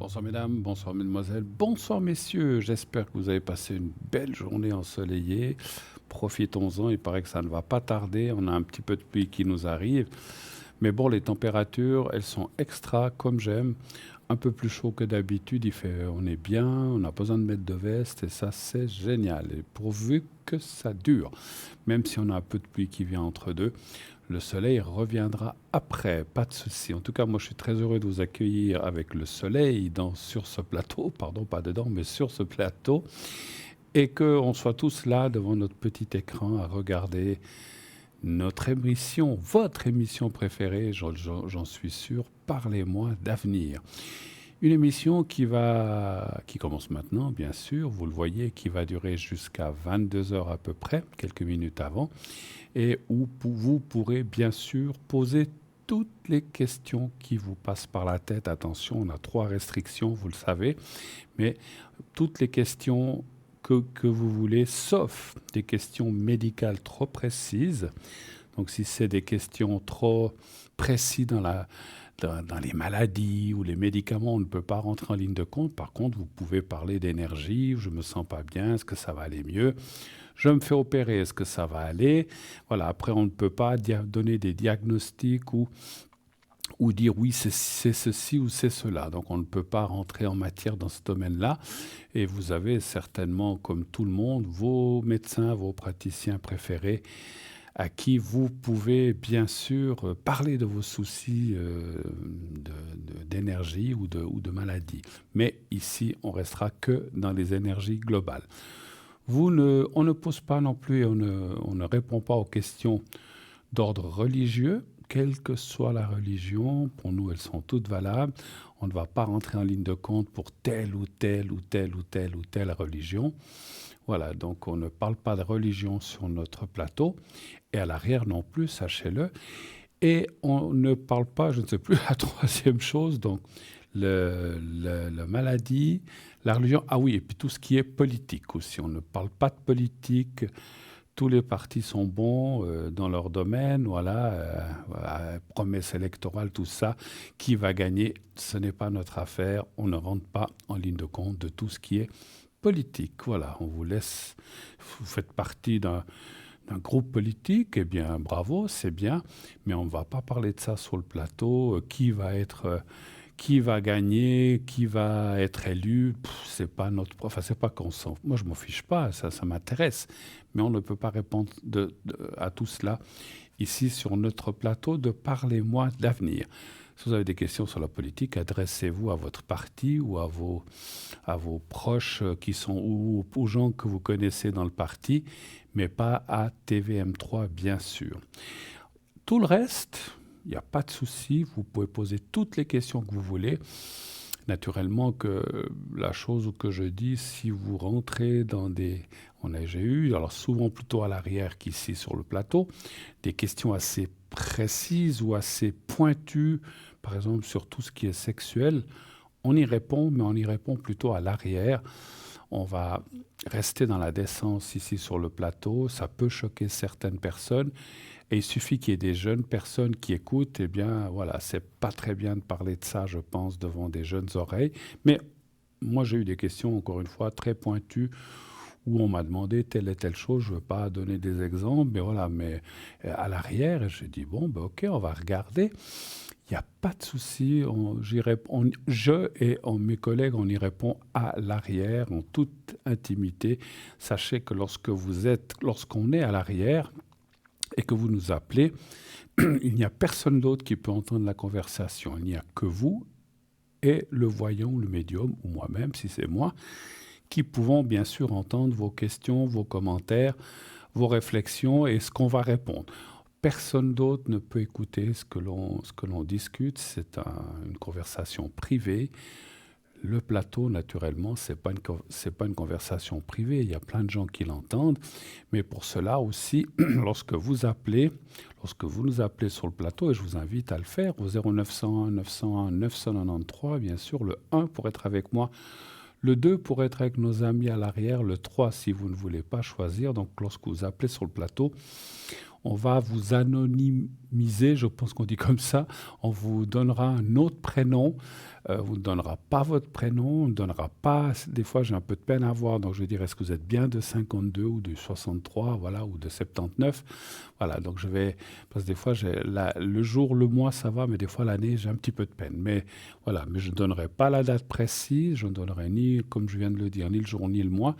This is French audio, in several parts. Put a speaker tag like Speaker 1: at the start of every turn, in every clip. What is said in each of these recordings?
Speaker 1: Bonsoir mesdames, bonsoir mesdemoiselles, bonsoir messieurs. J'espère que vous avez passé une belle journée ensoleillée. Profitons-en, il paraît que ça ne va pas tarder. On a un petit peu de pluie qui nous arrive. Mais bon, les températures, elles sont extra, comme j'aime. Un peu plus chaud que d'habitude. On est bien, on n'a pas besoin de mettre de veste et ça, c'est génial. Et pourvu que ça dure, même si on a un peu de pluie qui vient entre deux. Le soleil reviendra après, pas de souci. En tout cas, moi, je suis très heureux de vous accueillir avec le soleil sur ce plateau, pardon, pas dedans, mais sur ce plateau, et qu'on soit tous là devant notre petit écran à regarder notre émission, votre émission préférée, j'en suis sûr, Parlez-moi d'avenir. Une émission qui commence maintenant, bien sûr, vous le voyez, qui va durer jusqu'à 22 heures à peu près, quelques minutes avant, et où vous pourrez bien sûr poser toutes les questions qui vous passent par la tête. Attention, on a 3 restrictions, vous le savez, mais toutes les questions que vous voulez, sauf des questions médicales trop précises. Donc si c'est des questions trop précises dans les maladies ou les médicaments, on ne peut pas rentrer en ligne de compte. Par contre, vous pouvez parler d'énergie, je me sens pas bien, est-ce que ça va aller mieux? Je me fais opérer, est-ce que ça va aller? Voilà, après, on ne peut pas donner des diagnostics ou dire oui, c'est ceci ou c'est cela. Donc, on ne peut pas rentrer en matière dans ce domaine-là. Et vous avez certainement, comme tout le monde, vos médecins, vos praticiens préférés à qui vous pouvez bien sûr parler de vos soucis d'énergie ou de maladie. Mais ici, on restera que dans les énergies globales. On ne pose pas non plus et on ne répond pas aux questions d'ordre religieux, quelle que soit la religion. Pour nous, elles sont toutes valables. On ne va pas rentrer en ligne de compte pour telle ou telle ou telle ou telle ou telle religion. Voilà, donc on ne parle pas de religion sur notre plateau, et à l'arrière non plus, sachez-le. Et on ne parle pas, je ne sais plus, la troisième chose, donc la maladie, la religion, ah oui, et puis tout ce qui est politique aussi. On ne parle pas de politique, tous les partis sont bons dans leur domaine, voilà, promesses électorales, tout ça. Qui va gagner? Ce n'est pas notre affaire, on ne rentre pas en ligne de compte de tout ce qui est politique. Voilà, on vous laisse, vous faites partie d'un groupe politique, eh bien bravo, c'est bien, mais on ne va pas parler de ça sur le plateau. Qui va gagner, qui va être élu, c'est pas enfin c'est pas qu'on s'en, moi je m'en fiche pas, ça m'intéresse, mais on ne peut pas répondre à tout cela ici sur notre plateau de Parlez-moi d'avenir. Si vous avez des questions sur la politique, adressez-vous à votre parti ou à vos proches qui sont ou aux gens que vous connaissez dans le parti, mais pas à TVM3 bien sûr. Tout le reste, il n'y a pas de souci, vous pouvez poser toutes les questions que vous voulez. Naturellement que la chose que je dis, si vous rentrez dans j'ai eu, alors souvent plutôt à l'arrière qu'ici sur le plateau, des questions assez précises ou assez pointues, par exemple sur tout ce qui est sexuel, on y répond, mais on y répond plutôt à l'arrière. On va rester dans la décence ici sur le plateau, ça peut choquer certaines personnes, et il suffit qu'il y ait des jeunes personnes qui écoutent, eh bien voilà, c'est pas très bien de parler de ça, je pense, devant des jeunes oreilles. Mais moi, j'ai eu des questions, encore une fois, très pointues, où on m'a demandé telle et telle chose. Je ne veux pas donner des exemples, mais voilà, mais à l'arrière, j'ai dit, bon, ben ok, on va regarder. Il n'y a pas de souci, je et mes collègues, on y répond à l'arrière, en toute intimité. Sachez que lorsqu'on est à l'arrière, et que vous nous appelez, il n'y a personne d'autre qui peut entendre la conversation. Il n'y a que vous et le voyant, le médium, ou moi-même, si c'est moi, qui pouvons bien sûr entendre vos questions, vos commentaires, vos réflexions et ce qu'on va répondre. Personne d'autre ne peut écouter ce que l'on discute. C'est une conversation privée. Le plateau, naturellement, c'est pas une conversation privée. Il y a plein de gens qui l'entendent. Mais pour cela aussi, lorsque vous nous appelez sur le plateau, et je vous invite à le faire au 0901 901 993, bien sûr, le 1 pour être avec moi, le 2 pour être avec nos amis à l'arrière, le 3 si vous ne voulez pas choisir. Donc lorsque vous appelez sur le plateau, on va vous anonymiser, je pense qu'on dit comme ça. On vous donnera un autre prénom. On ne donnera pas votre prénom, on ne donnera pas. Des fois, j'ai un peu de peine à voir, donc je vais dire est-ce que vous êtes bien de 52 ou de 63, voilà, ou de 79. Voilà, donc je vais. Parce que des fois, le jour, le mois, ça va, mais des fois, l'année, j'ai un petit peu de peine. Mais voilà, mais je ne donnerai pas la date précise, je ne donnerai ni, comme je viens de le dire, ni le jour, ni le mois.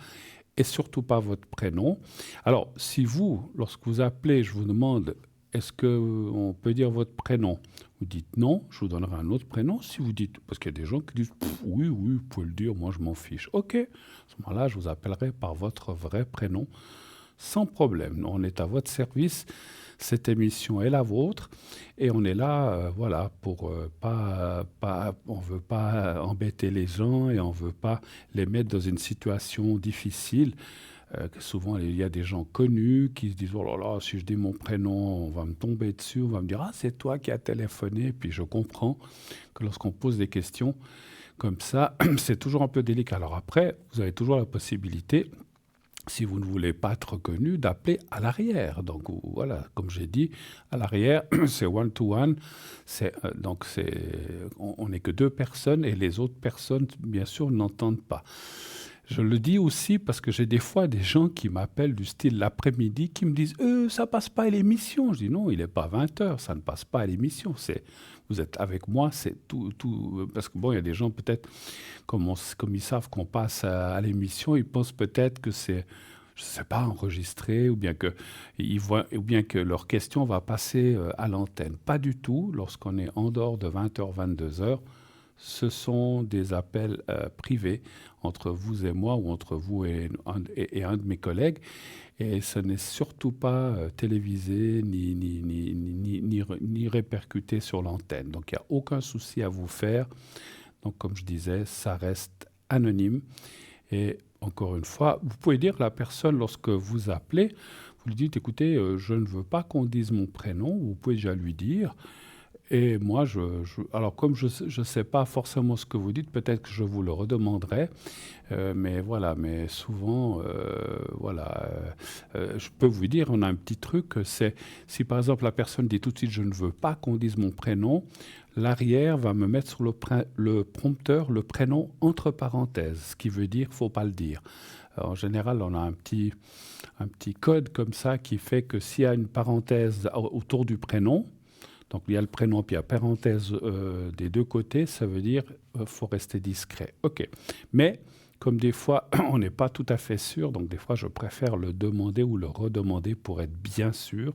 Speaker 1: Et surtout pas votre prénom. Alors, si vous, lorsque vous appelez, je vous demande, est-ce qu'on peut dire votre prénom? Vous dites non, je vous donnerai un autre prénom. Si vous dites, parce qu'il y a des gens qui disent, oui, oui, vous pouvez le dire, moi je m'en fiche. Ok, à ce moment-là, je vous appellerai par votre vrai prénom, sans problème. On est à votre service. Cette émission est la vôtre et on est là, voilà, pour on veut pas embêter les gens et on veut pas les mettre dans une situation difficile. Que souvent, il y a des gens connus qui se disent, oh là là, si je dis mon prénom, on va me tomber dessus, on va me dire, ah, c'est toi qui as téléphoné. Puis je comprends que lorsqu'on pose des questions comme ça, c'est toujours un peu délicat. Alors après, vous avez toujours la possibilité, si vous ne voulez pas être reconnu, d'appeler à l'arrière. Donc voilà, comme j'ai dit, à l'arrière, c'est one-to-one. On n'est que deux personnes et les autres personnes, bien sûr, n'entendent pas. Je le dis aussi parce que j'ai des fois des gens qui m'appellent du style l'après-midi, qui me disent ça passe pas à l'émission. Je dis non, il n'est pas 20h, ça ne passe pas à l'émission. Vous êtes avec moi, c'est tout. Parce que bon, il y a des gens peut-être, comme ils savent qu'on passe à l'émission, ils pensent peut-être que c'est, je ne sais pas, enregistré, ou bien que leur question va passer à l'antenne. Pas du tout. Lorsqu'on est en dehors de 20h, 22h, ce sont des appels privés entre vous et moi ou entre vous et un de mes collègues. Et ce n'est surtout pas télévisé ni répercuté sur l'antenne. Donc il n'y a aucun souci à vous faire. Donc comme je disais, ça reste anonyme. Et encore une fois, vous pouvez dire à la personne lorsque vous appelez, vous lui dites, écoutez, je ne veux pas qu'on dise mon prénom. Vous pouvez déjà lui dire. Et moi, alors comme je ne sais pas forcément ce que vous dites, peut-être que je vous le redemanderai. Mais voilà, mais souvent, voilà, je peux vous dire, on a un petit truc, c'est si par exemple la personne dit tout de suite, je ne veux pas qu'on dise mon prénom, l'arrière va me mettre sur le prompteur le prénom entre parenthèses, ce qui veut dire qu'il ne faut pas le dire. Alors, en général, on a un petit code comme ça qui fait que s'il y a une parenthèse autour du prénom, donc il y a le prénom, puis il y a parenthèse des deux côtés, ça veut dire qu'il faut rester discret. OK. Mais comme des fois, on n'est pas tout à fait sûr, donc des fois, je préfère le demander ou le redemander pour être bien sûr,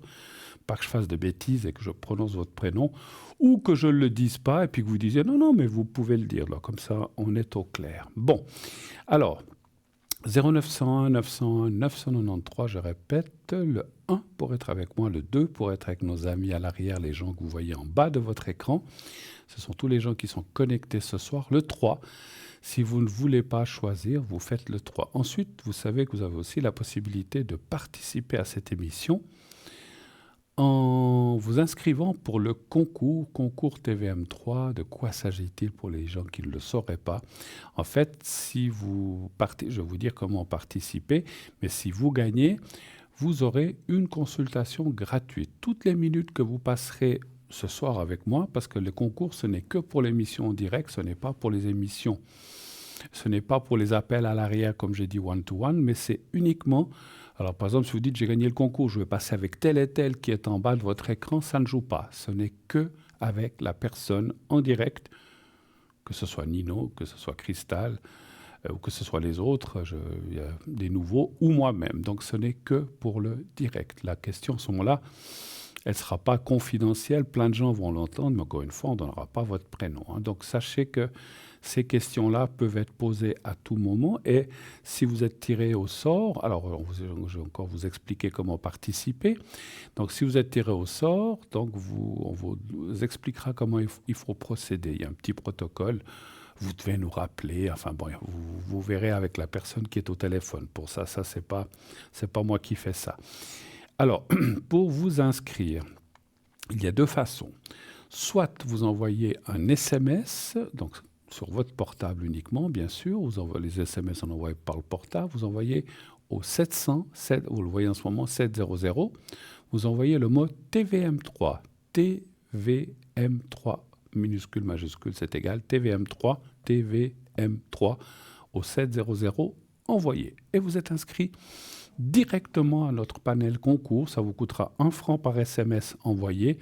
Speaker 1: pas que je fasse de bêtises et que je prononce votre prénom, ou que je ne le dise pas et puis que vous disiez non, non, mais vous pouvez le dire. Là, comme ça, on est au clair. Bon, alors, 0901 901 993, je répète, le 1 pour être avec moi, le 2 pour être avec nos amis à l'arrière, les gens que vous voyez en bas de votre écran. Ce sont tous les gens qui sont connectés ce soir. Le 3, si vous ne voulez pas choisir, vous faites le 3. Ensuite, vous savez que vous avez aussi la possibilité de participer à cette émission en vous inscrivant pour le concours TVM3. De quoi s'agit-il pour les gens qui ne le sauraient pas? En fait, si vous partez, je vais vous dire comment participer, mais si vous gagnez, vous aurez une consultation gratuite. Toutes les minutes que vous passerez ce soir avec moi, parce que le concours, ce n'est que pour l'émission en direct, ce n'est pas pour les émissions. Ce n'est pas pour les appels à l'arrière, comme j'ai dit, one-to-one, mais c'est uniquement... Alors, par exemple, si vous dites, j'ai gagné le concours, je vais passer avec tel et tel qui est en bas de votre écran, ça ne joue pas. Ce n'est que avec la personne en direct, que ce soit Nino, que ce soit Cristal, ou que ce soit les autres, il y a des nouveaux, ou moi-même. Donc, ce n'est que pour le direct. La question, à ce moment-là, elle ne sera pas confidentielle. Plein de gens vont l'entendre, mais encore une fois, on ne donnera pas votre prénom. Donc, sachez que ces questions-là peuvent être posées à tout moment. Et si vous êtes tiré au sort, alors je vais encore vous expliquer comment participer. Donc, si vous êtes tiré au sort, donc on vous expliquera comment il faut procéder. Il y a un petit protocole. Vous devez nous rappeler. Enfin bon, vous verrez avec la personne qui est au téléphone. Pour ça, c'est pas moi qui fais ça. Alors, pour vous inscrire, il y a deux façons. Soit vous envoyez un SMS, donc sur votre portable uniquement, bien sûr. Les SMS sont envoyés par le portable. Vous envoyez au 700, vous le voyez en ce moment, 700. vous envoyez le mot TVM3. TVM3, minuscule, majuscule, c'est égal. TVM3, TVM3 au 700, envoyé. Et vous êtes inscrit directement à notre panel concours. Ça vous coûtera 1 franc par SMS envoyé,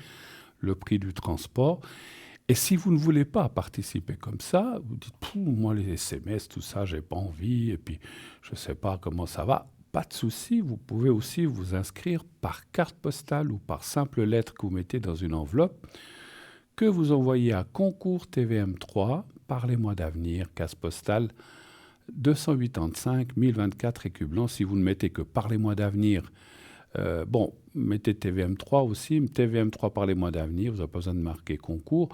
Speaker 1: le prix du transport. Et si vous ne voulez pas participer comme ça, vous dites « moi les SMS, tout ça, j'ai pas envie, et puis je ne sais pas comment ça va », pas de souci, vous pouvez aussi vous inscrire par carte postale ou par simple lettre que vous mettez dans une enveloppe, que vous envoyez à Concours TVM3, Parlez-moi d'avenir, case postale 285 1024 Écublens. Si vous ne mettez que Parlez-moi d'avenir, mettez TVM3 aussi, TVM3 Parlez-moi d'avenir, vous n'avez pas besoin de marquer concours.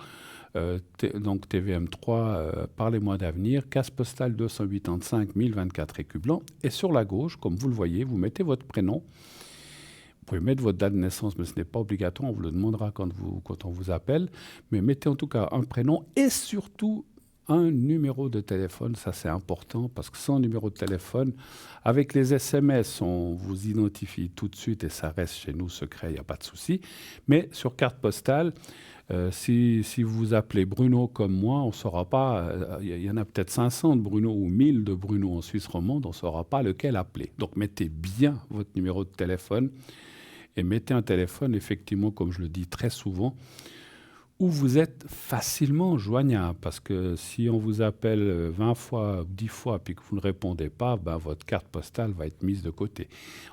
Speaker 1: Donc TVM3 Parlez-moi d'avenir, case postale 285 1024 Écublens. Et sur la gauche, comme vous le voyez, vous mettez votre prénom. Vous pouvez mettre votre date de naissance, mais ce n'est pas obligatoire, on vous le demandera quand on vous appelle. Mais mettez en tout cas un prénom et surtout un numéro de téléphone, ça c'est important parce que sans numéro de téléphone, avec les SMS, on vous identifie tout de suite et ça reste chez nous secret, il n'y a pas de souci. Mais sur carte postale, si vous appelez Bruno comme moi, on ne saura pas, il y en a peut-être 500 de Bruno ou 1000 de Bruno en Suisse romande, on ne saura pas lequel appeler. Donc mettez bien votre numéro de téléphone et mettez un téléphone, effectivement, comme je le dis très souvent, où vous êtes facilement joignable. Parce que si on vous appelle 20 fois, 10 fois, puis que vous ne répondez pas, votre carte postale va être mise de côté.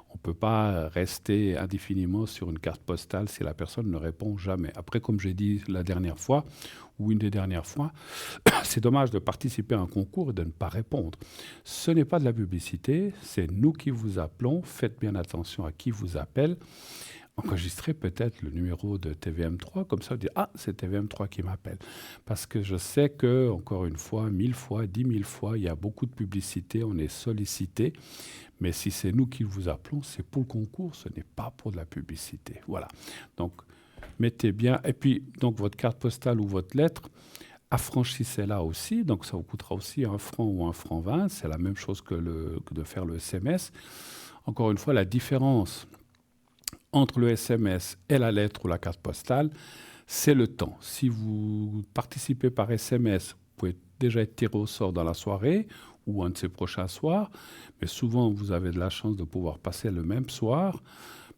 Speaker 1: On ne peut pas rester indéfiniment sur une carte postale si la personne ne répond jamais. Après, comme j'ai dit la dernière fois, ou une des dernières fois, c'est dommage de participer à un concours et de ne pas répondre. Ce n'est pas de la publicité, c'est nous qui vous appelons. Faites bien attention à qui vous appelle. Enregistrez peut-être le numéro de TVM3, comme ça, vous dites « Ah, c'est TVM3 qui m'appelle ». Parce que je sais que, encore une fois, 1000 fois, 10 000 fois, il y a beaucoup de publicité, on est sollicité. Mais si c'est nous qui vous appelons, c'est pour le concours, ce n'est pas pour de la publicité. Voilà. Donc, mettez bien. Et puis, donc, votre carte postale ou votre lettre, affranchissez-la aussi. Donc, ça vous coûtera aussi 1 franc ou 1 franc 20. C'est la même chose que de faire le SMS. Encore une fois, la différence entre le SMS et la lettre ou la carte postale, c'est le temps. Si vous participez par SMS, vous pouvez déjà être tiré au sort dans la soirée ou un de ces prochains soirs, mais souvent vous avez de la chance de pouvoir passer le même soir,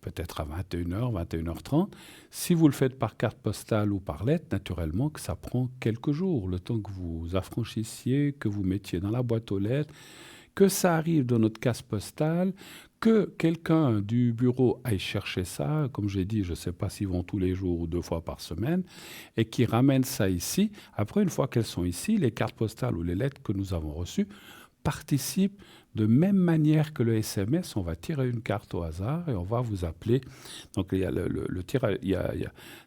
Speaker 1: peut-être à 21h, 21h30. Si vous le faites par carte postale ou par lettre, naturellement que ça prend quelques jours, le temps que vous affranchissiez, que vous mettiez dans la boîte aux lettres, que ça arrive dans notre case postale, que quelqu'un du bureau aille chercher ça, comme j'ai dit, je ne sais pas s'ils vont tous les jours ou 2 fois par semaine, et qui ramène ça ici. Après, une fois qu'elles sont ici, les cartes postales ou les lettres que nous avons reçues participent de même manière que le SMS. On va tirer une carte au hasard et on va vous appeler. Donc, il y a le tirage,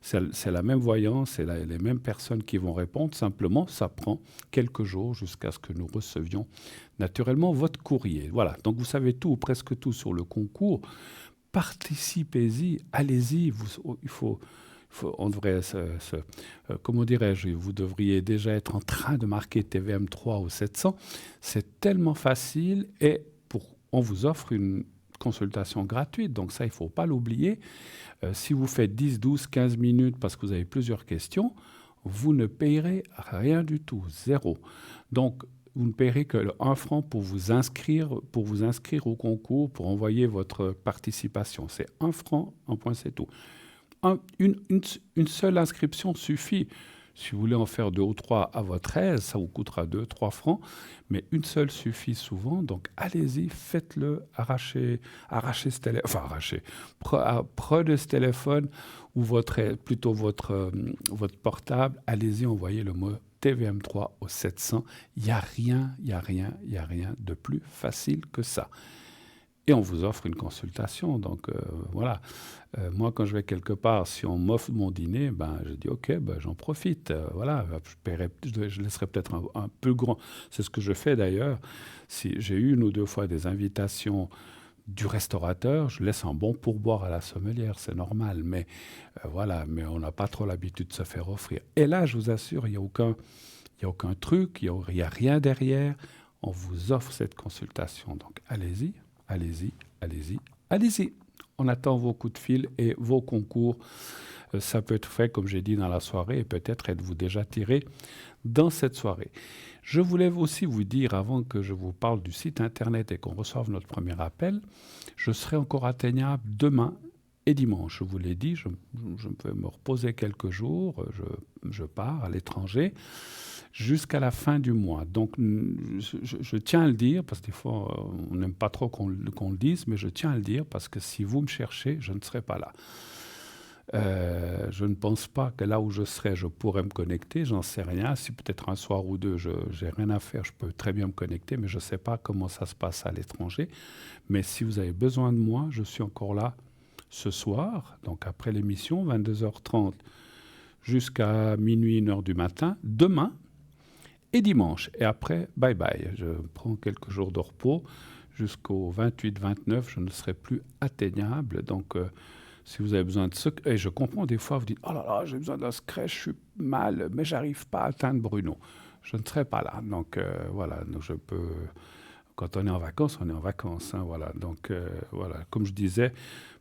Speaker 1: c'est la même voyance, c'est les mêmes personnes qui vont répondre. Simplement, ça prend quelques jours jusqu'à ce que nous recevions naturellement votre courrier. Voilà, donc vous savez tout, presque tout sur le concours. Participez-y, allez-y. On devrait, comment dirais-je, vous devriez déjà être en train de marquer TVM3 au 700. C'est tellement facile et on vous offre une consultation gratuite. Donc ça, il ne faut pas l'oublier. Si vous faites 10, 12, 15 minutes parce que vous avez plusieurs questions, vous ne payerez rien du tout, zéro. Donc, vous ne payerez que 1 franc pour vous inscrire au concours, pour envoyer votre participation. C'est 1 franc, un point, c'est tout. Une seule inscription suffit. Si vous voulez en faire 2 ou 3 à votre aise, ça vous coûtera 2, 3 francs, mais une seule suffit souvent. Donc allez-y, faites-le, arrachez ce téléphone, prenez ce téléphone ou votre portable, allez-y, envoyez le mot TVM3 au 700. Il n'y a rien de plus facile que ça. Et on vous offre une consultation. Donc voilà, moi quand je vais quelque part, si on m'offre mon dîner, je dis ok, j'en profite. Voilà, je laisserai peut-être un peu grand. C'est ce que je fais d'ailleurs. Si j'ai eu 1 ou 2 fois des invitations du restaurateur, je laisse un bon pourboire à la sommelière, c'est normal. Mais voilà, mais on n'a pas trop l'habitude de se faire offrir. Et là, je vous assure, il n'y a aucun truc, il n'y a rien derrière. On vous offre cette consultation. Donc allez-y. Allez-y, allez-y, allez-y. On attend vos coups de fil et vos concours. Ça peut être fait, comme j'ai dit, dans la soirée et peut-être êtes-vous déjà tiré dans cette soirée. Je voulais aussi vous dire, avant que je vous parle du site internet et qu'on reçoive notre premier appel, je serai encore atteignable demain et dimanche. Je vous l'ai dit, je vais me reposer quelques jours, je pars à l'étranger jusqu'à la fin du mois. Donc, je tiens à le dire, parce que des fois, on n'aime pas trop qu'on le dise, mais je tiens à le dire, parce que si vous me cherchez, je ne serai pas là. Je ne pense pas que là où je serai, je pourrais me connecter, j'en sais rien. Si peut-être un soir ou deux, je n'ai rien à faire, je peux très bien me connecter, mais je ne sais pas comment ça se passe à l'étranger. Mais si vous avez besoin de moi, je suis encore là ce soir, donc après l'émission, 22h30 jusqu'à minuit, 1h du matin, demain et dimanche. Et après, bye bye. Je prends quelques jours de repos. Jusqu'au 28-29, je ne serai plus atteignable. Donc, si vous avez besoin de secret, et je comprends des fois, vous dites, oh là là, j'ai besoin d'un secret, je suis mal, mais j'arrive pas à atteindre Bruno. Je ne serai pas là. Donc, voilà, donc je peux... Quand on est en vacances, on est en vacances. Hein, voilà. Donc, voilà. Comme je disais,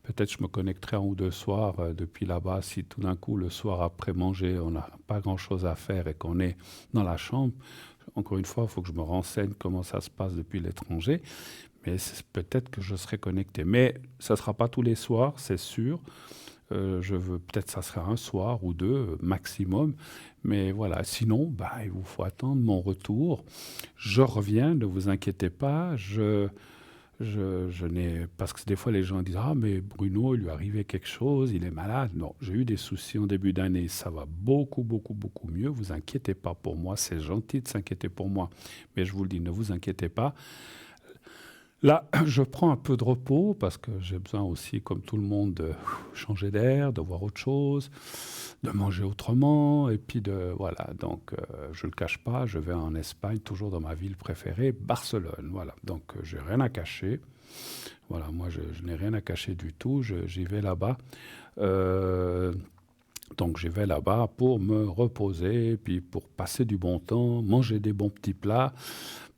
Speaker 1: peut-être je me connecterai un ou deux soirs depuis là-bas. Si tout d'un coup, le soir après manger, on n'a pas grand-chose à faire et qu'on est dans la chambre, encore une fois, il faut que je me renseigne comment ça se passe depuis l'étranger. Mais peut-être que je serai connecté. Mais ça ne sera pas tous les soirs, c'est sûr. Peut-être ça sera un soir ou deux maximum. Mais voilà, sinon, il vous faut attendre mon retour. Je reviens, ne vous inquiétez pas. Parce que des fois, les gens disent « Ah, mais Bruno, il lui est arrivé quelque chose, il est malade. » Non, j'ai eu des soucis en début d'année. Ça va beaucoup, beaucoup, beaucoup mieux. Vous inquiétez pas pour moi. C'est gentil de s'inquiéter pour moi. Mais je vous le dis, ne vous inquiétez pas. Là, je prends un peu de repos parce que j'ai besoin aussi, comme tout le monde, de changer d'air, de voir autre chose, de manger autrement. Et puis, voilà. Donc, je ne le cache pas, je vais en Espagne, toujours dans ma ville préférée, Barcelone. Voilà. Donc, j'ai rien à cacher. Voilà, moi, je n'ai rien à cacher du tout. J'y vais là-bas. Donc, je vais là-bas pour me reposer, puis pour passer du bon temps, manger des bons petits plats,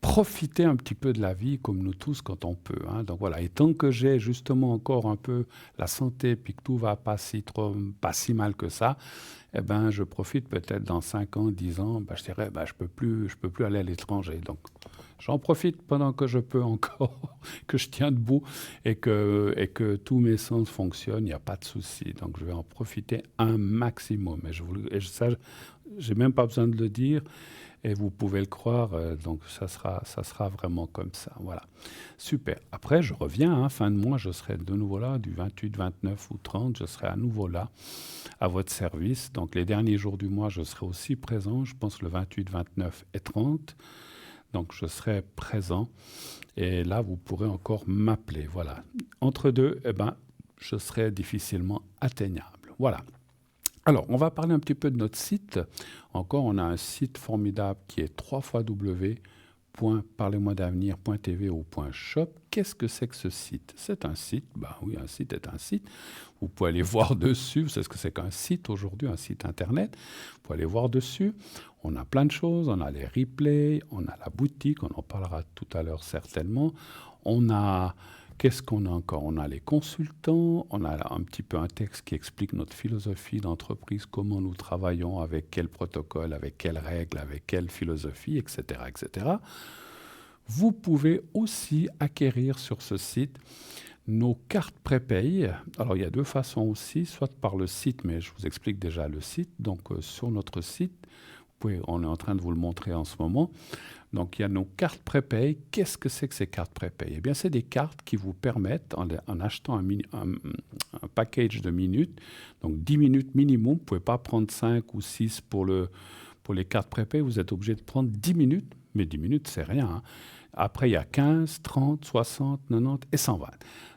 Speaker 1: profiter un petit peu de la vie comme nous tous quand on peut. Hein. Donc voilà, et tant que j'ai justement encore un peu la santé, puis que tout va pas si mal que ça, eh ben, je profite peut-être dans 5 ans, 10 ans, je dirais, je peux plus aller à l'étranger. Donc, j'en profite pendant que je peux encore, que je tiens debout et que tous mes sens fonctionnent, il n'y a pas de souci. Donc, je vais en profiter un maximum. Et ça, j'ai même pas besoin de le dire. Et vous pouvez le croire, donc ça sera vraiment comme ça. Voilà. Super. Après, je reviens, hein, fin de mois, je serai de nouveau là, du 28, 29 ou 30, je serai à nouveau là, à votre service. Donc les derniers jours du mois, je serai aussi présent, je pense le 28, 29 et 30. Donc je serai présent. Et là, vous pourrez encore m'appeler. Voilà. Entre deux, je serai difficilement atteignable. Voilà. Alors, on va parler un petit peu de notre site. Encore, on a un site formidable qui est www.parlez-moi-d'avenir.tv ou .shop. Qu'est-ce que c'est que ce site? C'est un site. Oui, un site est un site. Vous pouvez aller voir dessus. Vous savez ce que c'est qu'un site aujourd'hui, un site internet. Vous pouvez aller voir dessus. On a plein de choses. On a les replays, on a la boutique, on en parlera tout à l'heure certainement. On a... Qu'est-ce qu'on a encore? On a les consultants, on a un petit peu un texte qui explique notre philosophie d'entreprise, comment nous travaillons, avec quel protocole, avec quelles règles, avec quelle philosophie, etc., etc. Vous pouvez aussi acquérir sur ce site nos cartes prépay. Alors, il y a deux façons aussi, soit par le site, mais je vous explique déjà le site. Donc, sur notre site, on est en train de vous le montrer en ce moment. Donc, il y a nos cartes prépay. Qu'est-ce que c'est que ces cartes prépay? Eh bien, c'est des cartes qui vous permettent, en achetant un package de minutes, donc 10 minutes minimum, vous ne pouvez pas prendre 5 ou 6 pour les cartes prépay, vous êtes obligé de prendre 10 minutes, mais 10 minutes, c'est rien. Hein. Après, il y a 15, 30, 60, 90 et 120.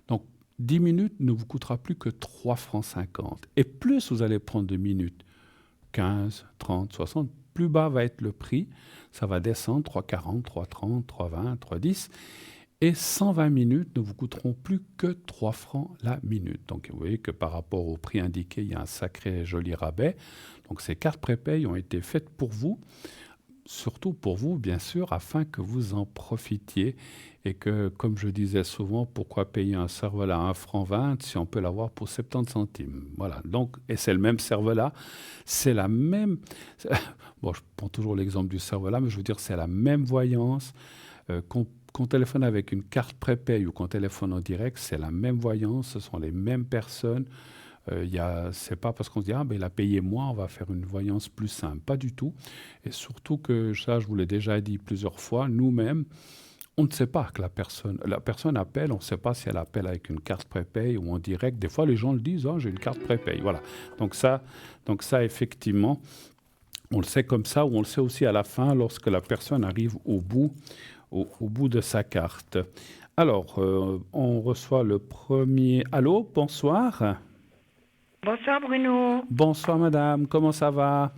Speaker 1: Donc, 10 minutes ne vous coûtera plus que 3 francs 50. Et plus vous allez prendre de minutes, 15, 30, 60, plus bas va être le prix, ça va descendre 3,40, 3,30, 3,20, 3,10 et 120 minutes ne vous coûteront plus que 3 francs la minute. Donc vous voyez que par rapport au prix indiqué, il y a un sacré joli rabais. Donc ces cartes prépay ont été faites pour vous, surtout pour vous bien sûr, afin que vous en profitiez et que, comme je disais souvent, pourquoi payer un cervelas à 1 franc 20 si on peut l'avoir pour 70 centimes? Voilà. Donc, et c'est le même cervelas, c'est la même. Bon, je prends toujours l'exemple du cervelas, mais je veux dire, c'est la même voyance. Qu'on téléphone avec une carte prépay ou qu'on téléphone en direct, c'est la même voyance, ce sont les mêmes personnes. C'est pas parce qu'on se dit ah ben il a payé moins, on va faire une voyance plus simple. Pas du tout. Et surtout que ça, je vous l'ai déjà dit plusieurs fois, nous-mêmes, on ne sait pas que la personne appelle, on ne sait pas si elle appelle avec une carte prépay ou en direct. Des fois, les gens le disent, oh, j'ai une carte prépay. Voilà. Donc ça, effectivement, on le sait comme ça, ou on le sait aussi à la fin lorsque la personne arrive au bout de sa carte. Alors, on reçoit le premier. Allô, bonsoir.
Speaker 2: Bonsoir Bruno,
Speaker 1: Bonsoir madame, comment ça va?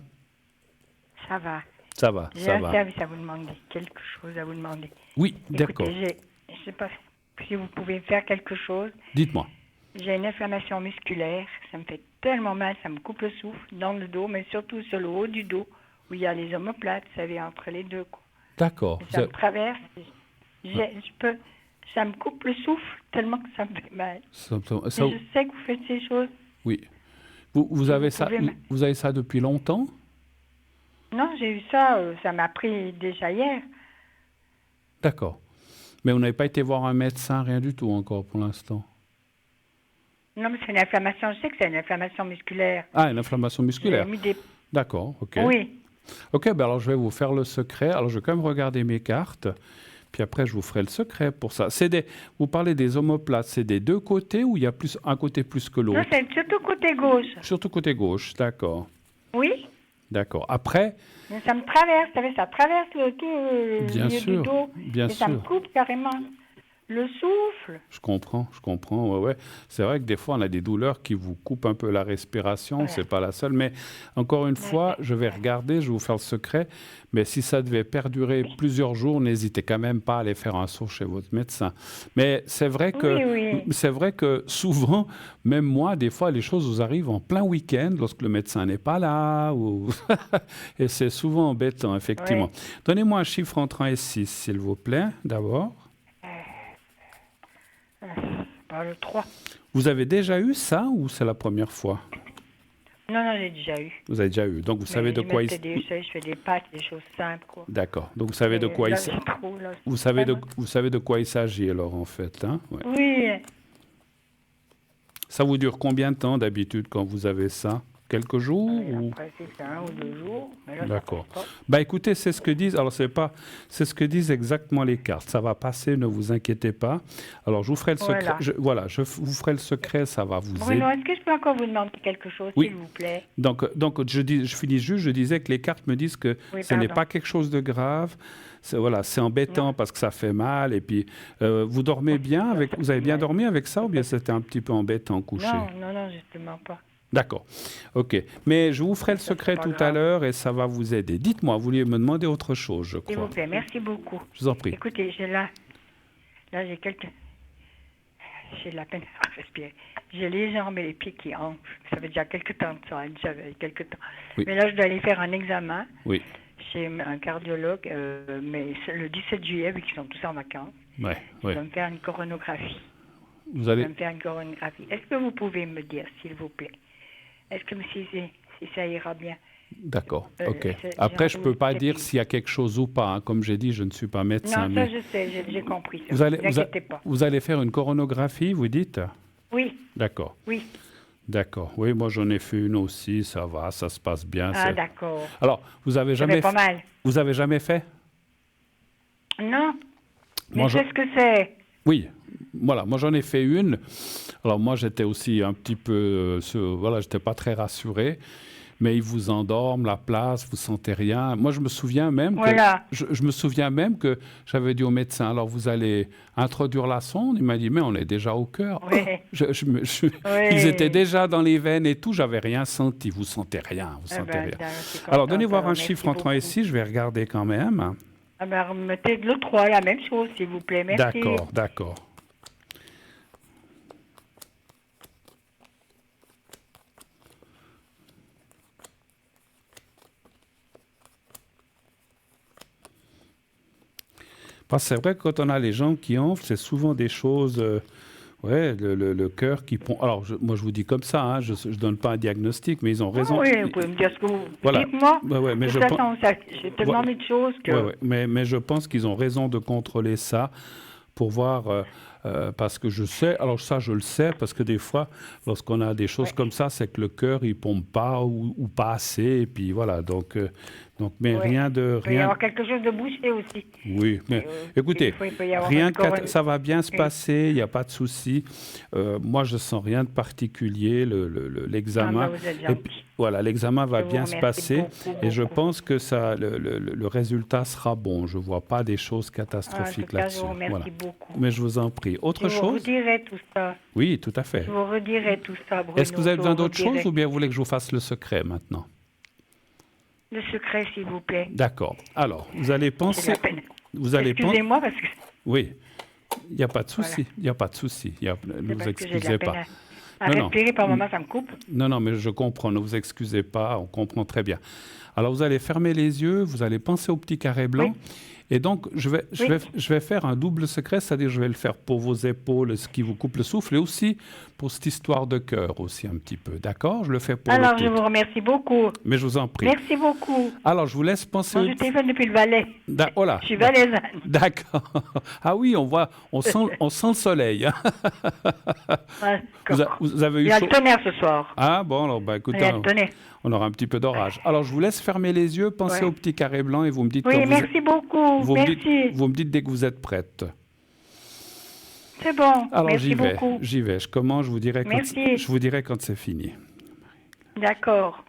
Speaker 2: ça va.
Speaker 1: Ça va,
Speaker 2: J'ai
Speaker 1: ça
Speaker 2: un
Speaker 1: va.
Speaker 2: service à vous demander, quelque chose à vous demander.
Speaker 1: Oui, d'accord.
Speaker 2: Écoutez, je ne sais pas si vous pouvez faire quelque chose.
Speaker 1: Dites-moi.
Speaker 2: J'ai une inflammation musculaire, ça me fait tellement mal, ça me coupe le souffle dans le dos, mais surtout sur le haut du dos, où il y a les omoplates, vous savez, entre les deux, quoi.
Speaker 1: D'accord.
Speaker 2: Et ça me traverse, ça me coupe le souffle tellement que ça me fait mal. Et je sais que vous faites ces choses.
Speaker 1: Oui. Vous avez ça, vous avez ça depuis longtemps?
Speaker 2: Non, j'ai eu ça, ça m'a pris déjà hier.
Speaker 1: D'accord. Mais vous n'avez pas été voir un médecin, rien du tout encore pour l'instant?
Speaker 2: Non, mais c'est une inflammation, je sais que c'est une inflammation musculaire.
Speaker 1: Ah, une inflammation musculaire.
Speaker 2: J'ai mis des...
Speaker 1: D'accord, ok.
Speaker 2: Oui.
Speaker 1: Ok, ben alors je vais vous faire le secret. Alors je vais quand même regarder mes cartes, puis après je vous ferai le secret pour ça. Vous parlez des omoplates, c'est des deux côtés ou il y a plus un côté plus que l'autre?
Speaker 2: Non, c'est surtout côté gauche.
Speaker 1: Surtout côté gauche, d'accord.
Speaker 2: Oui.
Speaker 1: D'accord. Après,
Speaker 2: Mais ça me traverse, vous savez, ça traverse tout le
Speaker 1: bien
Speaker 2: milieu
Speaker 1: sûr,
Speaker 2: du dos.
Speaker 1: bien
Speaker 2: Et ça me
Speaker 1: sûr.
Speaker 2: coupe carrément le souffle.
Speaker 1: Je comprends, ouais, ouais. C'est vrai que des fois, on a des douleurs qui vous coupent un peu la respiration,
Speaker 2: Ouais.
Speaker 1: c'est pas la seule, mais encore une fois, je vais regarder, je vais vous faire le secret, mais si ça devait perdurer plusieurs jours, n'hésitez quand même pas à aller faire un saut chez votre médecin. Mais c'est vrai que souvent, même moi, des fois, les choses vous arrivent en plein week-end, lorsque le médecin n'est pas là, et c'est souvent embêtant, effectivement.
Speaker 2: Oui.
Speaker 1: Donnez-moi un chiffre entre 1 et 6, s'il vous plaît, d'abord.
Speaker 2: Par le 3.
Speaker 1: Vous avez déjà eu ça ou c'est la première fois?
Speaker 2: Non, j'ai déjà eu.
Speaker 1: Vous avez déjà eu. Donc vous savez de quoi il s'agit.
Speaker 2: Je fais des pâtes, des choses simples, quoi.
Speaker 1: D'accord. Donc vous savez de quoi il s'agit. Vous savez de quoi il s'agit alors en fait, hein? Ouais.
Speaker 2: Oui.
Speaker 1: Ça vous dure combien de temps d'habitude quand vous avez ça? Quelques jours ou...
Speaker 2: Après, c'est 1 ou 2 jours. Mais là,
Speaker 1: D'accord.
Speaker 2: ça passe pas.
Speaker 1: Bah écoutez, c'est ce que disent. Alors c'est ce que disent exactement les cartes. Ça va passer, ne vous inquiétez pas. Alors je vous ferai le secret. Je vous ferai le secret, ça va vous aider.
Speaker 2: Bruno, est-ce que je peux encore vous demander quelque chose,
Speaker 1: Oui.
Speaker 2: s'il vous plaît?
Speaker 1: Donc je finis juste. Je disais que les cartes me disent que ce n'est pas quelque chose de grave. C'est embêtant parce que ça fait mal. Et puis vous dormez bien avec. Vous avez bien dormi avec ça ou bien c'était un petit peu embêtant couché?
Speaker 2: Non, justement pas.
Speaker 1: D'accord. OK. Mais je vous ferai le secret tout à l'heure et ça va vous aider. Dites-moi, vous vouliez me demander autre chose, je crois.
Speaker 2: S'il vous plaît, merci beaucoup.
Speaker 1: Je vous en prie.
Speaker 2: Écoutez, j'ai de la peine à respirer. J'ai les jambes et les pieds qui enflent. Ça fait déjà quelques temps que ça, quelques temps.
Speaker 1: Oui.
Speaker 2: Mais là, je dois aller faire un examen
Speaker 1: chez
Speaker 2: un cardiologue, mais le 17 juillet, vu qu'ils sont tous en vacances. Je dois me faire une coronographie. Est-ce que vous pouvez me dire, s'il vous plaît, est-ce que si ça ira bien?
Speaker 1: D'accord, ok. Après, je ne peux pas dire s'il y a quelque chose ou pas. Hein. Comme j'ai dit, je ne suis pas médecin.
Speaker 2: Non, ça je sais, j'ai compris. Ça.
Speaker 1: Vous allez faire une coronographie, vous dites?
Speaker 2: Oui.
Speaker 1: D'accord.
Speaker 2: Oui.
Speaker 1: D'accord. Oui, moi j'en ai fait une aussi, ça va, ça se passe bien.
Speaker 2: Ah, d'accord.
Speaker 1: Alors, vous avez jamais
Speaker 2: pas mal.
Speaker 1: Vous avez jamais fait?
Speaker 2: Non. Mais qu'est-ce que c'est?
Speaker 1: Oui, voilà, moi j'en ai fait une. Alors moi j'étais aussi un petit peu, j'étais pas très rassuré, mais ils vous endorment, la place, vous sentez rien. Moi je me souviens même je me souviens même que j'avais dit au médecin, alors vous allez introduire la sonde. Il m'a dit, mais on est déjà au cœur.
Speaker 2: Oui.
Speaker 1: Ils étaient déjà dans les veines et tout, j'avais rien senti. Vous sentez rien, rien. Alors donnez voir un chiffre entre 1 et 6, je vais regarder quand même.
Speaker 2: Ah ben, remettez de le 3, la même chose, s'il vous plaît. Merci.
Speaker 1: D'accord. Parce que c'est vrai que quand on a les jambes qui enflent, c'est souvent des choses, ouais, le cœur qui pompe. Alors, moi, je vous dis comme ça, hein, je ne donne pas un diagnostic, mais ils ont
Speaker 2: Ah
Speaker 1: raison.
Speaker 2: oui, vous pouvez me dire ce que vous...
Speaker 1: Voilà.
Speaker 2: Dites-moi.
Speaker 1: Ouais, ouais, mais
Speaker 2: De
Speaker 1: je
Speaker 2: toute
Speaker 1: pense.
Speaker 2: façon, j'ai tellement mis de choses que...
Speaker 1: Ouais, ouais, mais je pense qu'ils ont raison de contrôler ça pour voir, parce que je sais, alors ça je le sais, parce que des fois, lorsqu'on a des choses
Speaker 2: Ouais,
Speaker 1: comme ça, c'est que le cœur il pompe pas ou pas assez, et puis voilà, donc mais
Speaker 2: ouais.
Speaker 1: rien de
Speaker 2: Il peut y
Speaker 1: rien.
Speaker 2: avoir quelque chose de bouché aussi.
Speaker 1: Oui, mais
Speaker 2: Des
Speaker 1: écoutez,
Speaker 2: fois, il peut y avoir
Speaker 1: rien de
Speaker 2: encore
Speaker 1: ça va bien se
Speaker 2: une-
Speaker 1: passer, il n'y a pas de souci. Moi, je sens rien de particulier,
Speaker 2: Ah ben,
Speaker 1: l'examen.
Speaker 2: vous êtes
Speaker 1: Et puis,
Speaker 2: gentil.
Speaker 1: voilà, l'examen va
Speaker 2: Je vous
Speaker 1: bien se
Speaker 2: remercie
Speaker 1: passer
Speaker 2: beaucoup,
Speaker 1: et je
Speaker 2: beaucoup.
Speaker 1: pense que ça, le résultat sera bon. Je ne vois pas des choses
Speaker 2: En tout
Speaker 1: catastrophiques
Speaker 2: cas, je
Speaker 1: là-dessus.
Speaker 2: vous
Speaker 1: Voilà.
Speaker 2: remercie beaucoup.
Speaker 1: Mais je vous en prie.
Speaker 2: Je
Speaker 1: Autre
Speaker 2: vous
Speaker 1: chose?
Speaker 2: redirai tout ça.
Speaker 1: Oui, tout à fait.
Speaker 2: Je vous redirai tout ça,
Speaker 1: Est-ce que vous
Speaker 2: Bruno.
Speaker 1: avez
Speaker 2: Je
Speaker 1: besoin
Speaker 2: vous
Speaker 1: d'autre chose
Speaker 2: redirai.
Speaker 1: ou bien vous voulez que je vous fasse le secret maintenant?
Speaker 2: Le secret, s'il vous plaît.
Speaker 1: D'accord. Alors, vous allez
Speaker 2: J'ai de
Speaker 1: penser,
Speaker 2: la peine.
Speaker 1: vous allez penser,
Speaker 2: Excusez-moi parce que...
Speaker 1: oui, il n'y a pas de
Speaker 2: Voilà.
Speaker 1: souci, il n'y a pas de souci. Ne
Speaker 2: C'est
Speaker 1: vous
Speaker 2: parce que j'ai de
Speaker 1: excusez
Speaker 2: la peine
Speaker 1: pas.
Speaker 2: à
Speaker 1: Non, non.
Speaker 2: respirer. Par moments, ça me coupe.
Speaker 1: Non, non, mais je comprends, ne vous excusez pas, on comprend très bien. Alors, vous allez fermer les yeux, vous allez penser au petit carré
Speaker 2: Oui,
Speaker 1: blanc, et donc,
Speaker 2: oui.
Speaker 1: je vais faire un double secret, c'est-à-dire je vais le faire pour vos épaules, ce qui vous coupe le souffle, et aussi pour cette histoire de cœur, aussi un petit peu, d'accord? Je le fais pour le
Speaker 2: Alors, je
Speaker 1: tout.
Speaker 2: vous remercie beaucoup.
Speaker 1: Mais je vous en prie.
Speaker 2: Merci beaucoup.
Speaker 1: Alors, je vous laisse penser
Speaker 2: Moi,
Speaker 1: au...
Speaker 2: je téléphone depuis le Valais.
Speaker 1: Oh là,
Speaker 2: Je suis valaisanne.
Speaker 1: d'accord. Ah oui, on sent le soleil, hein.
Speaker 2: D'accord.
Speaker 1: Vous avez
Speaker 2: Il
Speaker 1: eu
Speaker 2: y a
Speaker 1: chaud?
Speaker 2: le tonnerre ce soir.
Speaker 1: Ah bon, alors bah
Speaker 2: Il y
Speaker 1: écoutez,
Speaker 2: a le tonnerre.
Speaker 1: on aura un petit peu d'orage. Alors, je vous laisse fermer les yeux, pensez
Speaker 2: Ouais.
Speaker 1: au petit carré blanc et vous me dites
Speaker 2: Oui,
Speaker 1: quand
Speaker 2: merci beaucoup. Merci.
Speaker 1: vous me dites dès que vous êtes prête.
Speaker 2: C'est bon.
Speaker 1: Alors,
Speaker 2: Merci beaucoup.
Speaker 1: j'y vais. Je commence,
Speaker 2: Merci.
Speaker 1: je vous dirai quand c'est fini.
Speaker 2: D'accord.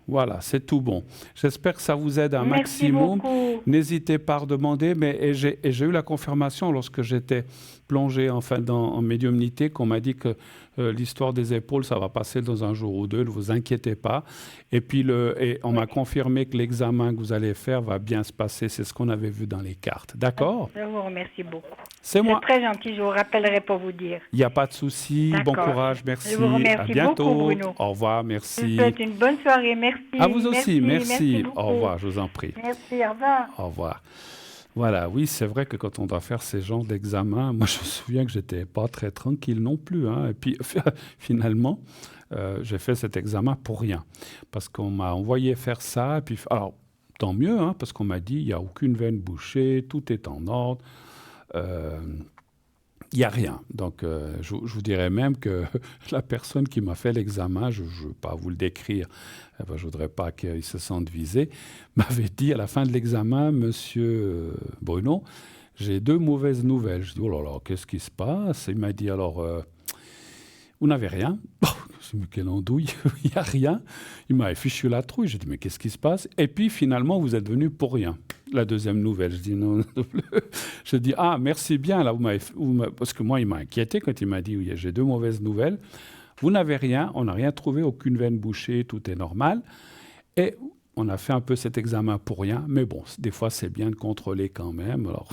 Speaker 1: Voilà, c'est tout bon. J'espère que ça vous aide un
Speaker 2: Merci
Speaker 1: maximum.
Speaker 2: beaucoup.
Speaker 1: N'hésitez pas à redemander, mais j'ai eu la confirmation lorsque j'étais plongé en médiumnité qu'on m'a dit que l'histoire des épaules, ça va passer dans un jour ou deux, ne vous inquiétez pas. Et puis on m'a confirmé que l'examen que vous allez faire va bien se passer, c'est ce qu'on avait vu dans les cartes. D'accord?
Speaker 2: Je vous remercie beaucoup.
Speaker 1: C'est moi.
Speaker 2: C'est très gentil, je vous rappellerai pour vous dire.
Speaker 1: Il n'y a pas de souci. Bon
Speaker 2: D'accord.
Speaker 1: courage, merci.
Speaker 2: Je vous remercie
Speaker 1: à bientôt.
Speaker 2: beaucoup, Bruno.
Speaker 1: Au revoir,
Speaker 2: Je vous
Speaker 1: merci.
Speaker 2: souhaite une bonne soirée, merci.
Speaker 1: À vous aussi, merci.
Speaker 2: beaucoup.
Speaker 1: Au revoir, je vous en prie.
Speaker 2: Merci, au revoir.
Speaker 1: Au revoir. Voilà, oui, c'est vrai que quand on doit faire ces genres d'examens, moi je me souviens que j'étais pas très tranquille non plus, hein. Et puis finalement, j'ai fait cet examen pour rien. Parce qu'on m'a envoyé faire ça, et puis alors tant mieux, hein, parce qu'on m'a dit il n'y a aucune veine bouchée, tout est en ordre. Il n'y a rien. Donc, je vous dirais même que la personne qui m'a fait l'examen, je ne veux pas vous le décrire, je ne voudrais pas qu'il se sente visé, m'avait dit à la fin de l'examen, Monsieur Bruno, j'ai 2 mauvaises nouvelles. Je dis, oh là là, qu'est-ce qui se passe? Il m'a dit, alors, vous n'avez rien? Je me dis, mais quelle andouille, il n'y a rien. Il m'a fichu la trouille. J'ai dit, mais qu'est-ce qui se passe? Et puis, finalement, vous êtes venu pour rien. La deuxième nouvelle, je dis non. Je dis, ah, merci bien, là, parce que moi, il m'a inquiété quand il m'a dit, oui, j'ai 2 mauvaises nouvelles. Vous n'avez rien, on n'a rien trouvé, aucune veine bouchée, tout est normal. Et on a fait un peu cet examen pour rien, mais bon, des fois, c'est bien de contrôler quand même. Alors,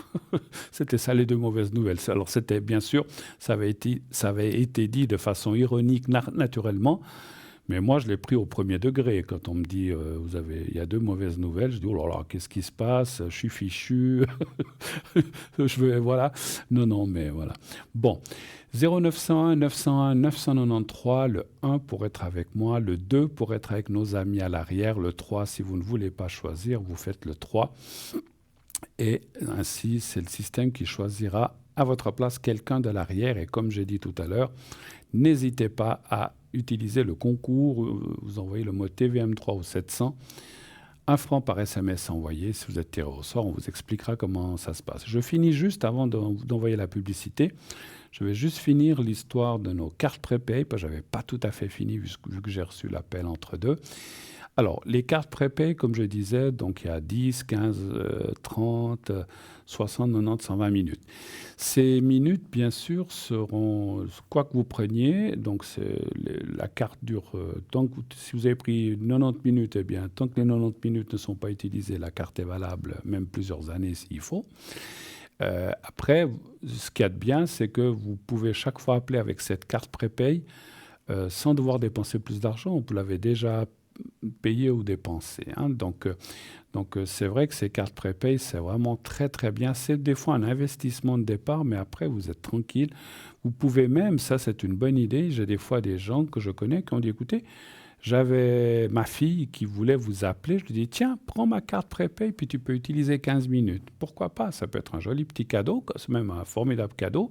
Speaker 1: c'était ça les 2 mauvaises nouvelles. Alors, c'était bien sûr, ça avait été dit de façon ironique, naturellement. Mais moi, je l'ai pris au premier degré. Quand on me dit, il y a 2 mauvaises nouvelles, je dis, oh là là, qu'est-ce qui se passe? Je suis fichu. Voilà. Non, mais voilà. Bon, 0901 901 993, le 1 pour être avec moi, le 2 pour être avec nos amis à l'arrière, le 3, si vous ne voulez pas choisir, vous faites le 3. Et ainsi, c'est le système qui choisira à votre place quelqu'un de l'arrière. Et comme j'ai dit tout à l'heure, n'hésitez pas à utiliser le concours. Vous envoyez le mot TVM3 au 700. 1 franc par SMS envoyé. Si vous êtes tiré au sort, on vous expliquera comment ça se passe. Je finis juste avant d'envoyer la publicité. Je vais juste finir l'histoire de nos cartes prépay, parce que je n'avais pas tout à fait fini vu que j'ai reçu l'appel entre deux. Alors, les cartes prépay, comme je disais, donc il y a 10, 15, 30, 60, 90, 120 minutes. Ces minutes, bien sûr, seront, quoi que vous preniez, donc la carte dure, si vous avez pris 90 minutes, eh bien, tant que les 90 minutes ne sont pas utilisées, la carte est valable, même plusieurs années s'il faut. Après, ce qu'il y a de bien, c'est que vous pouvez chaque fois appeler avec cette carte prépay sans devoir dépenser plus d'argent. Vous l'avez déjà payé ou dépensé. Hein. Donc, c'est vrai que ces cartes prépay, c'est vraiment très, très bien. C'est des fois un investissement de départ, mais après, vous êtes tranquille. Vous pouvez même, ça c'est une bonne idée, j'ai des fois des gens que je connais qui ont dit, écoutez, j'avais ma fille qui voulait vous appeler. Je lui dis, tiens, prends ma carte prépay, puis tu peux utiliser 15 minutes. Pourquoi pas? Ça peut être un joli petit cadeau, c'est même un formidable cadeau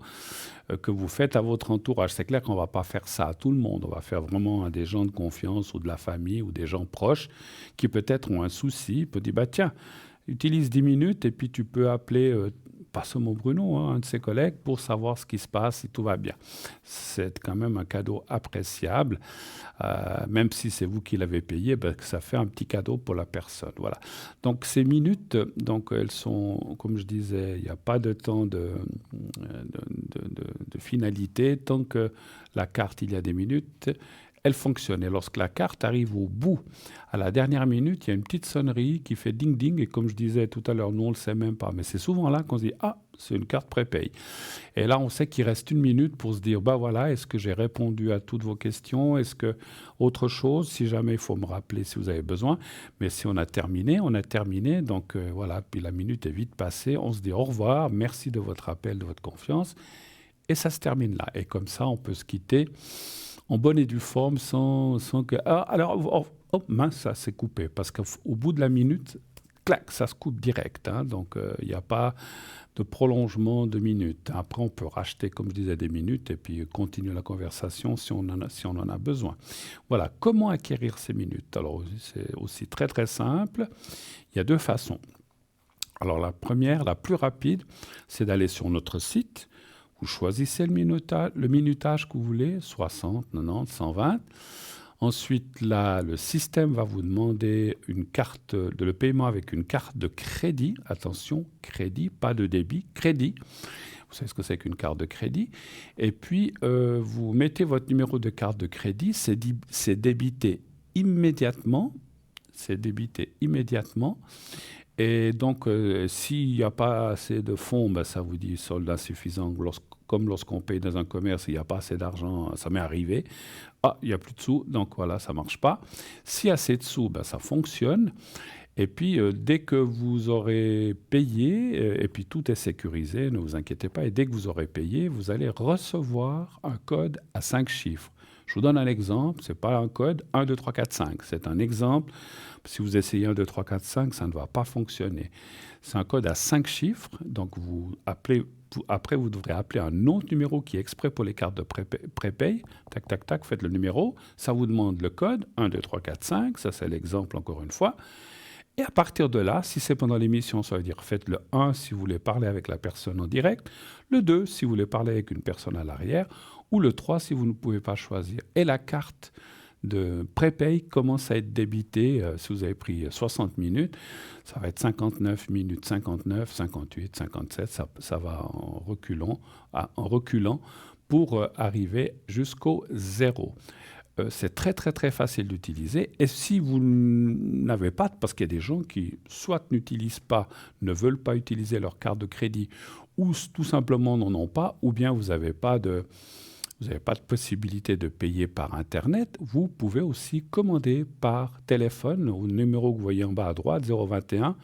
Speaker 1: que vous faites à votre entourage. C'est clair qu'on ne va pas faire ça à tout le monde. On va faire vraiment à des gens de confiance ou de la famille ou des gens proches qui peut-être ont un souci. Ils peuvent dire, bah, tiens, utilise 10 minutes et puis tu peux appeler pas seulement Bruno, hein, un de ses collègues, pour savoir ce qui se passe, si tout va bien. C'est quand même un cadeau appréciable. Même si c'est vous qui l'avez payé, ben, ça fait un petit cadeau pour la personne. Voilà. Donc ces minutes, donc, elles sont, comme je disais, il n'y a pas de temps de finalité. Tant que la carte, il y a des minutes, elle fonctionne. Et lorsque la carte arrive au bout, à la dernière minute, il y a une petite sonnerie qui fait ding-ding. Et comme je disais tout à l'heure, nous, on ne le sait même pas. Mais c'est souvent là qu'on se dit « Ah, c'est une carte prépay ». Et là, on sait qu'il reste une minute pour se dire « Bah voilà, est-ce que j'ai répondu à toutes vos questions? Est-ce que autre chose? Si jamais, il faut me rappeler si vous avez besoin. » Mais si on a terminé, on a terminé. Donc voilà, puis la minute est vite passée. On se dit « Au revoir, merci de votre appel, de votre confiance ». Et ça se termine là. Et comme ça, on peut se quitter en bonne et due forme sans que... Ah, alors, oh, mince, ça s'est coupé. Parce qu'au bout de la minute, clac, ça se coupe direct. Hein, donc, il n'y a pas de prolongement de minutes. Après, on peut racheter, comme je disais, des minutes et puis continuer la conversation si on en a besoin. Voilà, comment acquérir ces minutes? Alors, c'est aussi très, très simple. Il y a 2 façons. Alors, la première, la plus rapide, c'est d'aller sur notre site. Vous choisissez le minutage que vous voulez, 60, 90, 120. Ensuite, là, le système va vous demander le paiement avec une carte de crédit. Attention, crédit, pas de débit, crédit. Vous savez ce que c'est qu'une carte de crédit. Et puis, vous mettez votre numéro de carte de crédit. C'est débité immédiatement. Et donc, s'il n'y a pas assez de fonds, ben, ça vous dit solde insuffisant. Comme lorsqu'on paye dans un commerce, il n'y a pas assez d'argent, ça m'est arrivé. Ah, il n'y a plus de sous, donc voilà, ça ne marche pas. S'il y a assez de sous, ben, ça fonctionne. Et puis, dès que vous aurez payé, et puis tout est sécurisé, ne vous inquiétez pas, et dès que vous aurez payé, vous allez recevoir un code à 5 chiffres. Je vous donne un exemple, ce n'est pas un code 1, 2, 3, 4, 5. C'est un exemple. Si vous essayez 1, 2, 3, 4, 5, ça ne va pas fonctionner. C'est un code à 5 chiffres. Donc, après, vous devrez appeler un autre numéro qui est exprès pour les cartes de prépay. Tac, tac, tac, faites le numéro. Ça vous demande le code 1, 2, 3, 4, 5. Ça, c'est l'exemple encore une fois. Et à partir de là, si c'est pendant l'émission, ça veut dire faites le 1 si vous voulez parler avec la personne en direct, le 2 si vous voulez parler avec une personne à l'arrière, ou le 3 si vous ne pouvez pas choisir. Et la carte de prépay commence à être débitée. Si vous avez pris 60 minutes, ça va être 59 minutes, 59, 58, 57, ça va en reculant pour arriver jusqu'au 0. C'est très, très, très facile d'utiliser. Et si vous n'avez pas, parce qu'il y a des gens qui soit n'utilisent pas, ne veulent pas utiliser leur carte de crédit, ou tout simplement n'en ont pas, ou bien vous n'avez pas de possibilité de payer par Internet, vous pouvez aussi commander par téléphone au numéro que vous voyez en bas à droite, 021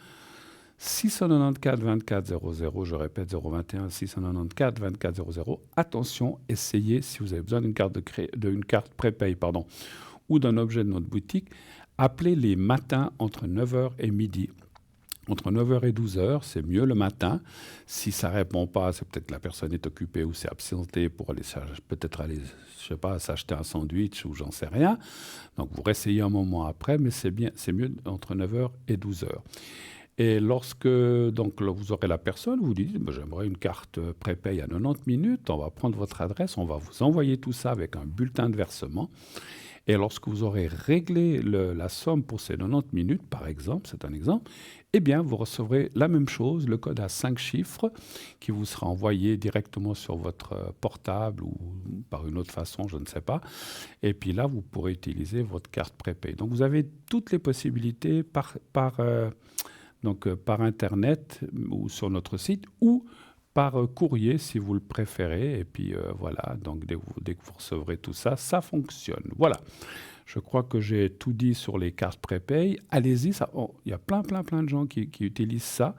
Speaker 1: 694 24 00. Je répète, 021 694 24 00. Attention, essayez, si vous avez besoin d'une carte prépay, ou d'un objet de notre boutique, appelez les matins entre 9h et midi. Entre 9 heures et 12 heures, c'est mieux le matin. Si ça ne répond pas, c'est peut-être que la personne est occupée ou s'est absentée pour aller peut-être aller, je sais pas, s'acheter un sandwich ou j'en sais rien. Donc vous réessayez un moment après, mais c'est mieux entre 9 heures et 12 heures. Et lorsque donc, là, vous aurez la personne, vous dites j'aimerais une carte prépay à 90 minutes, on va prendre votre adresse, on va vous envoyer tout ça avec un bulletin de versement. Et lorsque vous aurez réglé la somme pour ces 90 minutes, par exemple, c'est un exemple, eh bien, vous recevrez la même chose, le code à 5 chiffres, qui vous sera envoyé directement sur votre portable ou par une autre façon, je ne sais pas. Et puis là, vous pourrez utiliser votre carte prépay. Donc, vous avez toutes les possibilités par Internet ou sur notre site ou par courrier si vous le préférez. Et puis voilà, donc dès que vous recevrez tout ça, ça fonctionne. Voilà, je crois que j'ai tout dit sur les cartes prépay. Allez-y, il y a plein de gens qui utilisent ça.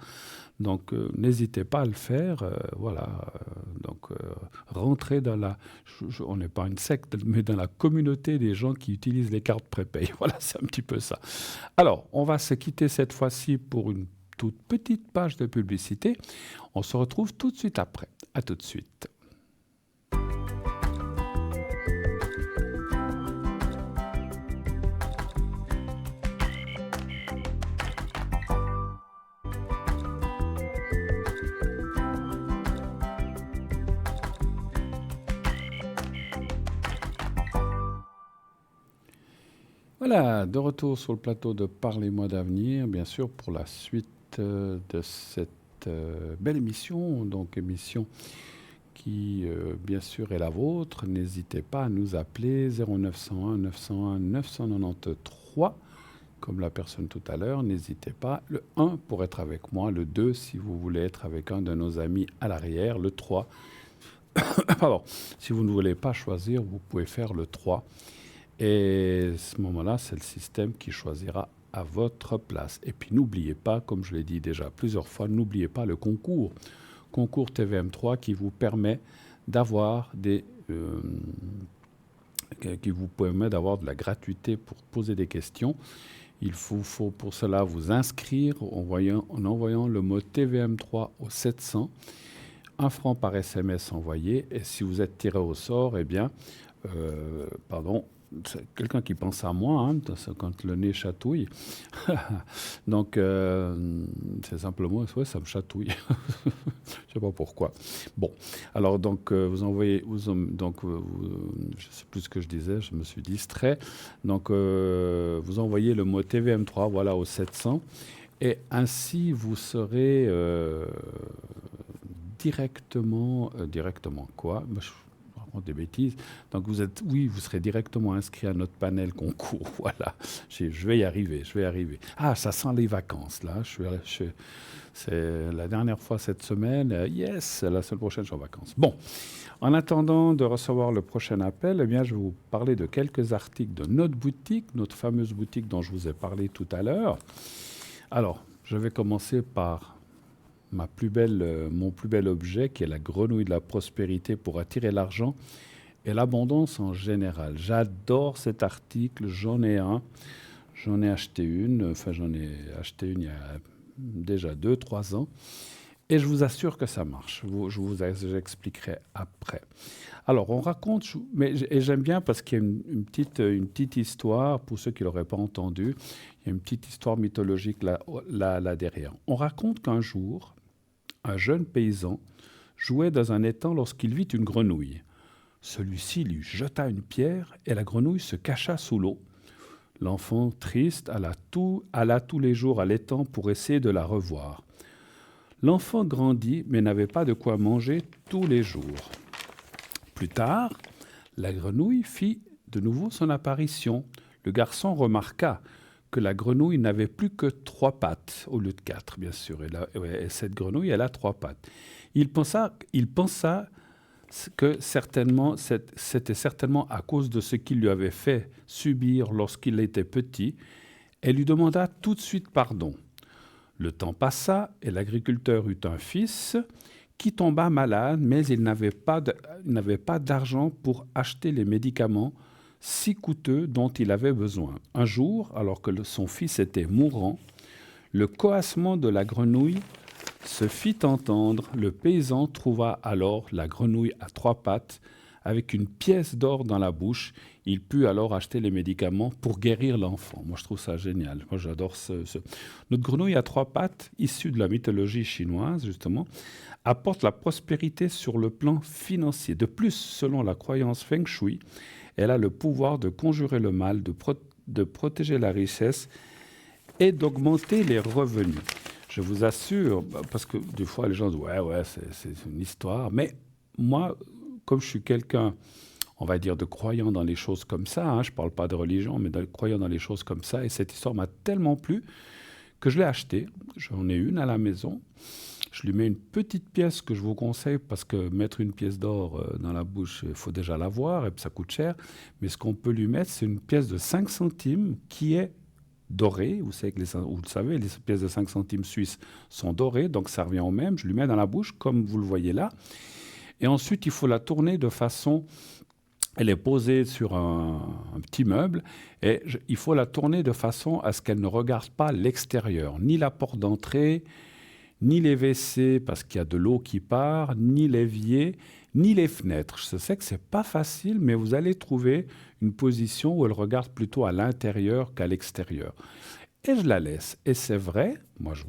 Speaker 1: Donc n'hésitez pas à le faire. Rentrez dans on n'est pas une secte, mais dans la communauté des gens qui utilisent les cartes prépay. Voilà, c'est un petit peu ça. Alors, on va se quitter cette fois-ci pour une toute petite page de publicité. On se retrouve tout de suite après. À tout de suite. Voilà, de retour sur le plateau de Parlez-moi d'avenir, bien sûr, pour la suite de cette belle émission, donc émission qui, bien sûr, est la vôtre. N'hésitez pas à nous appeler 0901 901 993, comme la personne tout à l'heure. N'hésitez pas. Le 1 pour être avec moi, le 2 si vous voulez être avec un de nos amis à l'arrière, le 3. Pardon, si vous ne voulez pas choisir, vous pouvez faire le 3. Et à ce moment-là, c'est le système qui choisira à votre place. Et puis n'oubliez pas, comme je l'ai dit déjà plusieurs fois, n'oubliez pas le concours TVM3 qui vous permet d'avoir qui vous permet d'avoir de la gratuité pour poser des questions. Il faut pour cela vous inscrire en envoyant le mot TVM3 au 700, 1 franc par SMS envoyé. Et si vous êtes tiré au sort, eh bien, c'est quelqu'un qui pense à moi, hein, quand le nez chatouille. Donc, c'est simplement, ouais, ça me chatouille. Je ne sais pas pourquoi. Bon, alors, donc, vous envoyez, je ne sais plus ce que je disais, je me suis distrait. Donc, vous envoyez le mot TVM3, voilà, au 700. Et ainsi, vous serez directement quoi ? Des bêtises. Donc vous serez directement inscrit à notre panel concours. Voilà, je vais y arriver. Ah, ça sent les vacances là. C'est la dernière fois cette semaine. Yes, la semaine prochaine je suis en vacances. Bon, en attendant de recevoir le prochain appel, eh bien, je vais vous parler de quelques articles de notre boutique, notre fameuse boutique dont je vous ai parlé tout à l'heure. Alors, je vais commencer par mon plus bel objet, qui est la grenouille de la prospérité pour attirer l'argent et l'abondance en général. J'adore cet article, j'en ai acheté une, il y a déjà 2-3 ans, et je vous assure que ça marche. J'expliquerai après. Alors, on raconte, et j'aime bien parce qu'il y a une petite histoire, pour ceux qui ne l'auraient pas entendu, il y a une petite histoire mythologique là derrière. On raconte qu'un jour, un jeune paysan jouait dans un étang lorsqu'il vit une grenouille. Celui-ci lui jeta une pierre et la grenouille se cacha sous l'eau. L'enfant, triste, alla tous les jours à l'étang pour essayer de la revoir. L'enfant grandit mais n'avait pas de quoi manger tous les jours. Plus tard, la grenouille fit de nouveau son apparition. Le garçon remarqua que la grenouille n'avait plus que 3 pattes, au lieu de 4, bien sûr. Et cette grenouille, elle a 3 pattes. Il pensa que c'était certainement à cause de ce qu'il lui avait fait subir lorsqu'il était petit, et lui demanda tout de suite pardon. Le temps passa, et l'agriculteur eut un fils qui tomba malade, mais il n'avait pas d'argent pour acheter les médicaments si coûteux dont il avait besoin. Un jour, alors que son fils était mourant, Le coassement de la grenouille se fit entendre. Le paysan trouva alors la grenouille à 3 pattes, avec une pièce d'or dans la bouche. Il put alors acheter les médicaments pour guérir l'enfant. Moi, je trouve ça génial. Moi, j'adore Notre grenouille à 3 pattes, issue de la mythologie chinoise, justement, apporte la prospérité sur le plan financier. De plus, selon la croyance Feng Shui, elle a le pouvoir de conjurer le mal, de protéger la richesse et d'augmenter les revenus. Je vous assure, parce que des fois les gens disent ouais, c'est une histoire, mais moi, comme je suis quelqu'un, on va dire, de croyant dans les choses comme ça, hein, je ne parle pas de religion, mais de croyant dans les choses comme ça, et cette histoire m'a tellement plu que je l'ai achetée. J'en ai une à la maison. Je lui mets une petite pièce que je vous conseille, parce que mettre une pièce d'or dans la bouche, il faut déjà l'avoir, et puis ça coûte cher. Mais ce qu'on peut lui mettre, c'est une pièce de 5 centimes qui est dorée. Vous savez, vous le savez, les pièces de 5 centimes suisses sont dorées, donc ça revient au même. Je lui mets dans la bouche, comme vous le voyez là. Et ensuite, il faut la tourner de façon... Elle est posée sur un petit meuble et il faut la tourner de façon à ce qu'elle ne regarde pas l'extérieur, ni la porte d'entrée, ni les WC parce qu'il y a de l'eau qui part, ni l'évier, ni les fenêtres. Je sais que ce n'est pas facile, mais vous allez trouver une position où elle regarde plutôt à l'intérieur qu'à l'extérieur. Et je la laisse. Et c'est vrai, moi je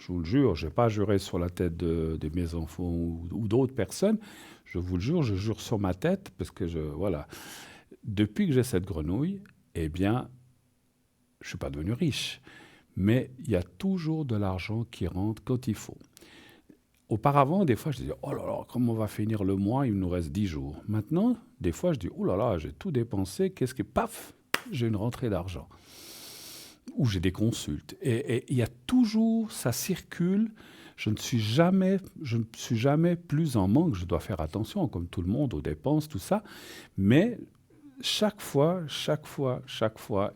Speaker 1: vous le jure, je n'ai pas juré sur la tête de mes enfants ou d'autres personnes. Je vous le jure, je jure sur ma tête, parce que voilà. Depuis que j'ai cette grenouille, eh bien, je ne suis pas devenu riche. Mais il y a toujours de l'argent qui rentre quand il faut. Auparavant, des fois, je disais, oh là là, comment on va finir le mois, il nous reste 10 jours. Maintenant, des fois, je dis, oh là là, j'ai tout dépensé, qu'est-ce que... Paf, j'ai une rentrée d'argent. Ou j'ai des consultes. Et il y a toujours, ça circule. Je ne suis jamais plus en manque. Je dois faire attention, comme tout le monde, aux dépenses, tout ça. Mais chaque fois,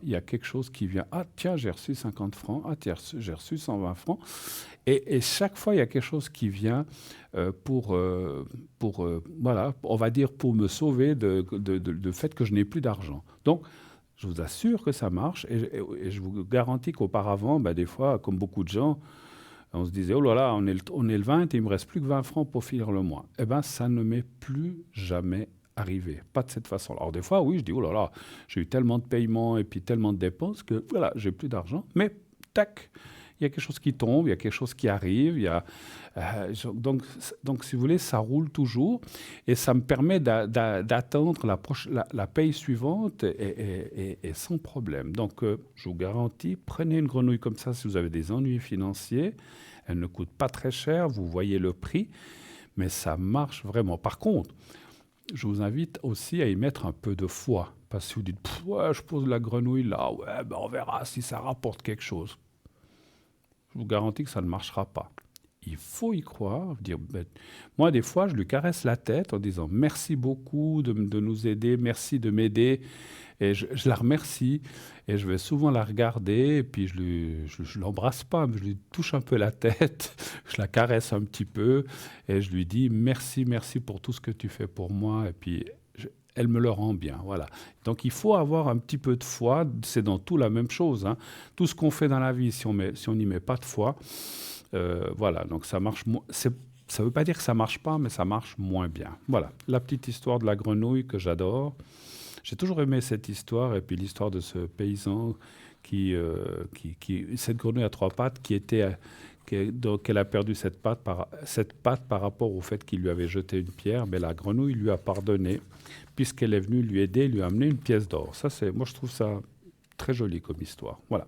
Speaker 1: il y a quelque chose qui vient. Ah, tiens, j'ai reçu 50 francs. Ah, tiens, j'ai reçu 120 francs. Et chaque fois, il y a quelque chose qui vient voilà, on va dire, pour me sauver de fait que je n'ai plus d'argent. Donc, je vous assure que ça marche. Et je vous garantis qu'auparavant, des fois, comme beaucoup de gens, on se disait, oh là là, on est le 20 et il ne me reste plus que 20 francs pour finir le mois. Eh bien, ça ne m'est plus jamais arrivé. Pas de cette façon. Alors, des fois, oui, je dis, oh là là, j'ai eu tellement de paiements et puis tellement de dépenses que, voilà, j'ai plus d'argent. Mais, tac, il y a quelque chose qui tombe, il y a quelque chose qui arrive. Donc, si vous voulez, ça roule toujours. Et ça me permet d'attendre la paye suivante et sans problème. Donc, je vous garantis, prenez une grenouille comme ça si vous avez des ennuis financiers. Elle ne coûte pas très cher, vous voyez le prix, mais ça marche vraiment. Par contre, je vous invite aussi à y mettre un peu de foi. Parce que vous dites, ouais, je pose la grenouille là, ouais, on verra si ça rapporte quelque chose. Je vous garantis que ça ne marchera pas. Il faut y croire. Moi, des fois, je lui caresse la tête en disant merci beaucoup de nous aider, merci de m'aider. Et je la remercie. Et je vais souvent la regarder. Et puis, je l'embrasse pas, mais je lui touche un peu la tête. Je la caresse un petit peu. Et je lui dis merci pour tout ce que tu fais pour moi. Et puis, elle me le rend bien. Voilà. Donc, il faut avoir un petit peu de foi. C'est dans tout la même chose. Hein. Tout ce qu'on fait dans la vie, si on n'y met pas de foi, voilà. Donc, ça marche. Ça ne veut pas dire que ça ne marche pas, mais ça marche moins bien. Voilà. La petite histoire de la grenouille que j'adore. J'ai toujours aimé cette histoire. Et puis, l'histoire de ce paysan cette grenouille à 3 pattes donc elle a perdu cette patte par rapport au fait qu'il lui avait jeté une pierre, mais la grenouille lui a pardonné puisqu'elle est venue lui aider, lui a amené une pièce d'or. Moi je trouve ça très joli comme histoire. Voilà,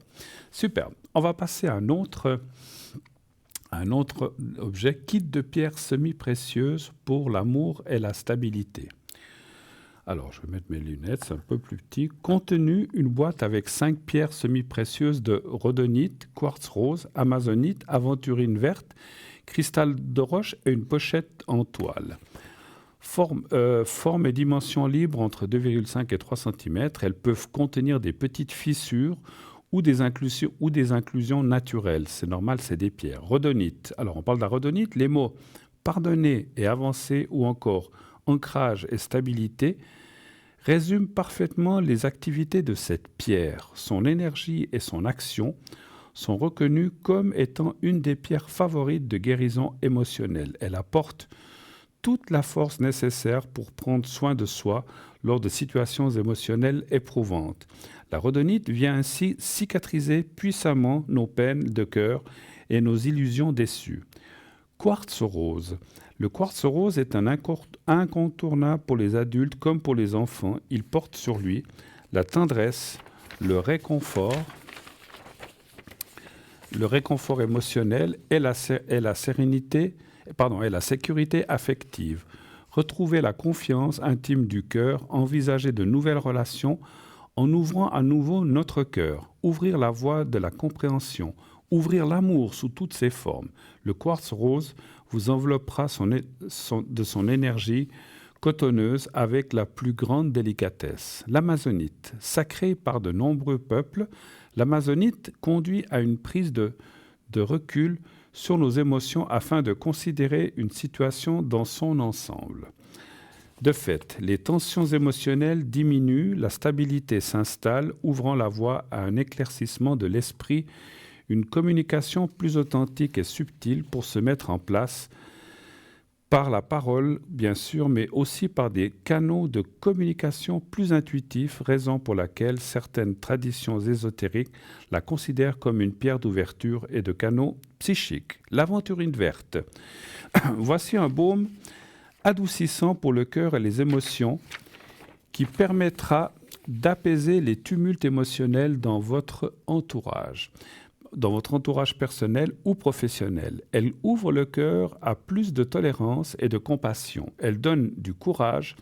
Speaker 1: super. On va passer à un autre objet, kit de pierres semi-précieuses pour l'amour et la stabilité. Alors, je vais mettre mes lunettes, c'est un peu plus petit. Contenu, une boîte avec 5 pierres semi-précieuses de rhodonite, quartz rose, amazonite, aventurine verte, cristal de roche et une pochette en toile. Forme et dimension libre entre 2,5 et 3 cm. Elles peuvent contenir des petites fissures ou des inclusions naturelles. C'est normal, c'est des pierres. Rhodonite. Alors, on parle de la rhodonite. Les mots pardonner et avancer ou encore ancrage et stabilité résument parfaitement les activités de cette pierre. Son énergie et son action sont reconnues comme étant une des pierres favorites de guérison émotionnelle. Elle apporte toute la force nécessaire pour prendre soin de soi lors de situations émotionnelles éprouvantes. La rhodonite vient ainsi cicatriser puissamment nos peines de cœur et nos illusions déçues. Quartz rose. Le quartz rose est un incontournable pour les adultes comme pour les enfants. Il porte sur lui la tendresse, le réconfort émotionnel et la sérénité, et la sécurité affective. Retrouver la confiance intime du cœur, envisager de nouvelles relations en ouvrant à nouveau notre cœur, ouvrir la voie de la compréhension, ouvrir l'amour sous toutes ses formes. Le quartz rose vous enveloppera de son énergie cotonneuse avec la plus grande délicatesse. L'amazonite, sacrée par de nombreux peuples, l'amazonite conduit à une prise de recul sur nos émotions afin de considérer une situation dans son ensemble. De fait, les tensions émotionnelles diminuent, la stabilité s'installe, ouvrant la voie à un éclaircissement de l'esprit, une communication plus authentique et subtile pour se mettre en place par la parole, bien sûr, mais aussi par des canaux de communication plus intuitifs, raison pour laquelle certaines traditions ésotériques la considèrent comme une pierre d'ouverture et de canaux psychiques. L'aventurine verte. Voici un baume adoucissant pour le cœur et les émotions qui permettra d'apaiser les tumultes émotionnels dans votre entourage personnel ou professionnel. Elle ouvre le cœur à plus de tolérance et de compassion. Elle donne du courage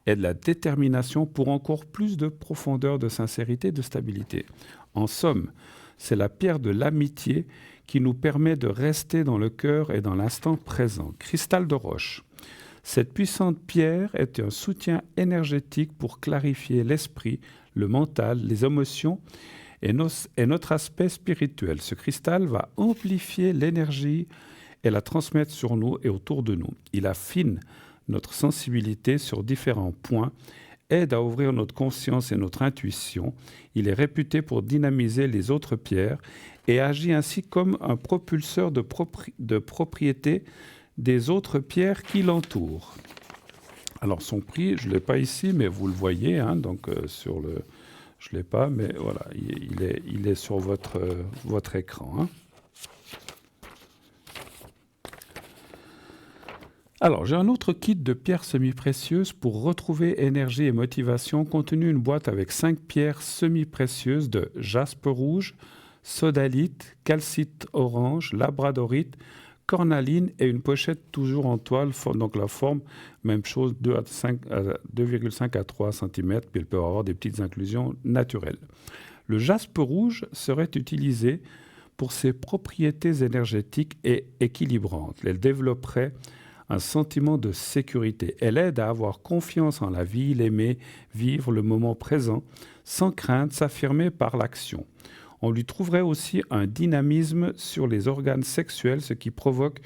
Speaker 1: et de la détermination pour encore plus de profondeur, de sincérité, de stabilité. En somme, c'est la pierre de l'amitié qui nous permet de rester dans le cœur et dans l'instant présent. Cristal de roche. Cette puissante pierre est un soutien énergétique pour clarifier l'esprit, le mental, les émotions et notre aspect spirituel. Ce cristal va amplifier l'énergie et la transmettre sur nous et autour de nous. Il affine notre sensibilité sur différents points, aide à ouvrir notre conscience et notre intuition. Il est réputé pour dynamiser les autres pierres et agit ainsi comme un propulseur de propriété des autres pierres qui l'entourent. Alors son prix, je ne l'ai pas ici, mais vous le voyez, donc sur le... Je ne l'ai pas, mais voilà, il est sur votre écran. Alors, j'ai un autre kit de pierres semi-précieuses pour retrouver énergie et motivation, contenu une boîte avec 5 pierres semi-précieuses de jaspe rouge, sodalite, calcite orange, labradorite, cornaline et une pochette toujours en toile, donc la forme, même chose, 2,5 à 3 cm, puis elle peut avoir des petites inclusions naturelles. Le jaspe rouge serait utilisé pour ses propriétés énergétiques et équilibrantes. Elle développerait un sentiment de sécurité. Elle aide à avoir confiance en la vie, l'aimer, vivre le moment présent, sans crainte, s'affirmer par l'action. On lui trouverait aussi un dynamisme sur les organes sexuels, ce qui provoque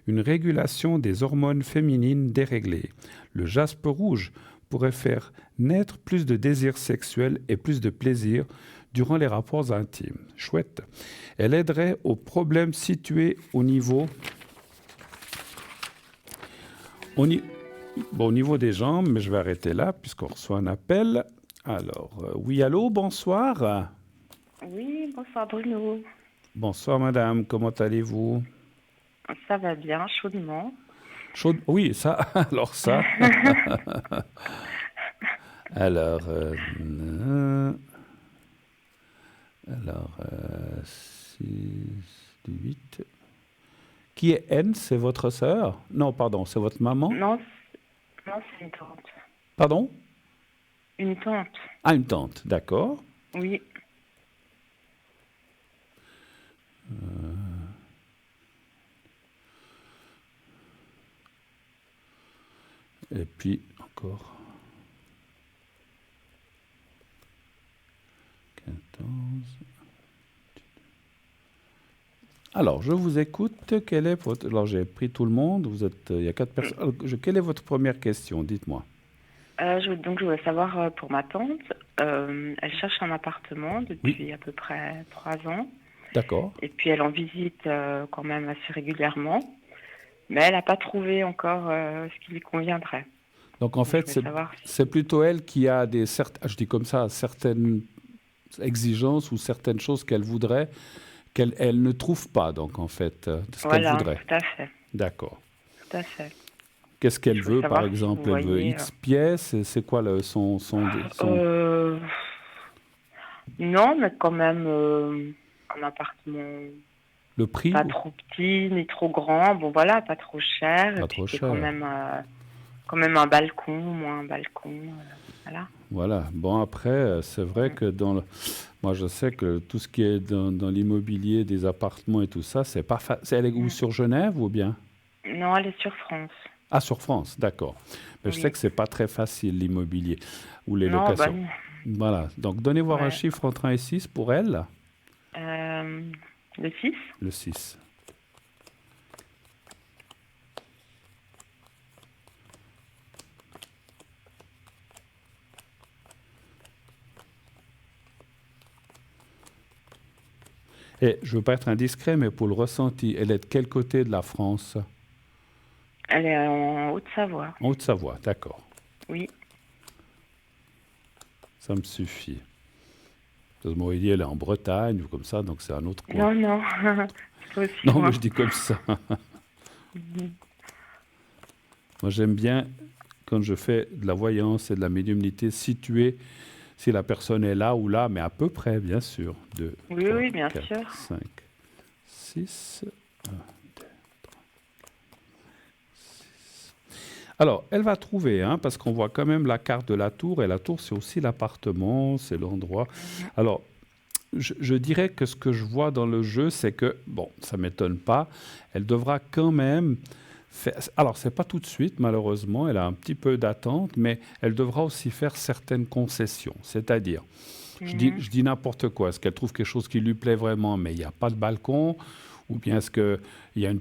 Speaker 1: une régulation des hormones féminines déréglées. Le jaspe rouge pourrait faire naître plus de désirs sexuels et plus de plaisir durant les rapports intimes. Chouette. Elle aiderait aux problèmes situés au niveau des jambes, mais je vais arrêter là puisqu'on reçoit un appel. Alors, oui, allô, bonsoir.
Speaker 3: Oui, bonsoir Bruno.
Speaker 1: Bonsoir madame, comment allez-vous?
Speaker 3: Ça va bien, chaudement.
Speaker 1: Oui, ça, alors ça. Alors, 6, 8. Qui est N? C'est votre sœur? Non, pardon, c'est votre maman?
Speaker 3: Non, c'est une tante.
Speaker 1: Pardon?
Speaker 3: Une tante.
Speaker 1: Ah, une tante, d'accord.
Speaker 3: Oui.
Speaker 1: Et puis, encore. 14. Alors, je vous écoute. Quelle est votre... Alors, j'ai pris tout le monde. Il y a 4 personnes. Alors, quelle est votre première question? Dites-moi.
Speaker 3: Je voulais savoir pour ma tante. Elle cherche un appartement depuis à peu près 3 ans.
Speaker 1: D'accord.
Speaker 3: Et puis elle en visite quand même assez régulièrement. Mais elle n'a pas trouvé encore ce qui lui conviendrait.
Speaker 1: Donc en
Speaker 3: Donc, je
Speaker 1: fait,
Speaker 3: voulais savoir
Speaker 1: c'est
Speaker 3: si...
Speaker 1: plutôt elle qui a je dis comme ça, certaines exigences ou certaines choses qu'elle voudrait, qu'elle ne trouve pas, donc en fait, de ce qu'elle
Speaker 3: Voilà,
Speaker 1: voudrait.
Speaker 3: tout à fait.
Speaker 1: D'accord.
Speaker 3: Tout à fait.
Speaker 1: Qu'est-ce
Speaker 3: Et
Speaker 1: qu'elle
Speaker 3: je voulais
Speaker 1: veut, par
Speaker 3: savoir si vous
Speaker 1: exemple? Elle veut
Speaker 3: voyez...
Speaker 1: X pièces, et c'est quoi
Speaker 3: Euh, non, mais quand même un appartement
Speaker 1: le prix?
Speaker 3: pas trop petit ni trop grand. Bon, voilà, pas trop cher. Et
Speaker 1: Pas
Speaker 3: puis
Speaker 1: trop
Speaker 3: qui est
Speaker 1: cher.
Speaker 3: quand même un balcon, au moins un balcon. Voilà.
Speaker 1: Voilà. Bon, après, c'est vrai
Speaker 3: Mm.
Speaker 1: que moi, je sais que tout ce qui est dans l'immobilier, des appartements et tout ça, c'est pas elle est où,
Speaker 3: Mm.
Speaker 1: sur Genève ou bien?
Speaker 3: Non, elle est sur France.
Speaker 1: Ah, sur France, d'accord. Mais je sais
Speaker 3: Oui.
Speaker 1: que c'est pas très facile, l'immobilier ou les
Speaker 3: Non, bah
Speaker 1: locations.
Speaker 3: non.
Speaker 1: Voilà. Donc, donnez voir un
Speaker 3: Ouais.
Speaker 1: chiffre entre 1 et 6 pour elle.
Speaker 3: Euh, le 6.
Speaker 1: Le 6. Et je veux pas être indiscret, mais pour le ressenti, elle est de quel côté de la France?
Speaker 3: Elle est en Haute-Savoie.
Speaker 1: En Haute-Savoie, d'accord.
Speaker 3: Oui.
Speaker 1: Ça me suffit. Parce que moi, elle est en Bretagne ou comme ça, donc c'est un autre coin.
Speaker 3: Non, non. C'est pas aussi
Speaker 1: Non, mais
Speaker 3: loin.
Speaker 1: je dis comme ça.
Speaker 3: Mhm.
Speaker 1: Moi, j'aime bien, quand je fais de la voyance et de la médiumnité, situer si la personne est là ou là, mais à peu près, bien sûr. 2,
Speaker 3: Oui,
Speaker 1: 3,
Speaker 3: oui, bien
Speaker 1: 4,
Speaker 3: sûr.
Speaker 1: 5, 6. Alors, elle va trouver, hein, parce qu'on voit quand même la carte de la tour, et la tour, c'est aussi l'appartement, c'est l'endroit. Alors, je dirais que ce que je vois dans le jeu, c'est que, bon, ça ne m'étonne pas, elle devra quand même faire... Alors, ce n'est pas tout de suite, malheureusement, elle a un petit peu d'attente, mais elle devra aussi faire certaines concessions. C'est-à-dire,
Speaker 3: Mhm.
Speaker 1: je dis n'importe quoi, est-ce qu'elle trouve quelque chose qui lui plaît vraiment, mais il n'y a pas de balcon, ou bien est-ce qu'il y a une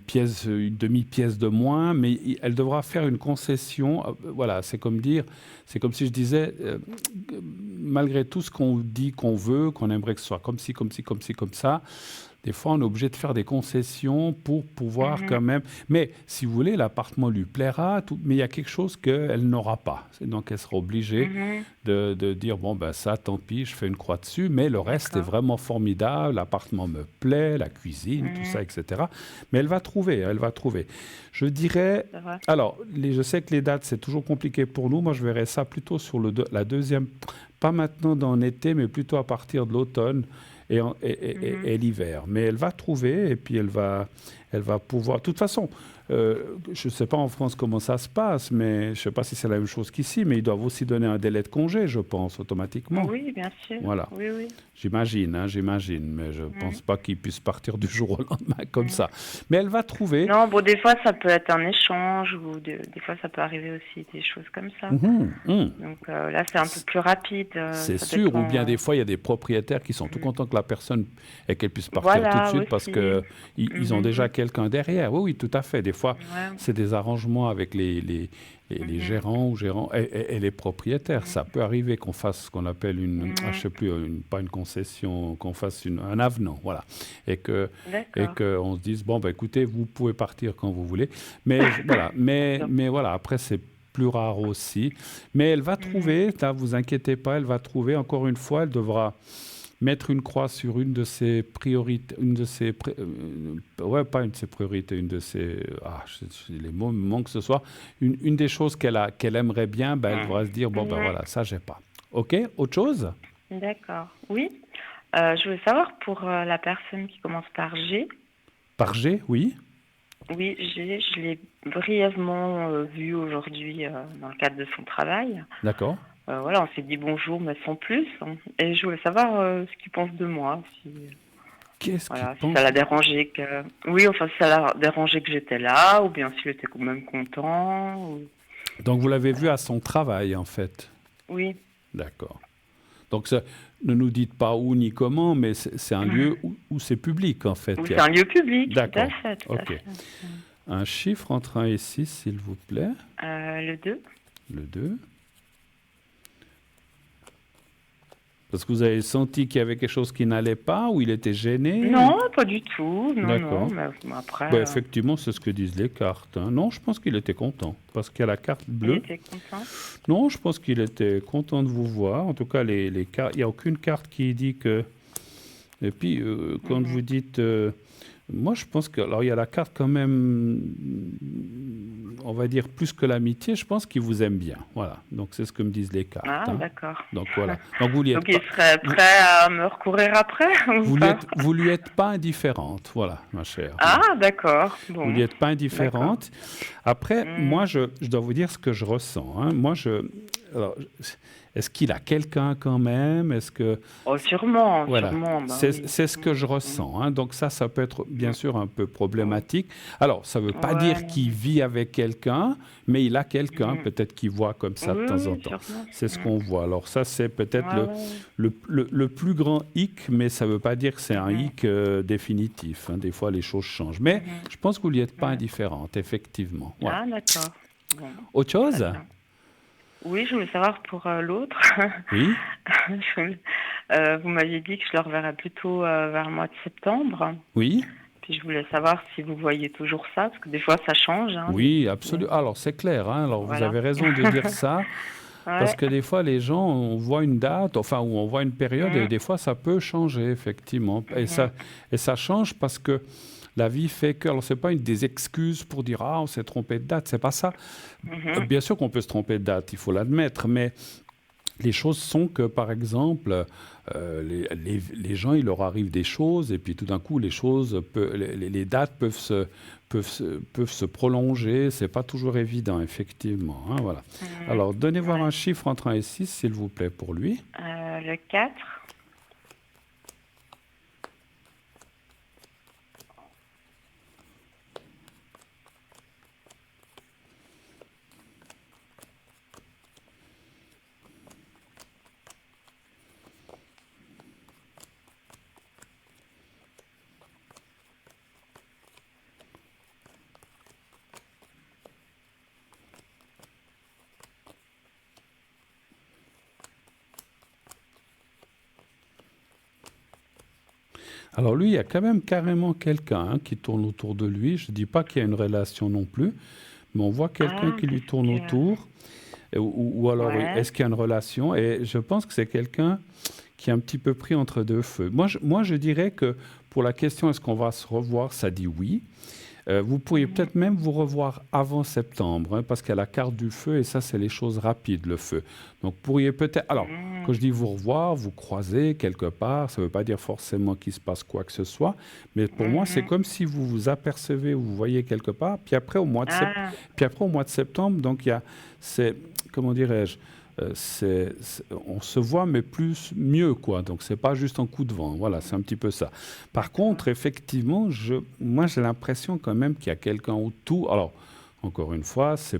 Speaker 1: demi-pièce de moins, mais elle devra faire une concession. Voilà, c'est comme si je disais, malgré tout ce qu'on dit qu'on veut, qu'on aimerait que ce soit comme ci, comme ci, comme ci, comme ça, des fois, on est obligé de faire des concessions pour pouvoir
Speaker 3: Mhm.
Speaker 1: quand même... Mais si vous voulez, l'appartement lui plaira, mais il y a quelque chose qu'elle n'aura pas. Donc, elle sera obligée
Speaker 3: Mhm.
Speaker 1: de dire, bon, ben ça, tant pis, je fais une croix dessus, mais le reste est
Speaker 3: D'accord.
Speaker 1: vraiment formidable, l'appartement me plaît, la cuisine, tout
Speaker 3: Mhm.
Speaker 1: ça, etc. Mais elle va trouver, elle va trouver. Je dirais...
Speaker 3: C'est vrai.
Speaker 1: Alors, je sais que les dates, c'est toujours compliqué pour nous. Moi, je verrais ça plutôt sur la deuxième... Pas maintenant dans l'été, mais plutôt à partir de l'automne
Speaker 3: Mhm.
Speaker 1: et l'hiver. Mais elle va trouver et puis elle va pouvoir... De toute façon, je ne sais pas en France comment ça se passe, mais je ne sais pas si c'est la même chose qu'ici, mais ils doivent aussi donner un délai de congé, je pense, automatiquement.
Speaker 3: Oui, bien sûr.
Speaker 1: Voilà.
Speaker 3: Oui, oui.
Speaker 1: J'imagine, hein, j'imagine, mais je ne
Speaker 3: Mhm.
Speaker 1: pense pas qu'ils puissent partir du jour au lendemain comme
Speaker 3: Mhm.
Speaker 1: ça. Mais elle va trouver...
Speaker 3: Non, bon, des fois, ça peut être un échange ou des fois, ça peut arriver aussi des choses comme ça.
Speaker 1: Mhm, mhm.
Speaker 3: Donc là, c'est un peu plus rapide.
Speaker 1: C'est
Speaker 3: Ça
Speaker 1: sûr, ou
Speaker 3: dépend.
Speaker 1: bien des fois, il y a des propriétaires qui sont tout
Speaker 3: Mhm.
Speaker 1: contents que la personne et qu'elle puisse partir tout de
Speaker 3: Voilà,
Speaker 1: suite parce
Speaker 3: aussi.
Speaker 1: que ils ont déjà
Speaker 3: Mhm.
Speaker 1: quelqu'un derrière. Oui, oui, tout à fait. Des fois,
Speaker 3: Ouais.
Speaker 1: c'est des arrangements avec les
Speaker 3: Mhm.
Speaker 1: gérants ou gérants et les propriétaires. Ça peut arriver qu'on fasse ce qu'on appelle je
Speaker 3: Mhm.
Speaker 1: sais plus, pas une concession, qu'on fasse un avenant, voilà. Et
Speaker 3: D'accord.
Speaker 1: qu'on se dise, bon, bah, écoutez, vous pouvez partir quand vous voulez. Mais voilà,
Speaker 3: Bien.
Speaker 1: mais voilà, après, c'est plus rare aussi. Mais elle va
Speaker 3: Mhm.
Speaker 1: trouver, là, vous inquiétez pas, elle va trouver. Encore une fois, elle devra mettre une croix sur une de ses priorités, ouais, pas une de ses priorités, une de ses, les mots me manquent ce soir, une des choses qu'elle aimerait bien, ben, elle devra se dire, bon, ben
Speaker 3: Mhm.
Speaker 1: voilà, ça, j'ai pas. OK, autre chose?
Speaker 3: D'accord. Oui. Je voulais savoir pour la personne qui commence par G.
Speaker 1: Par G, oui,
Speaker 3: Oui, je l'ai brièvement vue aujourd'hui dans le cadre de son travail.
Speaker 1: d'accord.
Speaker 3: Voilà, on s'est dit bonjour, mais sans plus. Et je voulais savoir ce qu'il pense de moi, si,
Speaker 1: Qu'est-ce qu'il
Speaker 3: voilà, si ça
Speaker 1: pense?
Speaker 3: l'a dérangé que... Oui, enfin, si ça l'a dérangé que j'étais là, ou bien s'il était quand même content.
Speaker 1: Donc, vous l'avez vu
Speaker 3: Voilà.
Speaker 1: à son travail, en fait.
Speaker 3: Oui.
Speaker 1: D'accord. Donc, ne nous dites pas où ni comment, mais c'est un lieu où c'est public, en fait.
Speaker 3: Oui, c'est un lieu public, tout à
Speaker 1: D'accord.
Speaker 3: fait, tout à
Speaker 1: OK.
Speaker 3: fait.
Speaker 1: Un chiffre entre 1 et 6, s'il vous plaît.
Speaker 3: Le 2.
Speaker 1: Le 2. Parce que vous avez senti qu'il y avait quelque chose qui n'allait pas, ou il était gêné?
Speaker 3: Non, pas du tout. Non,
Speaker 1: D'accord.
Speaker 3: non. Mais après,
Speaker 1: Ben, effectivement, c'est ce que disent les cartes, hein. Non, je pense qu'il était content, parce qu'il y a la carte
Speaker 3: il
Speaker 1: bleue.
Speaker 3: était content.
Speaker 1: Non, je pense qu'il était content de vous voir. En tout cas, les cartes, il n'y a aucune carte qui dit que... Et puis, quand vous dites... moi, je pense que... Alors, il y a la carte quand même, on va dire, plus que l'amitié, je pense qu'il vous aime bien. Voilà. Donc, c'est ce que me disent les cartes,
Speaker 3: Ah,
Speaker 1: hein.
Speaker 3: d'accord.
Speaker 1: Donc, voilà. Donc, vous lui êtes
Speaker 3: Donc il
Speaker 1: pas...
Speaker 3: serait prêt à me recourir après ou
Speaker 1: Vous lui
Speaker 3: pas?
Speaker 1: êtes, vous lui êtes pas indifférente, voilà, ma chère.
Speaker 3: Ah, d'accord.
Speaker 1: Vous
Speaker 3: Bon,
Speaker 1: lui êtes pas
Speaker 3: d'accord.
Speaker 1: indifférente. Après,
Speaker 3: Hmm.
Speaker 1: moi, je dois vous dire ce que je ressens, hein. Alors, est-ce qu'il a quelqu'un quand même? Est-ce que...
Speaker 3: Oh, sûrement,
Speaker 1: Voilà,
Speaker 3: sûrement. Ben oui.
Speaker 1: c'est ce que je ressens, hein. Donc ça peut être bien sûr un peu problématique. Alors, ça ne veut pas dire
Speaker 3: Ouais.
Speaker 1: qu'il vit avec quelqu'un, mais il a quelqu'un, peut-être qu'il voit comme ça de
Speaker 3: Oui,
Speaker 1: temps en
Speaker 3: oui,
Speaker 1: temps.
Speaker 3: sûrement.
Speaker 1: C'est ce qu'on voit. Alors ça, c'est peut-être
Speaker 3: Ouais, ouais.
Speaker 1: le plus grand hic, mais ça ne veut pas dire que c'est un hic définitif, hein. Des fois, les choses changent. Mais je pense que vous n'y êtes pas indifférente, effectivement. Voilà.
Speaker 3: Ah, d'accord. Bon,
Speaker 1: Autre
Speaker 3: très
Speaker 1: chose?
Speaker 3: bien. Oui, je voulais savoir pour l'autre.
Speaker 1: Oui?
Speaker 3: Vous m'aviez dit que je le reverrais plutôt vers le mois de septembre.
Speaker 1: Oui?
Speaker 3: Puis je voulais savoir si vous voyez toujours ça, parce que des fois ça change. Hein,
Speaker 1: Oui, absolument. Alors, c'est clair, hein. Alors, vous
Speaker 3: voilà.
Speaker 1: avez raison de dire ça. Parce
Speaker 3: Ouais.
Speaker 1: que des fois, les gens, on voit une date, enfin, ou on voit une période, et des fois, ça peut changer, effectivement. Et ça change parce que la vie fait que... Alors, ce n'est pas des excuses pour dire « Ah, on s'est trompé de date », c'est pas ça. Bien sûr qu'on peut se tromper de date, il faut l'admettre, mais les choses sont que, par exemple, les gens, il leur arrive des choses, et puis tout d'un coup, les dates peuvent se prolonger. C'est pas toujours évident, effectivement, hein, voilà. Alors, donnez voir un chiffre entre 1 et 6, s'il vous plaît, pour lui.
Speaker 3: Le 4.
Speaker 1: Alors lui, il y a quand même carrément quelqu'un, hein, qui tourne autour de lui. Je ne dis pas qu'il y a une relation non plus, mais on voit quelqu'un qui lui tourne autour. Ou alors, est-ce qu'il y a une relation? Et je pense que c'est quelqu'un qui est un petit peu pris entre deux feux. Moi, je dirais que pour la question est-ce qu'on va se revoir, ça dit oui. Vous pourriez peut-être même vous revoir avant septembre, hein, parce qu'il y a la carte du feu, et ça, c'est les choses rapides, le feu. Donc, pourriez peut-être... Alors, quand je dis vous revoir, vous croiser quelque part, ça ne veut pas dire forcément qu'il se passe quoi que ce soit, mais pour moi, c'est comme si vous vous apercevez, vous voyez quelque part, puis après, au mois de septembre, donc il y a... Comment dirais-je? On se voit, mais mieux, quoi. Donc, c'est pas juste un coup de vent. Voilà, c'est un petit peu ça. Par contre, effectivement, moi, j'ai l'impression quand même qu'il y a quelqu'un autour. Alors, encore une fois, il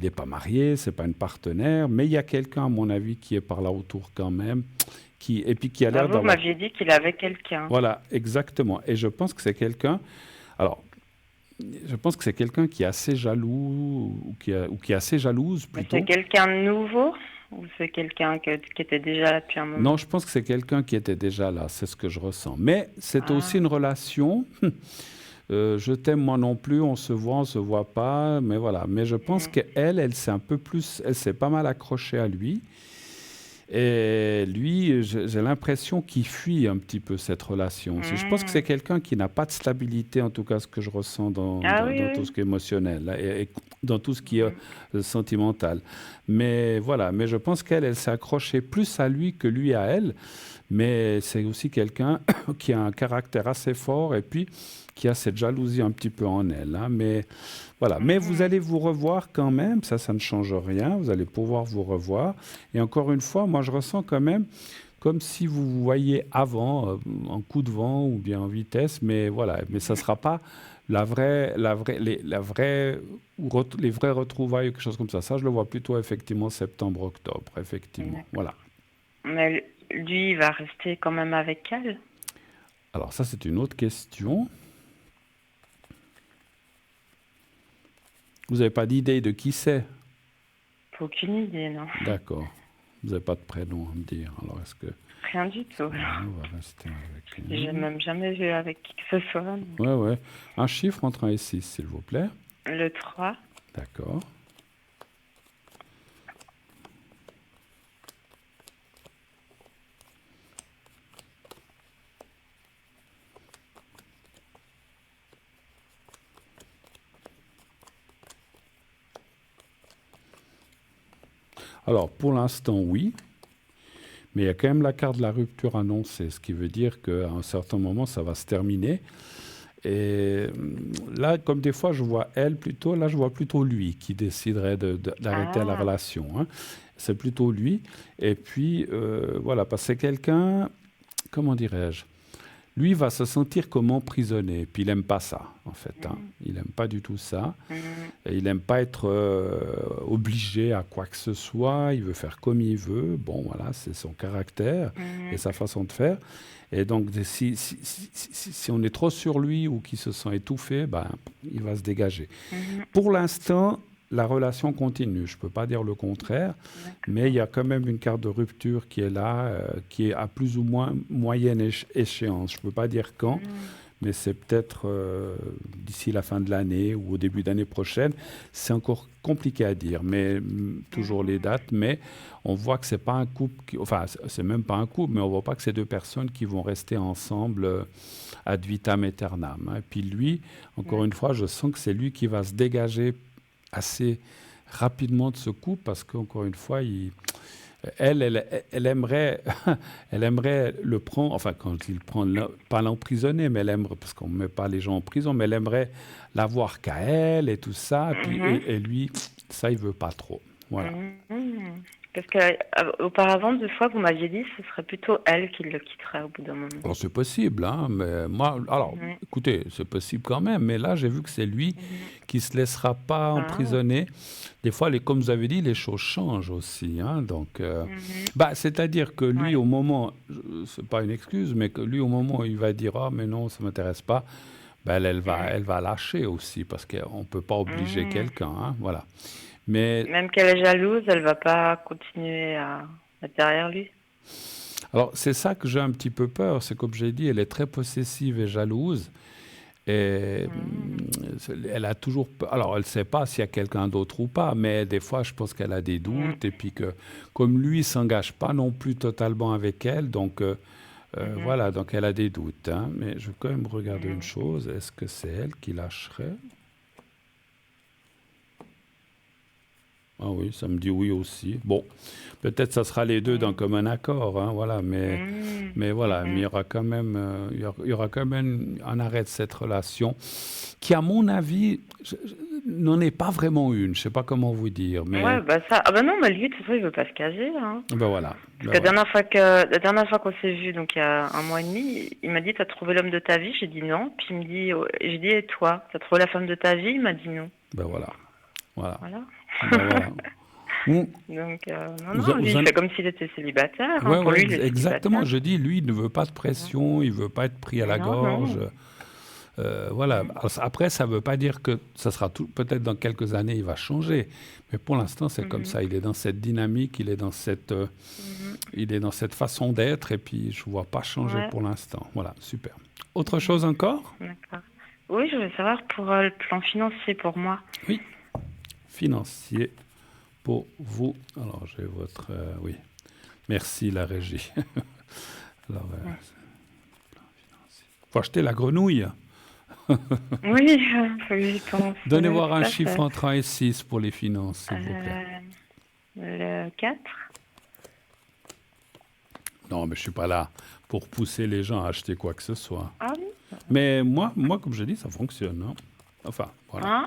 Speaker 1: n'est pas marié, c'est pas une partenaire, mais il y a quelqu'un, à mon avis, qui est par là autour quand même, et puis qui a l'air d'avoir...
Speaker 3: Vous m'aviez dit qu'il avait quelqu'un.
Speaker 1: Voilà, exactement. Et je pense que c'est quelqu'un... Alors, je pense que c'est quelqu'un qui est assez jaloux, ou qui est assez jalouse plutôt.
Speaker 3: C'est quelqu'un de nouveau ou c'est quelqu'un qui était déjà là depuis un moment?
Speaker 1: Non, je pense que c'est quelqu'un qui était déjà là, c'est ce que je ressens. Mais c'est aussi une relation. Je t'aime moi non plus, on se voit pas, mais voilà. Mais je pense qu'elle s'est un peu plus, elle s'est pas mal accrochée à lui. Et lui, j'ai l'impression qu'il fuit un petit peu cette relation aussi. Je pense que c'est quelqu'un qui n'a pas de stabilité, en tout cas ce que je ressens dans tout ce qui est émotionnel, là, et dans tout ce qui est sentimental. Mais voilà, mais je pense qu'elle s'est accrochée plus à lui que lui à elle. Mais c'est aussi quelqu'un qui a un caractère assez fort et puis qui a cette jalousie un petit peu en elle, hein. Mais voilà. Mais vous allez vous revoir quand même, ça ne change rien, vous allez pouvoir vous revoir. Et encore une fois, moi je ressens quand même comme si vous vous voyiez avant, en coup de vent ou bien en vitesse, mais voilà. Mais ça ne sera pas les vraies retrouvailles ou quelque chose comme ça. Ça, je le vois plutôt effectivement septembre-octobre, effectivement. Voilà.
Speaker 3: Mais lui, il va rester quand même avec elle?
Speaker 1: Alors ça, c'est une autre question. Vous n'avez pas d'idée de qui c'est?
Speaker 3: Aucune idée, non.
Speaker 1: D'accord. Vous n'avez pas de prénom à me dire. Alors, est-ce que...
Speaker 3: Rien du tout.
Speaker 1: On va rester avec
Speaker 3: J'ai
Speaker 1: lui.
Speaker 3: même jamais vu avec qui que ce soit. Donc.
Speaker 1: Ouais. Un chiffre entre 1 et 6, s'il vous plaît.
Speaker 3: Le 3.
Speaker 1: D'accord. Alors, pour l'instant, oui. Mais il y a quand même la carte de la rupture annoncée, ce qui veut dire qu'à un certain moment, ça va se terminer. Et là, comme des fois, je vois elle plutôt, là, je vois plutôt lui qui déciderait d'arrêter la relation. Hein. C'est plutôt lui. Et puis, voilà, parce que c'est quelqu'un, comment dirais-je, lui va se sentir comme emprisonné. Puis il n'aime pas ça, en fait. Hein. Il n'aime pas du tout ça. Et il n'aime pas être obligé à quoi que ce soit. Il veut faire comme il veut. Bon, voilà, c'est son caractère et sa façon de faire. Et donc, si on est trop sur lui ou qu'il se sent étouffé, ben, il va se dégager. Pour l'instant, la relation continue. Je ne peux pas dire le contraire, mais il y a quand même une carte de rupture qui est là, qui est à plus ou moins moyenne échéance. Je ne peux pas dire quand, mais c'est peut-être d'ici la fin de l'année ou au début d'année prochaine. C'est encore compliqué à dire, mais toujours les dates. Mais on voit que c'est pas un couple, enfin, c'est même pas un couple, mais on voit pas que c'est deux personnes qui vont rester ensemble ad vitam aeternam. Hein. Et puis lui, encore une fois, je sens que c'est lui qui va se dégager assez rapidement de ce couple parce qu'encore une fois, elle aimerait, elle aimerait le prendre, enfin quand il prend, pas l'emprisonner, mais elle aimerait, parce qu'on ne met pas les gens en prison, mais elle aimerait l'avoir qu'à elle et tout ça, et lui, ça il veut pas trop. Voilà.
Speaker 3: Parce qu'auparavant, 2 fois, vous m'aviez dit que ce serait plutôt elle qui le quitterait au bout d'un moment.
Speaker 1: Alors c'est possible, hein, mais moi, alors, écoutez, c'est possible quand même, mais là j'ai vu que c'est lui qui se laissera pas emprisonner. Des fois, comme vous avez dit, les choses changent aussi, hein, donc, c'est-à-dire que lui, au moment, c'est pas une excuse, mais que lui, au moment où il va dire ah mais non, ça m'intéresse pas, ben elle va lâcher aussi parce qu'on peut pas obliger quelqu'un, hein, voilà. Mais
Speaker 3: même qu'elle est jalouse, elle va pas continuer à être derrière lui.
Speaker 1: Alors, c'est ça que j'ai un petit peu peur. C'est comme j'ai dit, elle est très possessive et jalouse. Et elle a toujours peur. Alors, elle ne sait pas s'il y a quelqu'un d'autre ou pas, mais des fois, je pense qu'elle a des doutes. Et puis que, comme lui, il ne s'engage pas non plus totalement avec elle, donc voilà, donc elle a des doutes. Hein. Mais je vais quand même regarder une chose. Est-ce que c'est elle qui lâcherait? Ah oui, ça me dit oui aussi. Bon, peut-être ça sera les deux d'un commun accord, hein, voilà, mais voilà, mais il y aura quand même, il y aura quand même un arrêt de cette relation qui, à mon avis, n'en est pas vraiment une. Je sais pas comment vous dire, mais
Speaker 3: Ouais, bah ça, ah bah non, mais lui, de toute façon, il veut pas se caser, hein.
Speaker 1: ben voilà.
Speaker 3: Parce que la dernière fois qu'on s'est vu, donc il y a 1 mois et demi, il m'a dit t'as trouvé l'homme de ta vie, j'ai dit non, puis il me dit, j'ai dit et toi, t'as trouvé la femme de ta vie, il m'a dit non.
Speaker 1: Ben voilà, voilà.
Speaker 3: Voilà.
Speaker 1: Ben voilà.
Speaker 3: Donc, non, lui, il fait comme s'il était célibataire.
Speaker 1: Ouais,
Speaker 3: hein. Pour lui, il est
Speaker 1: exactement.
Speaker 3: célibataire.
Speaker 1: Je dis, lui, il ne veut pas de pression, il ne veut pas être pris à la gorge. Voilà. Alors, après, ça ne veut pas dire que ça sera tout. Peut-être dans quelques années, il va changer. Mais pour l'instant, c'est comme ça. Il est dans cette dynamique, il est dans cette façon d'être. Et puis, je ne vois pas changer pour l'instant. Voilà, super. Autre chose encore?
Speaker 3: D'accord. Oui, je voulais savoir pour le plan financier pour moi.
Speaker 1: Oui. Financier pour vous. Alors, j'ai votre... oui. Merci, la régie. Alors, faut acheter la grenouille.
Speaker 3: Oui, faut que j'y pense.
Speaker 1: Donnez voir un chiffre entre 1 et 6 pour les finances, s'il vous plaît.
Speaker 3: Le 4.
Speaker 1: Non, mais je ne suis pas là pour pousser les gens à acheter quoi que ce soit.
Speaker 3: Ah oui.
Speaker 1: Mais moi, comme je dis, ça fonctionne. Hein. Enfin, voilà.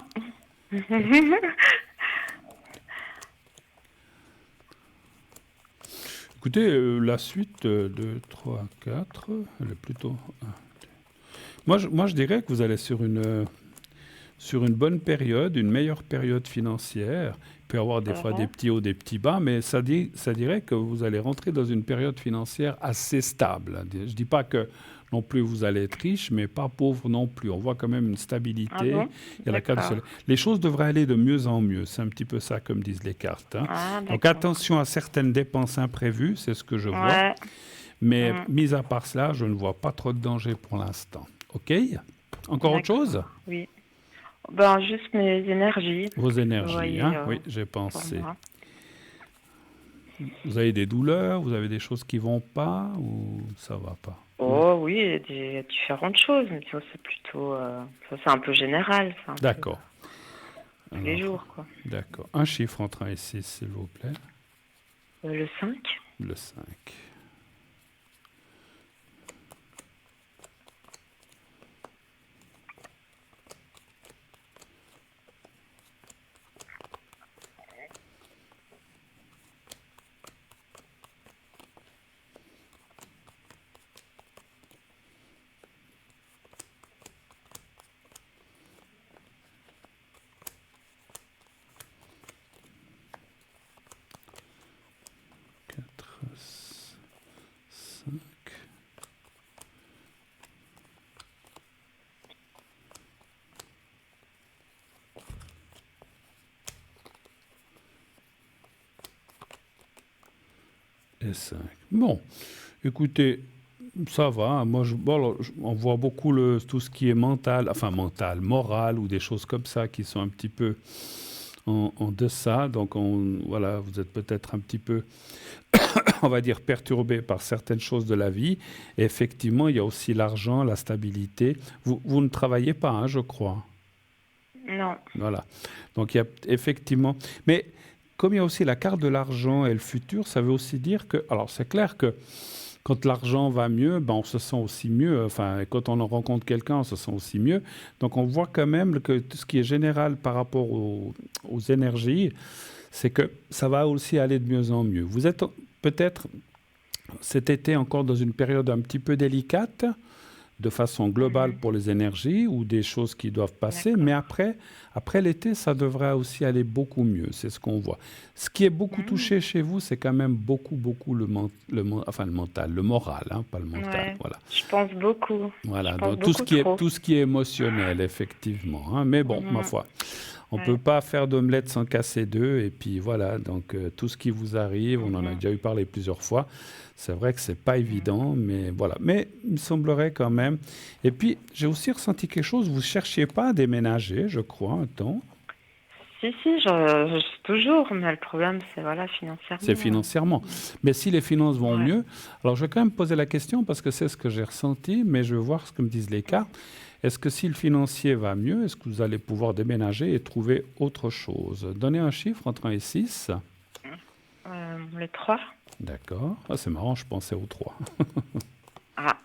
Speaker 1: Écoutez, la suite 2, 3, 4, elle est plutôt... Moi, je dirais que vous allez sur une bonne période, une meilleure période financière. Il peut y avoir des fois des petits hauts, des petits bas, mais ça dirait que vous allez rentrer dans une période financière assez stable. Je ne dis pas que non plus vous allez être riche, mais pas pauvre non plus. On voit quand même une
Speaker 3: Ah
Speaker 1: stabilité.
Speaker 3: bon?
Speaker 1: Il y a la carte du
Speaker 3: D'accord.
Speaker 1: soleil. Les choses devraient aller de mieux en mieux. C'est un petit peu ça, comme disent les cartes, hein.
Speaker 3: Ah,
Speaker 1: Donc
Speaker 3: d'accord.
Speaker 1: attention à certaines dépenses imprévues, c'est ce que je vois.
Speaker 3: Ouais.
Speaker 1: Mais
Speaker 3: Mm.
Speaker 1: mis à part cela, je ne vois pas trop de danger pour l'instant. OK? Encore autre
Speaker 3: D'accord.
Speaker 1: chose?
Speaker 3: Oui. Ben, juste mes énergies,
Speaker 1: Vos
Speaker 3: vous
Speaker 1: énergies,
Speaker 3: voyez,
Speaker 1: hein? Oui, j'ai
Speaker 3: pour
Speaker 1: pensé.
Speaker 3: moi.
Speaker 1: Vous avez des douleurs, vous avez des choses qui vont pas ou ça va pas?
Speaker 3: Oh oui, il y a différentes choses, mais ça c'est plutôt, ça c'est un peu général, c'est un peu
Speaker 1: D'accord.
Speaker 3: tous les
Speaker 1: Alors,
Speaker 3: jours, quoi.
Speaker 1: d'accord. Un chiffre entre 1 et 6, s'il vous plaît.
Speaker 3: Le 5.
Speaker 1: Le 5. Quatre, 5. Et 5. Bon, écoutez, ça va, hein. Moi, bon, alors, on voit beaucoup tout ce qui est mental, enfin mental, moral ou des choses comme ça qui sont un petit peu en deçà. Donc, voilà, vous êtes peut-être un petit peu, on va dire, perturbé par certaines choses de la vie. Et effectivement, il y a aussi l'argent, la stabilité. Vous ne travaillez pas, hein, je crois.
Speaker 3: Non.
Speaker 1: Voilà. Donc, il y a effectivement. Mais comme il y a aussi la carte de l'argent et le futur, ça veut aussi dire que. Alors, c'est clair que quand l'argent va mieux, ben, on se sent aussi mieux. Enfin, quand on en rencontre quelqu'un, on se sent aussi mieux. Donc, on voit quand même que tout ce qui est général par rapport aux énergies, c'est que ça va aussi aller de mieux en mieux. Vous êtes peut-être cet été encore dans une période un petit peu délicate de façon globale
Speaker 3: Mhm.
Speaker 1: pour les énergies ou des choses qui doivent passer, mais
Speaker 3: D'accord.
Speaker 1: après l'été, ça devrait aussi aller beaucoup mieux, c'est ce qu'on voit. Ce qui est beaucoup
Speaker 3: Mhm.
Speaker 1: touché chez vous, c'est quand même beaucoup enfin, le mental, le moral, hein, pas le mental,
Speaker 3: Ouais.
Speaker 1: voilà.
Speaker 3: Je pense beaucoup. Je
Speaker 1: Voilà,
Speaker 3: pense
Speaker 1: donc
Speaker 3: beaucoup trop.
Speaker 1: tout ce qui est émotionnel, effectivement, hein, mais bon, ma
Speaker 3: Mhm.
Speaker 1: foi, on ne peut
Speaker 3: Ouais.
Speaker 1: pas faire d'omelette sans casser deux, et puis voilà, donc tout ce qui vous arrive, on en a
Speaker 3: Mhm.
Speaker 1: déjà eu parlé plusieurs fois, c'est vrai que c'est pas
Speaker 3: Mhm.
Speaker 1: évident, mais voilà. Mais il me semblerait quand même. Et puis, j'ai aussi ressenti quelque chose, vous ne cherchiez pas à déménager, je crois, un temps.
Speaker 3: Si, si, je suis toujours, mais le problème, c'est voilà,
Speaker 1: C'est
Speaker 3: financièrement.
Speaker 1: financièrement. Mais si les finances vont
Speaker 3: Ouais.
Speaker 1: mieux, alors je vais quand même poser la question parce que c'est ce que j'ai ressenti, mais je veux voir ce que me disent les cartes. Est-ce que si le financier va mieux, est-ce que vous allez pouvoir déménager et trouver autre chose? Donnez un chiffre entre 1 et 6.
Speaker 3: Les 3.
Speaker 1: D'accord. Ah, c'est marrant, je pensais aux 3.
Speaker 3: Ah.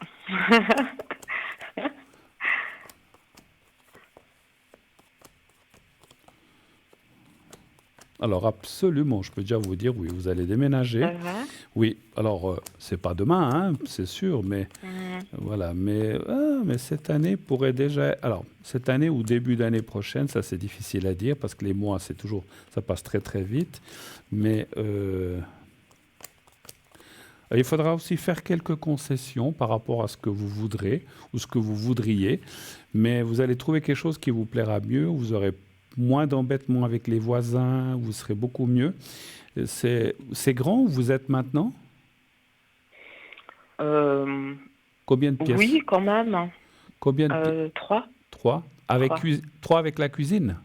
Speaker 1: Alors absolument, je peux déjà vous dire, oui, vous allez
Speaker 3: Ça
Speaker 1: déménager.
Speaker 3: va?
Speaker 1: Oui, alors c'est pas demain, hein, c'est sûr, mais
Speaker 3: Mhm.
Speaker 1: voilà. Mais cette année pourrait déjà. Alors, cette année ou début d'année prochaine, ça c'est difficile à dire parce que les mois, c'est toujours, ça passe très très vite. Mais il faudra aussi faire quelques concessions par rapport à ce que vous voudrez ou ce que vous voudriez. Mais vous allez trouver quelque chose qui vous plaira mieux. Vous aurez moins d'embêtements avec les voisins. Vous serez beaucoup mieux. C'est grand où vous êtes maintenant?
Speaker 3: Euh,
Speaker 1: Combien de pièces?
Speaker 3: oui, quand même.
Speaker 1: Combien de pièces?
Speaker 3: 3.
Speaker 1: Trois. Avec
Speaker 3: 3.
Speaker 1: trois avec la cuisine?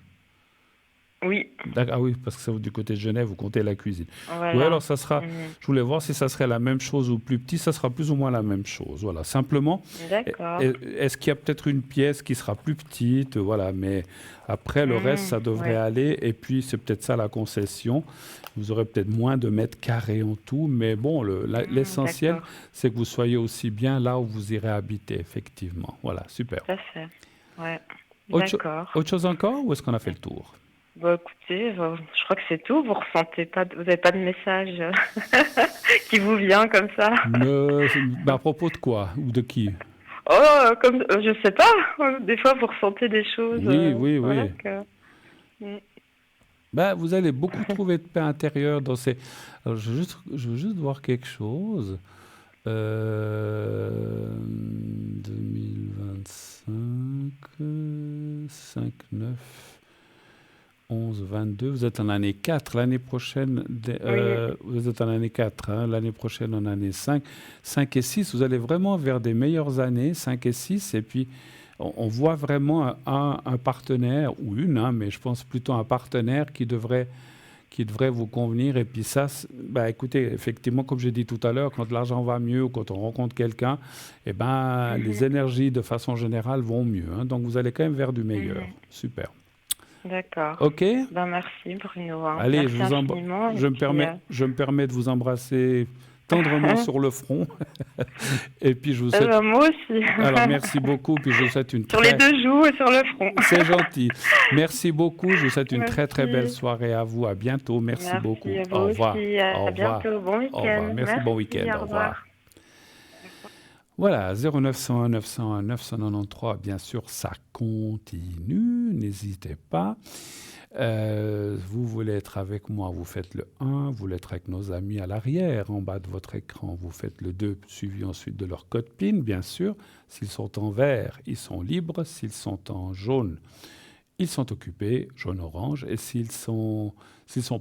Speaker 3: Oui,
Speaker 1: Ah oui, parce que ça, du côté de Genève, vous comptez la cuisine. Oui,
Speaker 3: voilà.
Speaker 1: alors ça sera.
Speaker 3: Mhm.
Speaker 1: Je voulais voir si ça serait la même chose ou plus petit. Ça sera plus ou moins la même chose. Voilà. Simplement,
Speaker 3: D'accord.
Speaker 1: est-ce qu'il y a peut-être une pièce qui sera plus petite? Voilà. Mais après, le reste, ça devrait
Speaker 3: Ouais.
Speaker 1: aller. Et puis, c'est peut-être ça la concession. Vous aurez peut-être moins de mètres carrés en tout. Mais bon, l'essentiel,
Speaker 3: D'accord.
Speaker 1: c'est que vous soyez aussi bien là où vous irez habiter, effectivement. Voilà, super.
Speaker 3: Ça fait. Ouais.
Speaker 1: Autre,
Speaker 3: D'accord.
Speaker 1: autre chose encore ou est-ce qu'on a fait le tour?
Speaker 3: Bon, écoutez, je crois que c'est tout. Vous ressentez pas, vous n'avez pas de message qui vous vient comme ça.
Speaker 1: À propos de quoi? Ou de qui?
Speaker 3: Oh, comme je sais pas. Des fois, vous ressentez des choses,
Speaker 1: Oui, oui,
Speaker 3: voilà
Speaker 1: oui.
Speaker 3: que. Mm.
Speaker 1: Vous allez beaucoup trouver de paix intérieure dans ces. Alors, je veux juste voir quelque chose. 2025, 5, 9, 11, 22. Vous êtes en année 4. L'année prochaine,
Speaker 3: Oui.
Speaker 1: vous êtes en année 4. Hein, l'année prochaine, en année 5. 5 et 6, vous allez vraiment vers des meilleures années, 5 et 6. Et puis, on voit vraiment un partenaire, ou une, hein, mais je pense plutôt un partenaire qui devrait vous convenir. Et puis ça, bah, écoutez, effectivement, comme j'ai dit tout à l'heure, quand l'argent va mieux ou quand on rencontre quelqu'un, eh ben, les
Speaker 3: Mhm.
Speaker 1: énergies de façon générale vont mieux. Hein. Donc vous allez quand même vers du meilleur.
Speaker 3: Mhm.
Speaker 1: Super.
Speaker 3: D'accord.
Speaker 1: OK?
Speaker 3: Ben, merci Bruno, hein.
Speaker 1: Allez,
Speaker 3: Merci infiniment. Et puis,
Speaker 1: je me permets de vous embrasser tendrement sur le front. Et puis je vous souhaite...
Speaker 3: ben, moi aussi.
Speaker 1: Alors merci beaucoup. Puis je vous souhaite une
Speaker 3: Sur les
Speaker 1: très...
Speaker 3: 2 joues et sur le front.
Speaker 1: C'est gentil. Merci beaucoup. Je vous souhaite une très très belle
Speaker 3: Merci.
Speaker 1: soirée à vous. À bientôt. Merci beaucoup.
Speaker 3: Merci à vous
Speaker 1: Au revoir.
Speaker 3: aussi.
Speaker 1: Au
Speaker 3: À
Speaker 1: revoir.
Speaker 3: bientôt. Bon
Speaker 1: Au revoir.
Speaker 3: week-end.
Speaker 1: Merci. Bon week-end.
Speaker 3: Merci. Au
Speaker 1: Au revoir.
Speaker 3: revoir.
Speaker 1: Voilà, 0901 901 993, bien sûr, ça continue, n'hésitez pas. Vous voulez être avec moi, vous faites le 1, vous voulez être avec nos amis à l'arrière, en bas de votre écran, vous faites le 2, suivi ensuite de leur code PIN, bien sûr. S'ils sont en vert, ils sont libres, s'ils sont en jaune, ils sont occupés, jaune-orange, et s'ils sont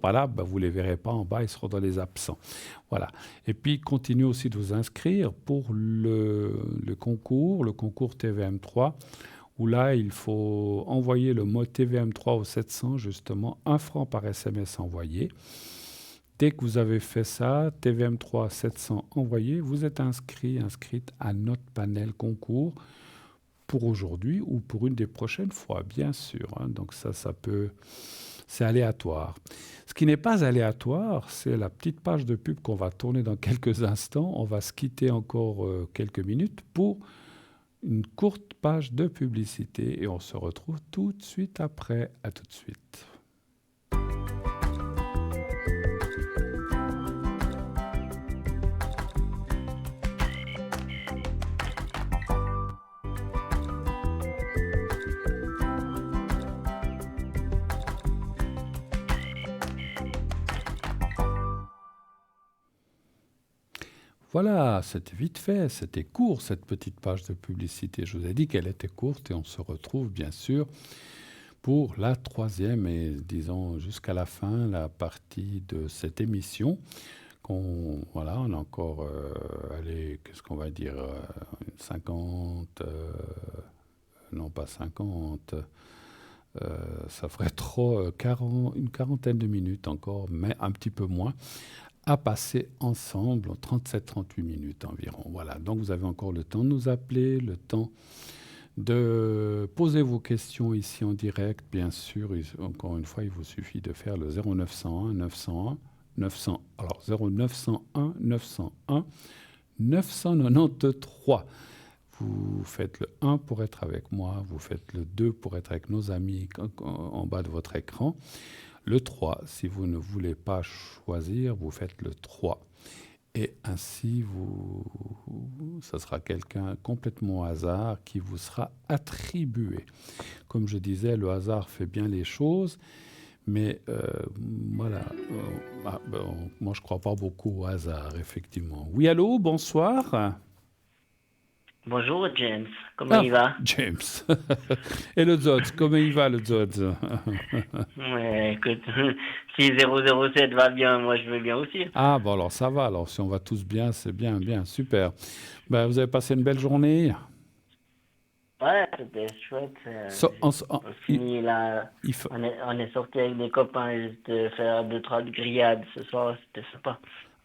Speaker 1: pas là, bah, vous ne les verrez pas en bas, ils seront dans les absents. Voilà. Et puis, continuez aussi de vous inscrire pour le concours TVM3, où là, il faut envoyer le mot TVM3 au 700, justement, 1 franc par SMS envoyé. Dès que vous avez fait ça, TVM3 700 envoyé, vous êtes inscrite à notre panel concours pour aujourd'hui ou pour une des prochaines fois, bien sûr. Hein. Donc ça peut... C'est aléatoire. Ce qui n'est pas aléatoire, c'est la petite page de pub qu'on va tourner dans quelques instants. On va se quitter encore quelques minutes pour une courte page de publicité et on se retrouve tout de suite après. À tout de suite. Voilà, c'était vite fait, c'était court cette petite page de publicité. Je vous ai dit qu'elle était courte et on se retrouve bien sûr pour la troisième et disons jusqu'à la fin, la partie de cette émission. Voilà, on a encore, allez, qu'est-ce qu'on va dire, 50, non pas 50, ça ferait trop, une quarantaine de minutes encore, mais un petit peu moins, à passer ensemble, 37-38 minutes environ. Voilà, donc vous avez encore le temps de nous appeler, le temps de poser vos questions ici en direct, bien sûr. Encore une fois, il vous suffit de faire le 0901 901 900. Alors 0901 901 993. Vous faites le 1 pour être avec moi, vous faites le 2 pour être avec nos amis en bas de votre écran. Le 3, si vous ne voulez pas choisir, vous faites le 3. Et ainsi, ça sera quelqu'un complètement au hasard qui vous sera attribué. Comme je disais, le hasard fait bien les choses, mais voilà. Moi, je ne crois pas beaucoup au hasard, effectivement. Oui, allô, bonsoir.
Speaker 4: Bonjour James, comment il va?
Speaker 1: James. Et le Zod, comment il va le Zod?
Speaker 4: Ouais, écoute, si 007 va bien, moi je vais bien aussi.
Speaker 1: Ah bon, alors ça va, alors si on va tous bien, c'est bien, bien, super. Ben, vous avez passé une belle journée?
Speaker 4: Ouais, c'était chouette. On finit là, on est sorti avec des copains juste faire 2-3 grillades ce soir, c'était sympa.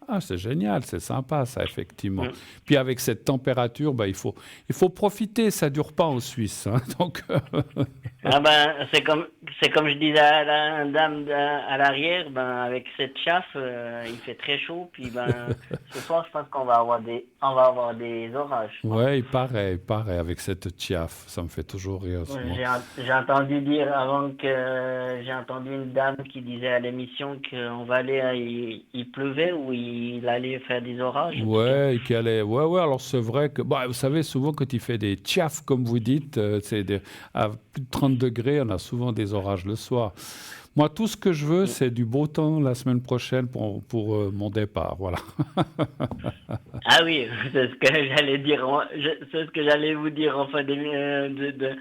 Speaker 1: Ah, c'est génial, c'est sympa ça, effectivement. Puis avec cette température, bah, il faut profiter, ça ne dure pas en Suisse. Hein, donc,
Speaker 4: ah ben, c'est comme je disais à la dame à l'arrière, ben, avec cette chauffe, il fait très chaud. Puis ben, ce soir, je pense qu'on va avoir des orages.
Speaker 1: Ouais, il paraît, avec cette chiaffe, ça me fait toujours rire.
Speaker 4: J'ai entendu dire j'ai entendu une dame qui disait à l'émission qu'on va aller, il pleuvait ou il allait faire des orages.
Speaker 1: Ouais, alors c'est vrai que, bah, vous savez, souvent quand il fait des chiaffes, comme vous dites, à plus de 30 degrés, on a souvent des orages le soir. Moi, tout ce que je veux, c'est du beau temps la semaine prochaine pour mon départ. Voilà.
Speaker 4: Ah oui, c'est ce que j'allais dire. C'est ce que j'allais vous dire en fin de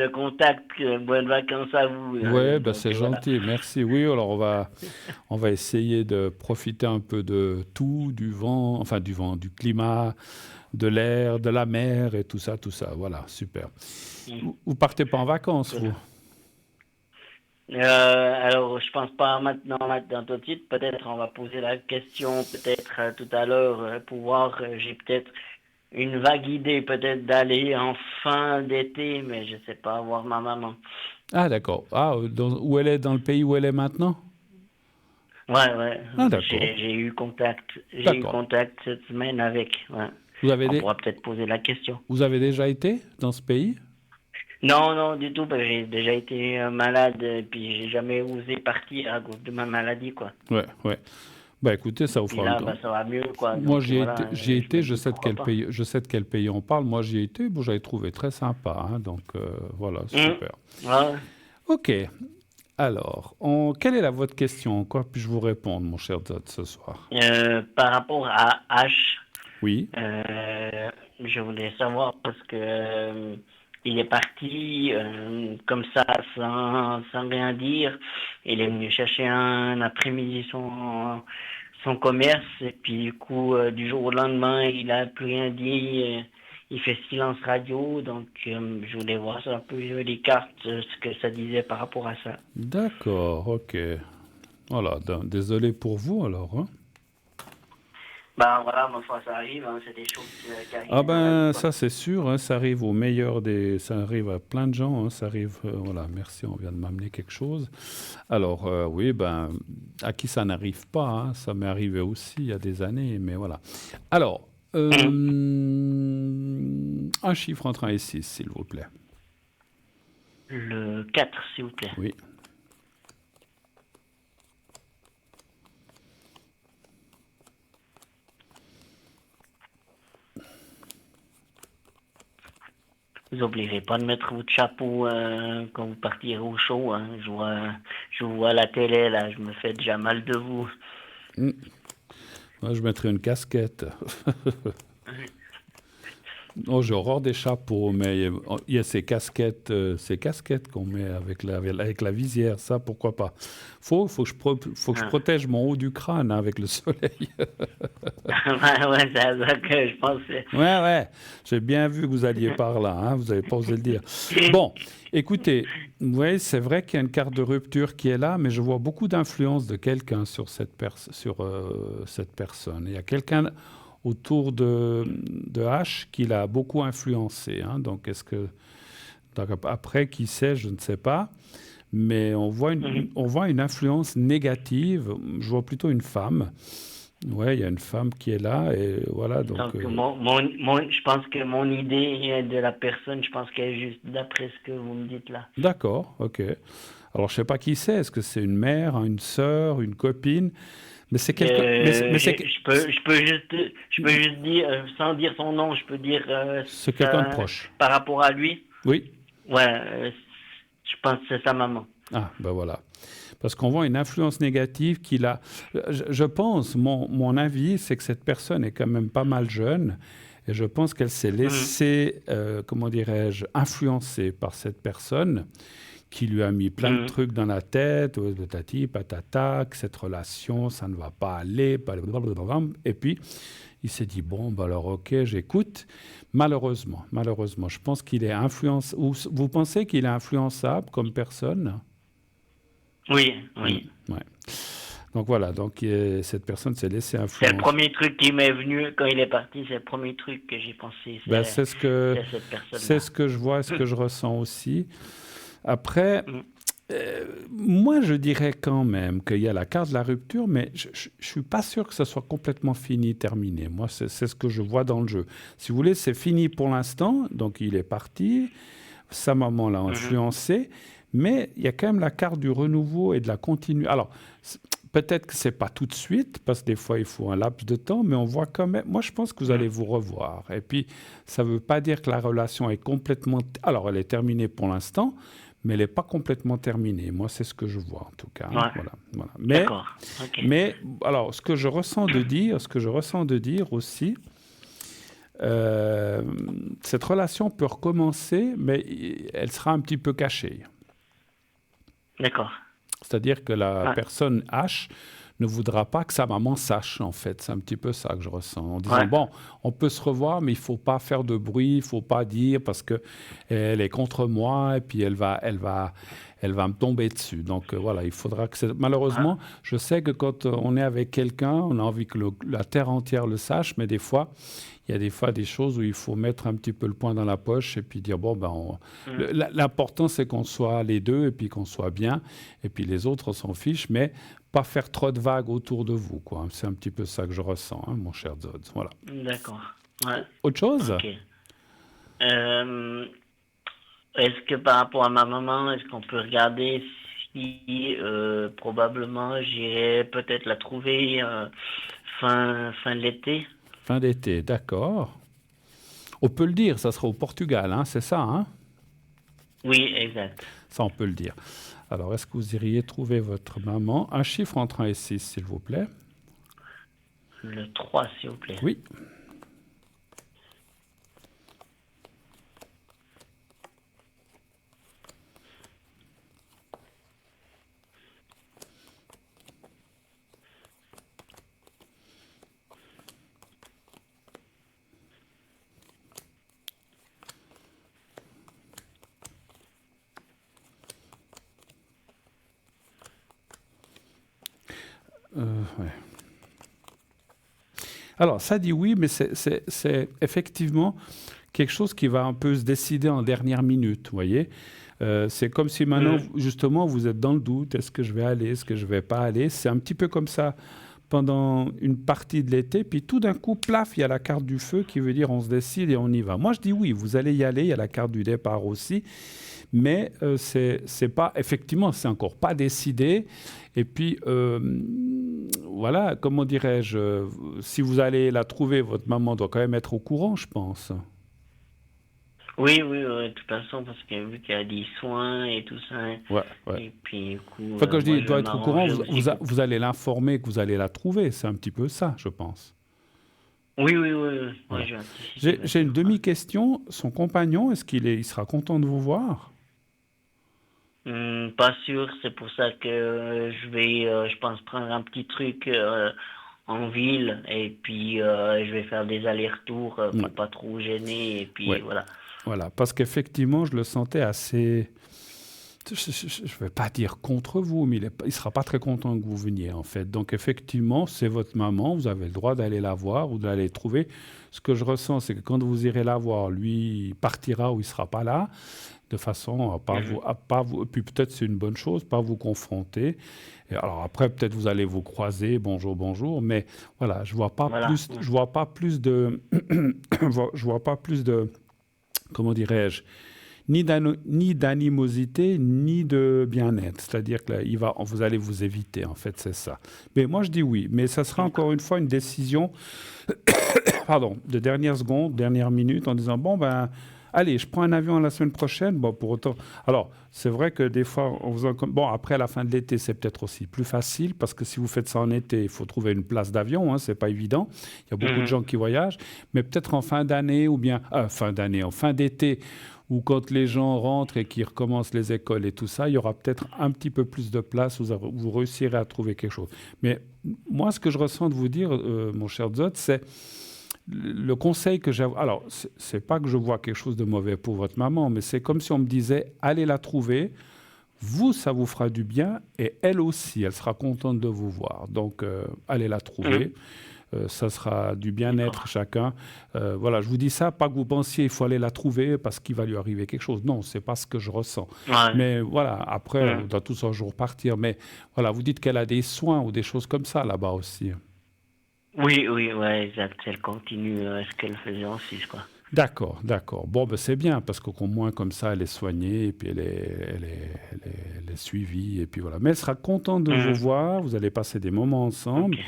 Speaker 4: contact. Bonnes vacances à vous.
Speaker 1: Oui, ben
Speaker 4: Donc,
Speaker 1: c'est
Speaker 4: voilà.
Speaker 1: gentil. Merci. Oui, alors on va essayer de profiter un peu de tout, du vent, du climat, de l'air, de la mer et tout ça, tout ça. Voilà, super. Vous partez pas en vacances, vous?
Speaker 4: Alors, je pense pas maintenant tout de suite. Peut-être on va poser la question, peut-être tout à l'heure, pour voir. J'ai peut-être une vague idée, peut-être d'aller en fin d'été, mais je sais pas, voir ma maman.
Speaker 1: Ah, d'accord. Ah, où elle est dans le pays où elle est maintenant?
Speaker 4: Ouais.
Speaker 1: Ah, d'accord.
Speaker 4: J'ai eu contact. J'ai eu
Speaker 1: D'accord.
Speaker 4: contact cette semaine avec. Ouais.
Speaker 1: Vous avez,
Speaker 4: On
Speaker 1: dé-
Speaker 4: pourra peut-être poser la question.
Speaker 1: vous avez déjà été dans ce pays?
Speaker 4: Non, du tout, parce que j'ai déjà été malade, et puis j'ai jamais osé partir à cause de ma maladie, quoi.
Speaker 1: Ouais. Bah écoutez, ça vous
Speaker 4: Puis
Speaker 1: fera
Speaker 4: là,
Speaker 1: le
Speaker 4: bah,
Speaker 1: temps.
Speaker 4: ça va mieux, quoi.
Speaker 1: Moi,
Speaker 4: Donc voilà,
Speaker 1: j'y ai
Speaker 4: je me
Speaker 1: été,
Speaker 4: dis pourquoi pas.
Speaker 1: je sais de quel pays on parle. Moi, j'y ai été, bon, j'avais trouvé très sympa, hein, donc voilà,
Speaker 4: Hum,
Speaker 1: super.
Speaker 4: ouais.
Speaker 1: Ok, alors, quelle est votre question? Quoi puis-je vous répondre, mon cher Zod, ce soir?
Speaker 4: Par rapport à H,
Speaker 1: Oui,
Speaker 4: je voulais savoir parce que il est parti comme ça sans rien dire. Il est venu chercher un après-midi son commerce et puis du coup du jour au lendemain il a plus rien dit. Il fait silence radio, donc je voulais voir ça un peu les cartes, ce que ça disait par rapport à ça.
Speaker 1: d'accord, ok. Voilà, désolé pour vous alors, hein.
Speaker 4: Ben voilà, ma foi, ça arrive, hein, c'est des choses qui
Speaker 1: Ah
Speaker 4: arrivent dans la vie,
Speaker 1: ben,
Speaker 4: quoi.
Speaker 1: ça c'est sûr, hein, ça arrive au meilleur ça arrive à plein de gens, hein, ça arrive, voilà, merci, on vient de m'amener quelque chose. Alors, oui, ben, à qui ça n'arrive pas, hein, ça m'est arrivé aussi il y a des années, mais voilà. Alors, un chiffre entre 1 et 6, s'il vous plaît.
Speaker 4: Le 4, s'il vous plaît.
Speaker 1: Oui.
Speaker 4: Vous n'oublierez pas de mettre votre chapeau quand vous partirez au show, hein. Je vous vois à la télé, là, je me fais déjà mal de vous.
Speaker 1: Mm. Moi, je mettrais une casquette. Oh, j'ai horreur des chapeaux, mais il y a ces casquettes qu'on met avec la visière, ça, pourquoi pas. Faut que je protège mon haut du crâne hein, avec le soleil.
Speaker 4: Ouais, c'est à ça que je pensais.
Speaker 1: Ouais, j'ai bien vu que vous alliez par là, hein, vous n'avez pas osé le dire. Bon, écoutez, ouais, c'est vrai qu'il y a une carte de rupture qui est là, mais je vois beaucoup d'influence de quelqu'un sur cette personne. Il y a quelqu'un autour de H qui l'a beaucoup influencé. Hein, donc, après, qui sait, je ne sais pas. Mais on voit une influence négative. Je vois plutôt une femme. Ouais, il y a une femme qui est là et voilà. Donc,
Speaker 4: je pense que mon idée de la personne, je pense qu'elle est juste d'après ce que vous me dites là.
Speaker 1: d'accord, ok. Alors, je sais pas qui c'est. Est-ce que c'est une mère, hein, une sœur, une copine? Mais c'est quelqu'un.
Speaker 4: Je peux juste dire, sans dire son nom, je peux dire
Speaker 1: C'est quelqu'un de proche.
Speaker 4: par rapport à lui.
Speaker 1: Oui.
Speaker 4: Ouais, je pense que c'est sa maman.
Speaker 1: Ah, ben voilà. Parce qu'on voit une influence négative qu'il a. Je pense, mon avis, c'est que cette personne est quand même pas mal jeune. Et je pense qu'elle s'est laissée, comment dirais-je, influencer par cette personne qui lui a mis plein de trucs dans la tête, patati, patata, que cette relation, ça ne va pas aller, blablabla. Et puis, il s'est dit, bon, bah alors ok, j'écoute. Malheureusement, je pense qu'il est influençable. Vous pensez qu'il est influençable comme personne?
Speaker 4: Oui.
Speaker 1: Ouais. Donc voilà, cette personne s'est laissée
Speaker 4: C'est
Speaker 1: influencer.
Speaker 4: le premier truc qui m'est venu quand il est parti, c'est le premier truc que j'ai pensé.
Speaker 1: C'est ce que je vois, ce que je ressens aussi. Après, moi je dirais quand même qu'il y a la carte de la rupture, mais je ne suis pas sûr que ça soit complètement fini, terminé. Moi, c'est ce que je vois dans le jeu. Si vous voulez, c'est fini pour l'instant, donc il est parti, sa maman l'a influencé, mais il y a quand même la carte du renouveau et de la continuité. Alors, peut-être que ce n'est pas tout de suite, parce que des fois, il faut un laps de temps, mais on voit quand même... Moi, je pense que vous allez vous revoir. Et puis, ça ne veut pas dire que la relation est complètement... Alors, elle est terminée pour l'instant, mais elle n'est pas complètement terminée. Moi, c'est ce que je vois, en tout cas.
Speaker 4: Ouais.
Speaker 1: Voilà.
Speaker 4: D'accord. Ok.
Speaker 1: Mais, alors, ce que je ressens de dire aussi, cette relation peut recommencer, mais elle sera un petit peu cachée.
Speaker 4: D'accord.
Speaker 1: C'est-à-dire que la
Speaker 4: Ouais.
Speaker 1: personne H ne voudra pas que sa maman sache, en fait. C'est un petit peu ça que je ressens. En disant,
Speaker 4: Ouais.
Speaker 1: bon, on peut se revoir, mais il ne faut pas faire de bruit, il ne faut pas dire parce qu'elle est contre moi et puis elle va me tomber dessus. Donc voilà, il faudra que... Malheureusement, je sais que quand on est avec quelqu'un, on a envie que la terre entière le sache, mais des fois, il y a des fois des choses où il faut mettre un petit peu le poing dans la poche et puis dire, bon, l'important, c'est qu'on soit les deux et puis qu'on soit bien. Et puis les autres, on s'en fiche, mais pas faire trop de vagues autour de vous, quoi. C'est un petit peu ça que je ressens, hein, mon cher Zod. Voilà.
Speaker 4: D'accord. Ouais.
Speaker 1: Autre chose?
Speaker 4: Ok. Est-ce que par rapport à ma maman, est-ce qu'on peut regarder si probablement j'irai peut-être la trouver fin de l'été?
Speaker 1: Fin d'été, d'accord. On peut le dire, ça sera au Portugal, hein, c'est ça, hein?
Speaker 4: Oui, exact.
Speaker 1: Ça, on peut le dire. Alors, est-ce que vous iriez trouver votre maman? Un chiffre entre 1 et 6, s'il vous plaît.
Speaker 4: Le 3, s'il vous plaît.
Speaker 1: Oui. Ouais. Alors, ça dit oui, mais c'est effectivement quelque chose qui va un peu se décider en dernière minute, vous voyez. C'est comme si maintenant, justement, vous êtes dans le doute. Est-ce que je vais aller? Est-ce que je ne vais pas aller? C'est un petit peu comme ça pendant une partie de l'été. Puis tout d'un coup, plaf, il y a la carte du feu qui veut dire on se décide et on y va. Moi, je dis oui, vous allez y aller. Il y a la carte du départ aussi. Mais c'est pas, effectivement, c'est encore pas décidé. Et puis, voilà, comment dirais-je, si vous allez la trouver, votre maman doit quand même être au courant, je pense.
Speaker 4: Oui, de toute façon, parce que vu qu'il y a des soins et tout ça,
Speaker 1: Ouais.
Speaker 4: et puis du coup,
Speaker 1: Enfin, quand je dis
Speaker 4: moi,
Speaker 1: elle doit
Speaker 4: vais
Speaker 1: être au courant,
Speaker 4: m'arranger aussi.
Speaker 1: vous allez l'informer que vous allez la trouver. C'est un petit peu ça, je pense.
Speaker 4: Oui.
Speaker 1: Voilà.
Speaker 4: Je vais anticiper
Speaker 1: J'ai une
Speaker 4: maintenant.
Speaker 1: demi-question. Son compagnon, est-ce il sera content de vous voir?
Speaker 4: Pas sûr, c'est pour ça que je vais, je pense, prendre un petit truc en ville et puis je vais faire des allers-retours
Speaker 1: Ouais.
Speaker 4: pour pas trop gêner et puis
Speaker 1: Ouais.
Speaker 4: voilà.
Speaker 1: Voilà, parce qu'effectivement, je le sentais assez... Je ne vais pas dire contre vous, mais il ne sera pas très content que vous veniez, en fait. Donc, effectivement, c'est votre maman, vous avez le droit d'aller la voir ou d'aller trouver. Ce que je ressens, c'est que quand vous irez la voir, lui, il partira ou il ne sera pas là, de façon à pas vous... Puis peut-être c'est une bonne chose, pas vous confronter. Et alors après, peut-être vous allez vous croiser, bonjour, mais voilà, je ne vois pas
Speaker 4: Voilà.
Speaker 1: plus, je vois pas plus de... je vois pas plus de... Comment dirais-je, ni d'animosité, ni de bien-être. C'est-à-dire que là, vous allez vous éviter, en fait, c'est ça. Mais moi, je dis oui. Mais ça sera encore une fois une décision de dernière seconde, dernière minute, en disant, bon, ben, allez, je prends un avion la semaine prochaine. Bon, pour autant... Alors, c'est vrai que des fois, bon, après la fin de l'été, c'est peut-être aussi plus facile, parce que si vous faites ça en été, il faut trouver une place d'avion, hein, c'est pas évident. Il y a beaucoup de gens qui voyagent, mais peut-être en fin d'année, ou bien, en fin d'été, ou quand les gens rentrent et qu'ils recommencent les écoles et tout ça, il y aura peut-être un petit peu plus de place, vous réussirez à trouver quelque chose. Mais moi, ce que je ressens de vous dire, mon cher Zod, c'est le conseil que j'ai... Alors, c'est pas que je vois quelque chose de mauvais pour votre maman, mais c'est comme si on me disait, allez la trouver, vous, ça vous fera du bien, et elle aussi, elle sera contente de vous voir. Donc, allez la trouver. Ça sera du bien-être chacun. Voilà, je vous dis ça, pas que vous pensiez il faut aller la trouver parce qu'il va lui arriver quelque chose. Non, c'est pas ce que je ressens.
Speaker 4: Ouais.
Speaker 1: Mais voilà, après, on doit tous un jour partir. Mais voilà, vous dites qu'elle a des soins ou des choses comme ça là-bas aussi.
Speaker 4: Oui, ouais, exact. Elle continue ce qu'elle faisait en Suisse, quoi.
Speaker 1: D'accord. Bon, ben c'est bien parce qu'au moins comme ça, elle est soignée et puis elle est suivie et puis voilà. Mais elle sera contente de vous voir. Vous allez passer des moments ensemble.
Speaker 4: Okay.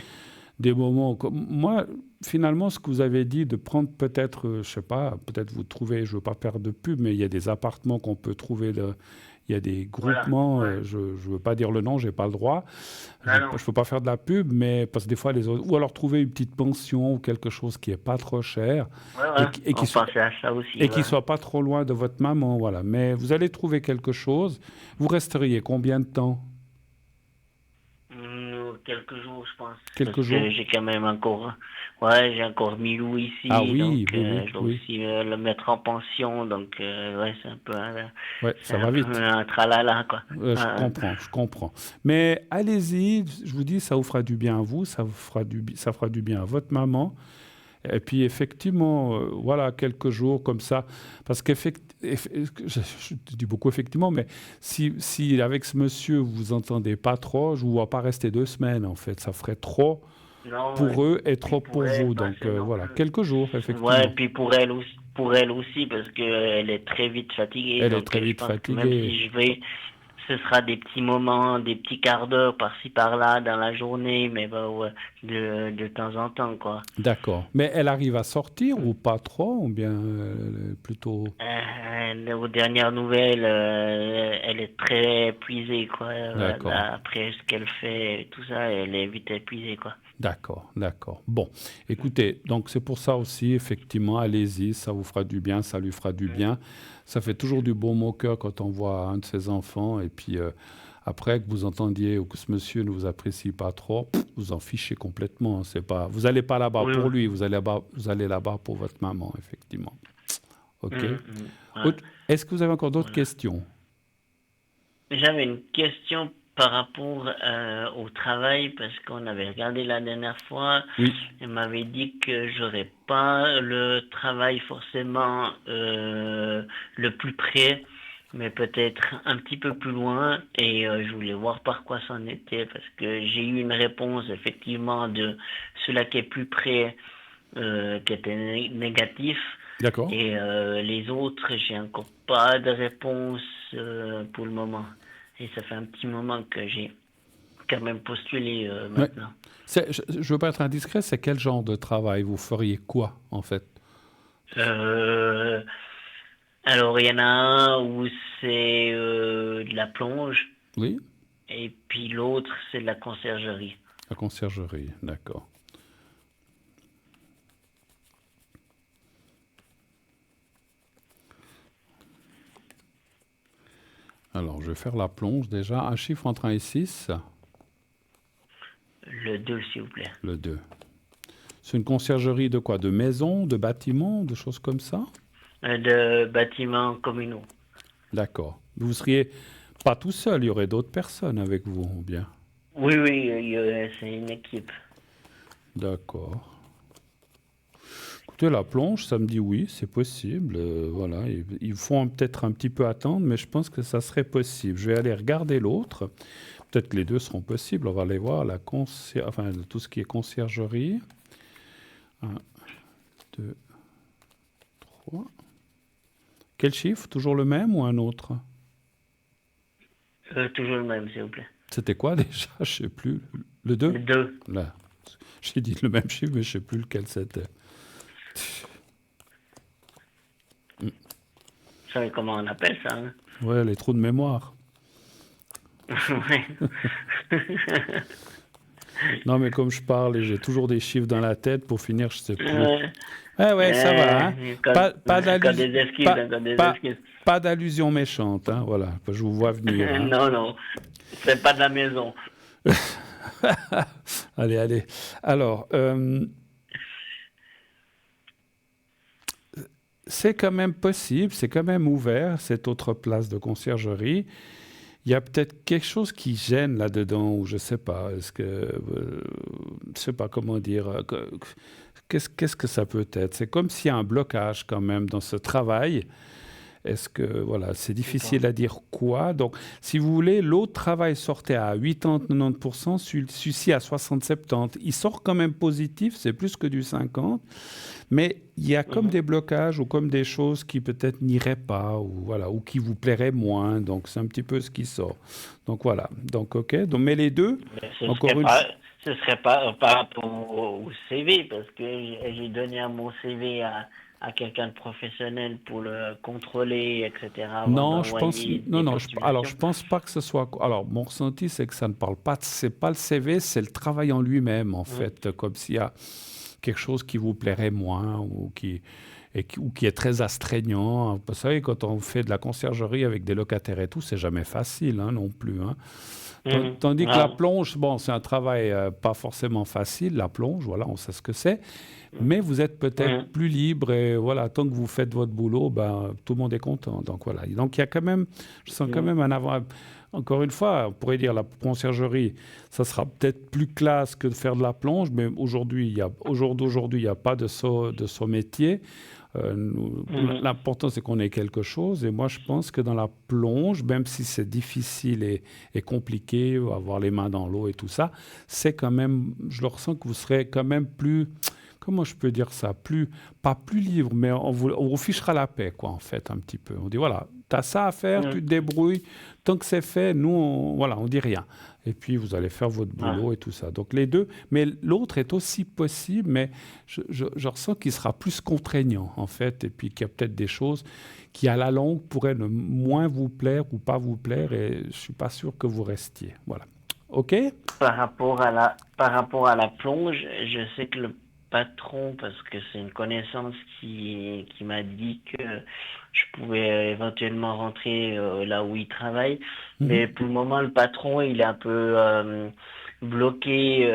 Speaker 1: Des moments comme moi, finalement, ce que vous avez dit de prendre peut-être, je sais pas, peut-être vous trouvez, je veux pas faire de pub, mais il y a des appartements qu'on peut trouver. Il Il y a des groupements,
Speaker 4: Voilà, ouais.
Speaker 1: je ne veux pas dire le nom, je n'ai pas le droit. Je
Speaker 4: Non,
Speaker 1: ne
Speaker 4: non.
Speaker 1: veux pas faire de la pub, mais parce que des fois, les autres... Ou alors trouver une petite pension ou quelque chose qui n'est pas trop cher
Speaker 4: Ouais,
Speaker 1: et,
Speaker 4: ouais.
Speaker 1: et qui
Speaker 4: On
Speaker 1: soit,
Speaker 4: pensait à ça aussi,
Speaker 1: et qui
Speaker 4: ouais.
Speaker 1: soit pas trop loin de votre maman. Voilà. Mais vous allez trouver quelque chose. Vous resteriez combien de temps?
Speaker 4: Quelques jours, je pense. Parce
Speaker 1: Quelques jours?
Speaker 4: que j'ai quand même encore, ouais, j'ai encore Milou
Speaker 1: Ah
Speaker 4: ici, donc
Speaker 1: oui, oui, oui,
Speaker 4: je dois
Speaker 1: oui.
Speaker 4: aussi le mettre en pension, donc ouais,
Speaker 1: Ouais,
Speaker 4: c'est
Speaker 1: ça
Speaker 4: un
Speaker 1: va
Speaker 4: peu
Speaker 1: vite.
Speaker 4: un tralala, quoi.
Speaker 1: Je comprends, je comprends. Mais allez-y, je vous dis, ça vous fera du bien à vous, ça fera du bien à votre maman. Et puis effectivement, voilà, quelques jours comme ça, parce je dis beaucoup effectivement, mais si avec ce monsieur vous vous entendez pas trop, je ne vous vois pas rester 2 semaines en fait, ça ferait trop
Speaker 4: Non, ouais.
Speaker 1: pour eux et
Speaker 4: Puis
Speaker 1: trop
Speaker 4: pour
Speaker 1: pour
Speaker 4: elle,
Speaker 1: vous.
Speaker 4: pas
Speaker 1: Donc
Speaker 4: c'est non
Speaker 1: voilà,
Speaker 4: plus.
Speaker 1: quelques jours
Speaker 4: Ouais,
Speaker 1: effectivement.
Speaker 4: puis pour elle aussi, parce que elle est très vite fatiguée,
Speaker 1: Elle est
Speaker 4: donc
Speaker 1: très
Speaker 4: je
Speaker 1: vite
Speaker 4: pense que même
Speaker 1: fatiguée.
Speaker 4: si je vais, ce sera des petits moments, des petits quarts d'heure par-ci par-là dans la journée, mais bah ouais, de temps en temps, quoi.
Speaker 1: D'accord. Mais elle arrive à sortir ou pas trop, ou bien plutôt.
Speaker 4: Aux dernières nouvelles, elle est très épuisée, quoi.
Speaker 1: D'accord.
Speaker 4: Après ce qu'elle fait, et tout ça, elle est vite épuisée, quoi.
Speaker 1: D'accord, d'accord. Bon, écoutez, donc c'est pour ça aussi, effectivement, allez-y, ça vous fera du bien, ça lui fera du bien. Ça fait toujours du baume au cœur quand on voit un de ses enfants, et puis après que vous entendiez ou que ce monsieur ne vous apprécie pas trop, vous en fichez complètement. C'est pas, vous n'allez pas là-bas
Speaker 4: Oui,
Speaker 1: pour
Speaker 4: oui.
Speaker 1: lui, vous allez là-bas pour votre maman, effectivement. OK.
Speaker 4: Ouais,
Speaker 1: Est-ce que vous avez encore d'autres
Speaker 4: voilà.
Speaker 1: questions?
Speaker 4: J'avais une question par rapport au travail, parce qu'on avait regardé la dernière fois,
Speaker 1: Oui,
Speaker 4: elle m'avait dit que j'aurais pas le travail forcément le plus près, mais peut-être un petit peu plus loin, et je voulais voir par quoi c'en était, parce que j'ai eu une réponse effectivement de celui qui est plus près, qui était négatif,
Speaker 1: d'accord.
Speaker 4: et les autres, j'ai encore pas de réponse pour le moment. Et ça fait un petit moment que j'ai quand même postulé
Speaker 1: Ouais.
Speaker 4: maintenant.
Speaker 1: Je ne veux pas être indiscret, c'est quel genre de travail? Vous feriez quoi, en fait?
Speaker 4: Euh, alors, il y en a un où c'est de la plonge,
Speaker 1: Oui,
Speaker 4: et puis l'autre, c'est de la conciergerie.
Speaker 1: la conciergerie, d'accord. Alors, je vais faire la plonge déjà. Un chiffre entre 1 et 6,
Speaker 4: Le 2, s'il vous plaît.
Speaker 1: le 2. C'est une conciergerie de quoi? De maison, de bâtiment, de choses comme ça?
Speaker 4: De bâtiments communaux.
Speaker 1: D'accord. Vous seriez pas tout seul, il y aurait d'autres personnes avec vous, ou bien?
Speaker 4: Oui, oui, c'est une équipe.
Speaker 1: D'accord. Écoutez, la plonge, ça me dit oui, c'est possible. Voilà, ils font peut-être un petit peu attendre, mais je pense que ça serait possible. Je vais aller regarder l'autre. Peut-être que les deux seront possibles. On va aller voir enfin, tout ce qui est conciergerie. 1, 2, 3. Quel chiffre? Toujours le même ou un autre?
Speaker 4: Toujours le même, s'il vous plaît.
Speaker 1: C'était quoi déjà? Je sais plus. Le 2?
Speaker 4: Le 2.
Speaker 1: Là. J'ai dit le même chiffre, mais je sais plus lequel c'était.
Speaker 4: Vous savez comment on appelle ça, hein?
Speaker 1: Ouais, les trous de mémoire.
Speaker 4: Ouais.
Speaker 1: Non, mais comme je parle et j'ai toujours des chiffres dans la tête, pour finir, je sais plus.
Speaker 4: Ouais.
Speaker 1: Ouais, ça va. Hein?
Speaker 4: Encore des excuses, encore des excuses.
Speaker 1: Pas d'allusion méchante. Hein? Voilà, je vous vois venir. Hein?
Speaker 4: Non, non, c'est pas de la maison.
Speaker 1: Allez, allez. Alors, c'est quand même possible, c'est quand même ouvert, cette autre place de conciergerie. Il y a peut-être quelque chose qui gêne là-dedans, ou je ne sais pas. Est-ce que, je sais pas comment dire. Qu'est-ce que ça peut être? C'est comme s'il y a un blocage quand même dans ce travail. Est-ce que, voilà, c'est difficile à dire quoi. Donc, si vous voulez, l'autre travail sortait à 80-90%, celui-ci à 60-70%. Il sort quand même positif, c'est plus que du 50%. Mais il y a comme des blocages ou comme des choses qui peut-être n'iraient pas ou, voilà, ou qui vous plairaient moins. Donc, c'est un petit peu ce qui sort. Donc, voilà. Donc, OK. Donc, mais les deux,
Speaker 4: Ce
Speaker 1: encore
Speaker 4: serait
Speaker 1: une
Speaker 4: pas,
Speaker 1: fois.
Speaker 4: ce serait pas par rapport au CV, parce que j'ai donné mon CV à quelqu'un de professionnel pour le contrôler, etc., avant
Speaker 1: Non, je pense,
Speaker 4: d'envoyer
Speaker 1: non,
Speaker 4: des
Speaker 1: non. Alors, je
Speaker 4: postulations.
Speaker 1: pense pas que ce soit. Alors, mon ressenti, c'est que ça ne parle pas. C'est pas le CV, c'est le travail en lui-même, en
Speaker 4: Hum,
Speaker 1: fait. Comme s'il y a quelque chose qui vous plairait moins ou qui est très astreignant. Vous savez, quand on fait de la conciergerie avec des locataires et tout, c'est jamais facile, hein, non plus, hein. Tandis que la
Speaker 4: ah,
Speaker 1: plonge, bon, c'est un travail pas forcément facile. La plonge, voilà, on sait ce que c'est. Mais vous êtes peut-être
Speaker 4: hum,
Speaker 1: plus libre et voilà, tant que vous faites votre boulot, ben, tout le monde est content. Donc voilà. Et donc il y a quand même, je sens quand
Speaker 4: hum,
Speaker 1: même un avant. Encore une fois, on pourrait dire la conciergerie, ça sera peut-être plus classe que de faire de la plonge, mais aujourd'hui, au jour d'aujourd'hui, il n'y a pas de ce métier.
Speaker 4: hum,
Speaker 1: L'important, c'est qu'on ait quelque chose. Et moi, je pense que dans la plonge, même si c'est difficile et compliqué, avoir les mains dans l'eau et tout ça, c'est quand même, je le ressens que vous serez quand même plus, comment je peux dire ça, pas plus libre, mais on vous fichera la paix, quoi, en fait, un petit peu. On dit, voilà, tu as ça à faire, tu
Speaker 4: hum,
Speaker 1: te débrouilles. Tant que c'est fait, nous, voilà, on dit rien. Et puis, vous allez faire votre
Speaker 4: ah.
Speaker 1: boulot et tout ça. Donc, les deux. Mais l'autre est aussi possible, mais je ressens qu'il sera plus contraignant, en fait. Et puis, qu'il y a peut-être des choses qui, à la longue, pourraient ne moins vous plaire ou pas vous plaire. Et je ne suis pas sûr que vous restiez. Voilà. OK?
Speaker 4: Par rapport à la plonge, je sais que le patron, parce que c'est une connaissance qui m'a dit que je pouvais éventuellement rentrer là où il travaille,
Speaker 1: Mhm.
Speaker 4: mais pour le moment, le patron, il est un peu bloqué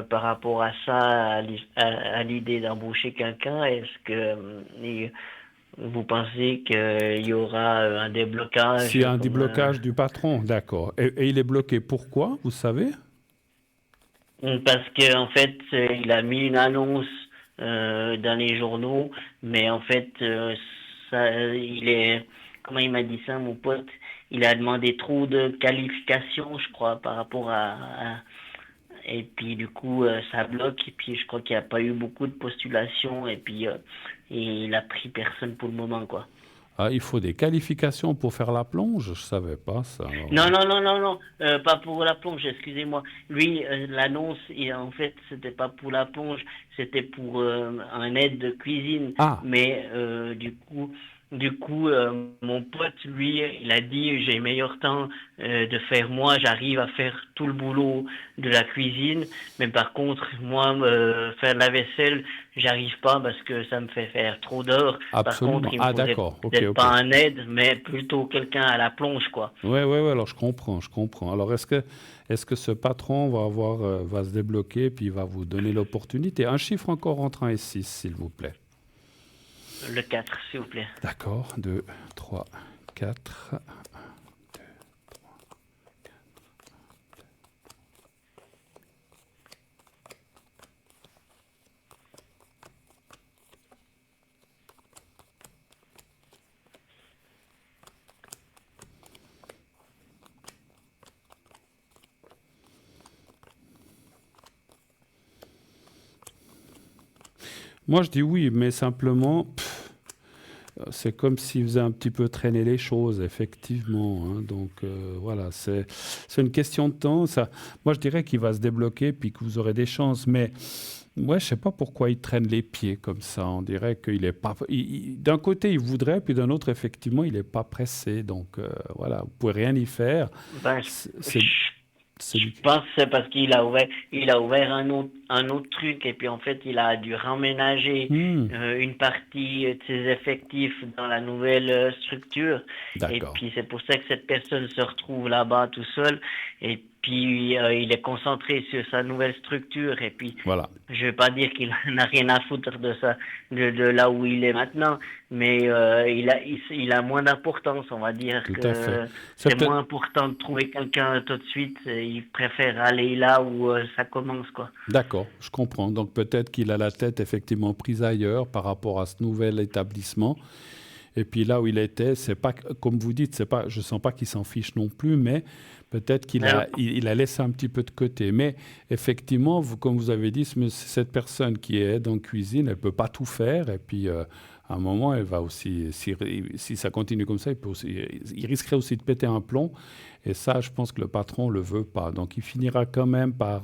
Speaker 4: par rapport à ça, à l'idée d'embaucher quelqu'un. Est-ce que vous pensez qu'il y aura un
Speaker 1: S'il y
Speaker 4: déblocage
Speaker 1: a un
Speaker 4: comme
Speaker 1: déblocage du patron, d'accord. Et il est bloqué. Pourquoi, vous savez?
Speaker 4: parce que en fait, il a mis une annonce dans les journaux, mais en fait, il est, comment il m'a dit ça, mon pote, il a demandé trop de qualifications, je crois, par rapport et puis du coup, ça bloque. Et puis je crois qu'il n'y a pas eu beaucoup de postulations, et puis il a pris personne pour le moment, quoi.
Speaker 1: Ah, il faut des qualifications pour faire la plonge? Je ne savais pas ça.
Speaker 4: Non, non, non, non, non, pas pour la plonge, excusez-moi. Lui, l'annonce, en fait, c'était pas pour la plonge, c'était pour un aide de cuisine.
Speaker 1: Ah,
Speaker 4: Mais du coup, mon pote, lui, il a dit, j'ai meilleur temps de faire moi, j'arrive à faire tout le boulot de la cuisine, mais par contre, moi, faire la vaisselle, j'arrive pas parce que ça me fait faire trop d'heures. Par contre,
Speaker 1: absolument.
Speaker 4: il me
Speaker 1: Ah,
Speaker 4: faudrait
Speaker 1: d'accord. OK,
Speaker 4: peut-être
Speaker 1: OK.
Speaker 4: pas un aide, mais plutôt quelqu'un à la plonge, quoi.
Speaker 1: Ouais, ouais, ouais. Alors, je comprends, je comprends. Alors, est-ce que ce patron va se débloquer puis il va vous donner l'opportunité? Un chiffre encore entre 1 et 6, s'il vous plaît.
Speaker 4: Le 4, s'il vous plaît.
Speaker 1: D'accord. 2, 3, 4. Moi, je dis oui, mais simplement, c'est comme s'il faisait un petit peu traîner les choses, effectivement, hein. Donc voilà, c'est une question de temps. Ça, moi, je dirais qu'il va se débloquer puis que vous aurez des chances. Mais ouais, je sais pas pourquoi il traîne les pieds comme ça. On dirait qu'il est pas. D'un côté, il voudrait, puis d'un autre, effectivement, il est pas pressé. Donc voilà, vous pouvez rien y faire.
Speaker 4: Ben,
Speaker 1: C'est
Speaker 4: je,
Speaker 1: c'est- c'est
Speaker 4: je
Speaker 1: du-
Speaker 4: pense que c'est parce il a ouvert un autre truc et puis en fait, il a dû raménager
Speaker 1: Hmm,
Speaker 4: une partie de ses effectifs dans la nouvelle structure. Et
Speaker 1: d'accord.
Speaker 4: puis, c'est pour ça que cette personne se retrouve là-bas tout seul. Et puis, il est concentré sur sa nouvelle structure. Et puis,
Speaker 1: Voilà,
Speaker 4: je vais pas dire qu'il n'a rien à foutre de ça, de là où il est maintenant, mais il a moins d'importance. On va dire
Speaker 1: tout à fait.
Speaker 4: que
Speaker 1: C'est
Speaker 4: c'est
Speaker 1: peut-être.
Speaker 4: moins important de trouver quelqu'un tout de suite. Il préfère aller là où ça commence, quoi.
Speaker 1: D'accord, je comprends. Donc peut-être qu'il a la tête effectivement prise ailleurs par rapport à ce nouvel établissement. Et puis là où il était, c'est pas, comme vous dites, c'est pas, je ne sens pas qu'il s'en fiche non plus, mais peut-être qu'il a laissé un petit peu de côté. Mais effectivement, comme vous avez dit, cette personne qui est en cuisine, elle ne peut pas tout faire. Et puis, à un moment, elle va aussi, si ça continue comme ça, il risquerait aussi de péter un plomb. Et ça, je pense que le patron ne le veut pas. Donc, il finira quand même par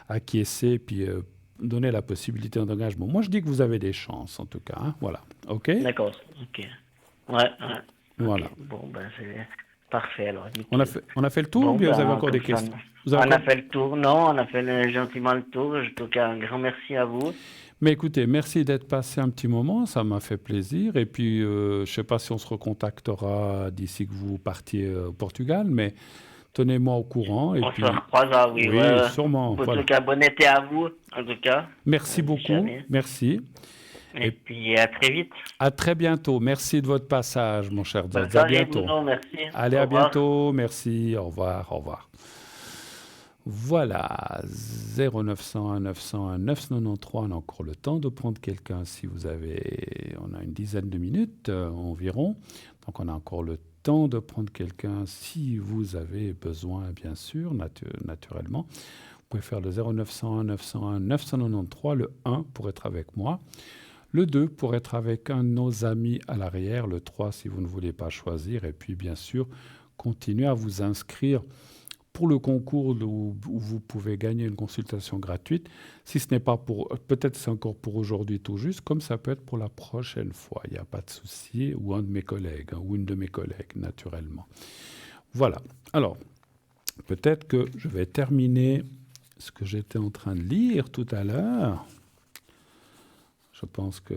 Speaker 1: acquiescer et puis donner la possibilité d'engagement. Moi, je dis que vous avez des chances, en tout cas. Hein. Voilà. OK?
Speaker 4: D'accord. Ok. Ouais.
Speaker 1: Voilà.
Speaker 4: Ok. Bon, ben c'est parfait alors.
Speaker 1: On a fait le tour ou bien vous avez encore des questions? Vous avez
Speaker 4: On a
Speaker 1: encore...
Speaker 4: fait le tour. Non, on a fait gentiment le tour. En tout cas, un grand merci à vous.
Speaker 1: Mais écoutez, merci d'être passé un petit moment, ça m'a fait plaisir. Et puis, je ne sais pas si on se recontactera d'ici que vous partiez au Portugal, mais tenez-moi au courant. Et
Speaker 4: On
Speaker 1: puis,
Speaker 4: se recroisera, oui.
Speaker 1: oui,
Speaker 4: Ouais.
Speaker 1: sûrement.
Speaker 4: En
Speaker 1: Voilà.
Speaker 4: tout cas, bon été à vous, en tout cas.
Speaker 1: Merci beaucoup.
Speaker 4: Jamais.
Speaker 1: Merci.
Speaker 4: Et puis à très vite.
Speaker 1: À très bientôt. Merci de votre passage, mon cher
Speaker 4: Bonne
Speaker 1: George. À
Speaker 4: soirée,
Speaker 1: bientôt.
Speaker 4: Bruno, merci.
Speaker 1: Allez,
Speaker 4: Au
Speaker 1: à
Speaker 4: revoir.
Speaker 1: bientôt. Merci. Au revoir. Au revoir. Voilà, 0901 901 993, on a encore le temps de prendre quelqu'un si vous avez... On a une dizaine de minutes environ, donc on a encore le temps de prendre quelqu'un si vous avez besoin, bien sûr, naturellement. Vous pouvez faire le 0901 901 993, le 1 pour être avec moi, le 2 pour être avec un de nos amis à l'arrière, le 3 si vous ne voulez pas choisir, et puis bien sûr, continuez à vous inscrire pour le concours où vous pouvez gagner une consultation gratuite, si ce n'est pas pour, peut-être c'est encore pour aujourd'hui tout juste, comme ça peut être pour la prochaine fois, il n'y a pas de souci, ou un de mes collègues, ou une de mes collègues, naturellement. Voilà, alors, peut-être que je vais terminer ce que j'étais en train de lire tout à l'heure. Je pense que,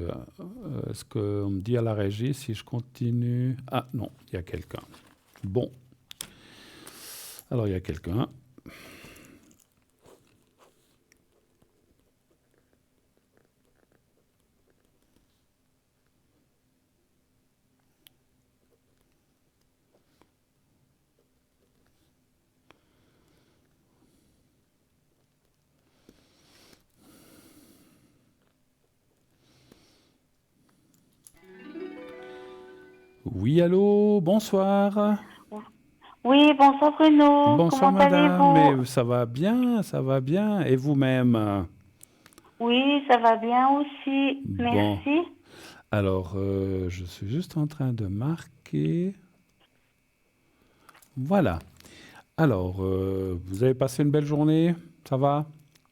Speaker 1: est-ce qu'on me dit à la régie si je continue? Ah non, il y a quelqu'un. Bon. Alors, il y a quelqu'un. Oui, allô, bonsoir.
Speaker 5: Oui, bonsoir Bruno.
Speaker 1: Bonsoir
Speaker 5: Comment
Speaker 1: madame,
Speaker 5: allez-vous?
Speaker 1: mais ça va bien, ça va bien. Et vous-même?
Speaker 5: Oui, ça va bien aussi.
Speaker 1: Bon,
Speaker 5: Merci.
Speaker 1: alors je suis juste en train de marquer. Voilà. Alors, vous avez passé une belle journée? Ça va?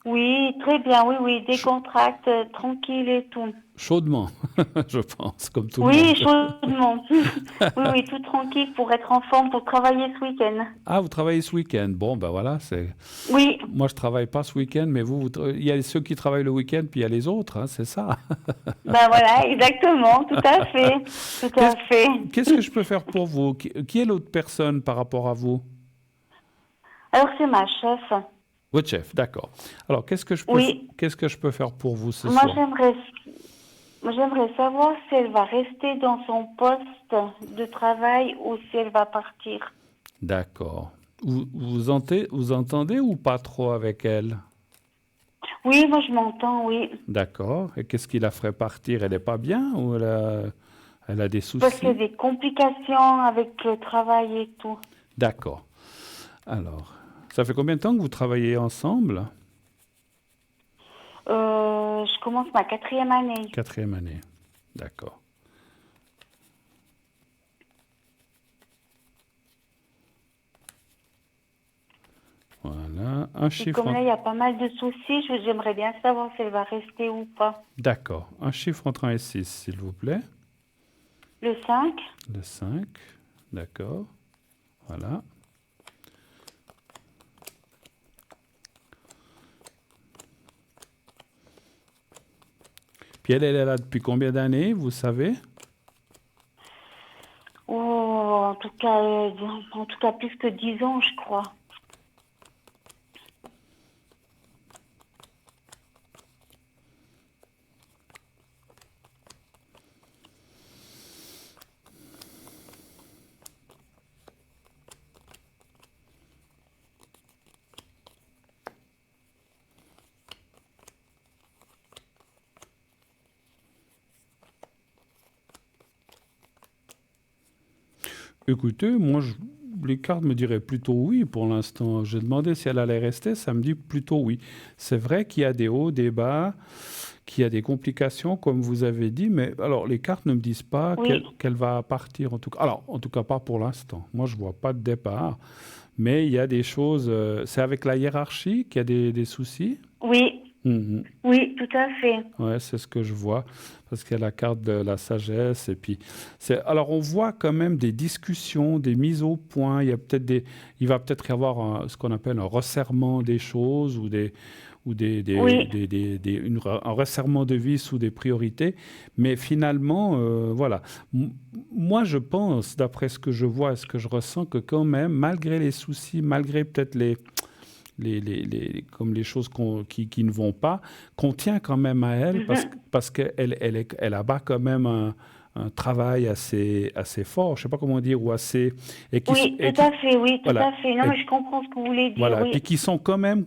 Speaker 5: Oui, très bien. Oui, oui,
Speaker 1: Ch-
Speaker 5: décontracte, tranquille et tout.
Speaker 1: Chaudement, je pense, comme tout le
Speaker 5: Oui,
Speaker 1: monde.
Speaker 5: chaudement. Oui, oui, tout tranquille pour être en forme pour travailler ce week-end.
Speaker 1: Ah, vous travaillez ce week-end. Bon, ben voilà, c'est...
Speaker 5: Oui,
Speaker 1: Moi, je travaille pas ce week-end, mais il y a ceux qui travaillent le week-end, puis il y a les autres, hein, c'est ça.
Speaker 5: ben voilà, exactement, tout à fait. Tout à fait.
Speaker 1: Qu'est-ce que je peux faire pour vous? Qui est l'autre personne par rapport à vous?
Speaker 5: Alors, c'est ma chef.
Speaker 1: Votre chef, d'accord. Alors,
Speaker 5: Oui,
Speaker 1: qu'est-ce que je peux faire pour vous ce
Speaker 5: moi
Speaker 1: soir?
Speaker 5: j'aimerais savoir si elle va rester dans son poste de travail ou si elle va partir.
Speaker 1: D'accord. Vous entendez ou pas trop avec elle?
Speaker 5: Oui, moi je m'entends, oui.
Speaker 1: D'accord. Et qu'est-ce qui la ferait partir? Elle n'est pas bien ou elle a des
Speaker 5: Parce qu'il y a
Speaker 1: soucis?
Speaker 5: des complications avec le travail et tout.
Speaker 1: D'accord. Alors, ça fait combien de temps que vous travaillez ensemble?
Speaker 5: Je commence ma 4e année.
Speaker 1: 4e année. D'accord. Voilà. Un
Speaker 5: Et
Speaker 1: chiffre.
Speaker 5: comme là, il y a pas mal de soucis, j'aimerais bien savoir si elle va rester ou pas.
Speaker 1: D'accord. Un chiffre entre 1 et 6, s'il vous plaît.
Speaker 5: Le 5,
Speaker 1: Le 5. D'accord. Voilà. Puis elle est là depuis combien d'années, vous savez?
Speaker 5: oh, en tout cas plus que 10 ans, je crois.
Speaker 1: Écoutez, les cartes me diraient plutôt oui pour l'instant. J'ai demandé si elle allait rester, ça me dit plutôt oui. C'est vrai qu'il y a des hauts, des bas, qu'il y a des complications, comme vous avez dit, mais alors les cartes ne me disent pas
Speaker 5: Oui,
Speaker 1: qu'elle va partir, en tout cas. Alors, en tout cas, pas pour l'instant. Moi, je vois pas de départ, mais il y a des choses. C'est avec la hiérarchie qu'il y a des soucis.
Speaker 5: oui,
Speaker 1: Mhm.
Speaker 5: oui, tout à fait.
Speaker 1: Ouais, c'est ce que je vois, parce qu'il y a la carte de la sagesse, et puis alors on voit quand même des discussions, des mises au point. Il va peut-être y avoir ce qu'on appelle un resserrement des choses
Speaker 5: Oui,
Speaker 1: un resserrement de vis ou des priorités. Mais finalement, voilà. Moi, je pense, d'après ce que je vois et ce que je ressens, que quand même, malgré les soucis, malgré peut-être comme les choses qui ne vont pas, qu'on tient quand même à elle
Speaker 5: mhm.
Speaker 1: parce qu'elle abat quand même un travail assez fort, je ne sais pas comment dire, ou assez... Et
Speaker 5: Oui,
Speaker 1: et
Speaker 5: tout à fait, oui, tout
Speaker 1: voilà,
Speaker 5: à fait. Non,
Speaker 1: et
Speaker 5: mais je comprends ce que vous voulez dire,
Speaker 1: voilà. Et
Speaker 5: oui.
Speaker 1: puis qui sont quand même,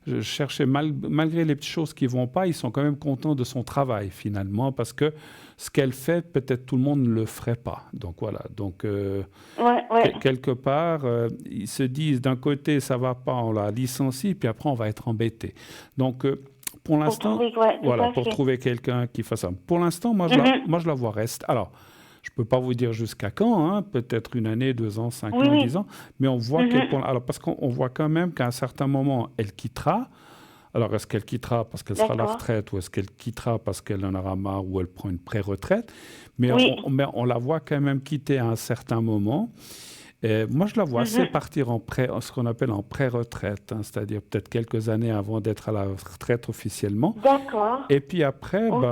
Speaker 1: je cherchais, malgré les petites choses qui ne vont pas, ils sont quand même contents de son travail finalement, parce que ce qu'elle fait, peut-être tout le monde ne le ferait pas. Donc voilà. Donc
Speaker 5: Ouais, ouais.
Speaker 1: quelque part, ils se disent d'un côté, ça va pas, on la licencie, puis après, on va être embêté. Donc pour
Speaker 5: Pour
Speaker 1: l'instant,
Speaker 5: trouver, ouais, tout
Speaker 1: voilà,
Speaker 5: à
Speaker 1: pour
Speaker 5: fait.
Speaker 1: trouver quelqu'un qui fasse ça. Pour l'instant,
Speaker 5: Mhm.
Speaker 1: moi, je la vois reste. Alors, je ne peux pas vous dire jusqu'à quand, hein, peut-être une année, 2 ans, cinq
Speaker 5: Oui,
Speaker 1: ans,
Speaker 5: oui.
Speaker 1: 10 ans, mais on voit
Speaker 5: Mhm.
Speaker 1: alors, parce qu'on voit quand même qu'à un certain moment, elle quittera. Alors, est-ce qu'elle quittera parce qu'elle sera à la
Speaker 5: D'accord.
Speaker 1: retraite ou est-ce qu'elle quittera parce qu'elle en aura marre ou elle prend une pré-retraite? Mais
Speaker 5: Oui.
Speaker 1: mais on la voit quand même quitter à un certain moment. Et moi, je la vois assez
Speaker 5: Mhm.
Speaker 1: partir ce qu'on appelle en pré-retraite, hein, c'est-à-dire peut-être quelques années avant d'être à la retraite officiellement.
Speaker 5: D'accord.
Speaker 1: Et puis après,
Speaker 5: Ok.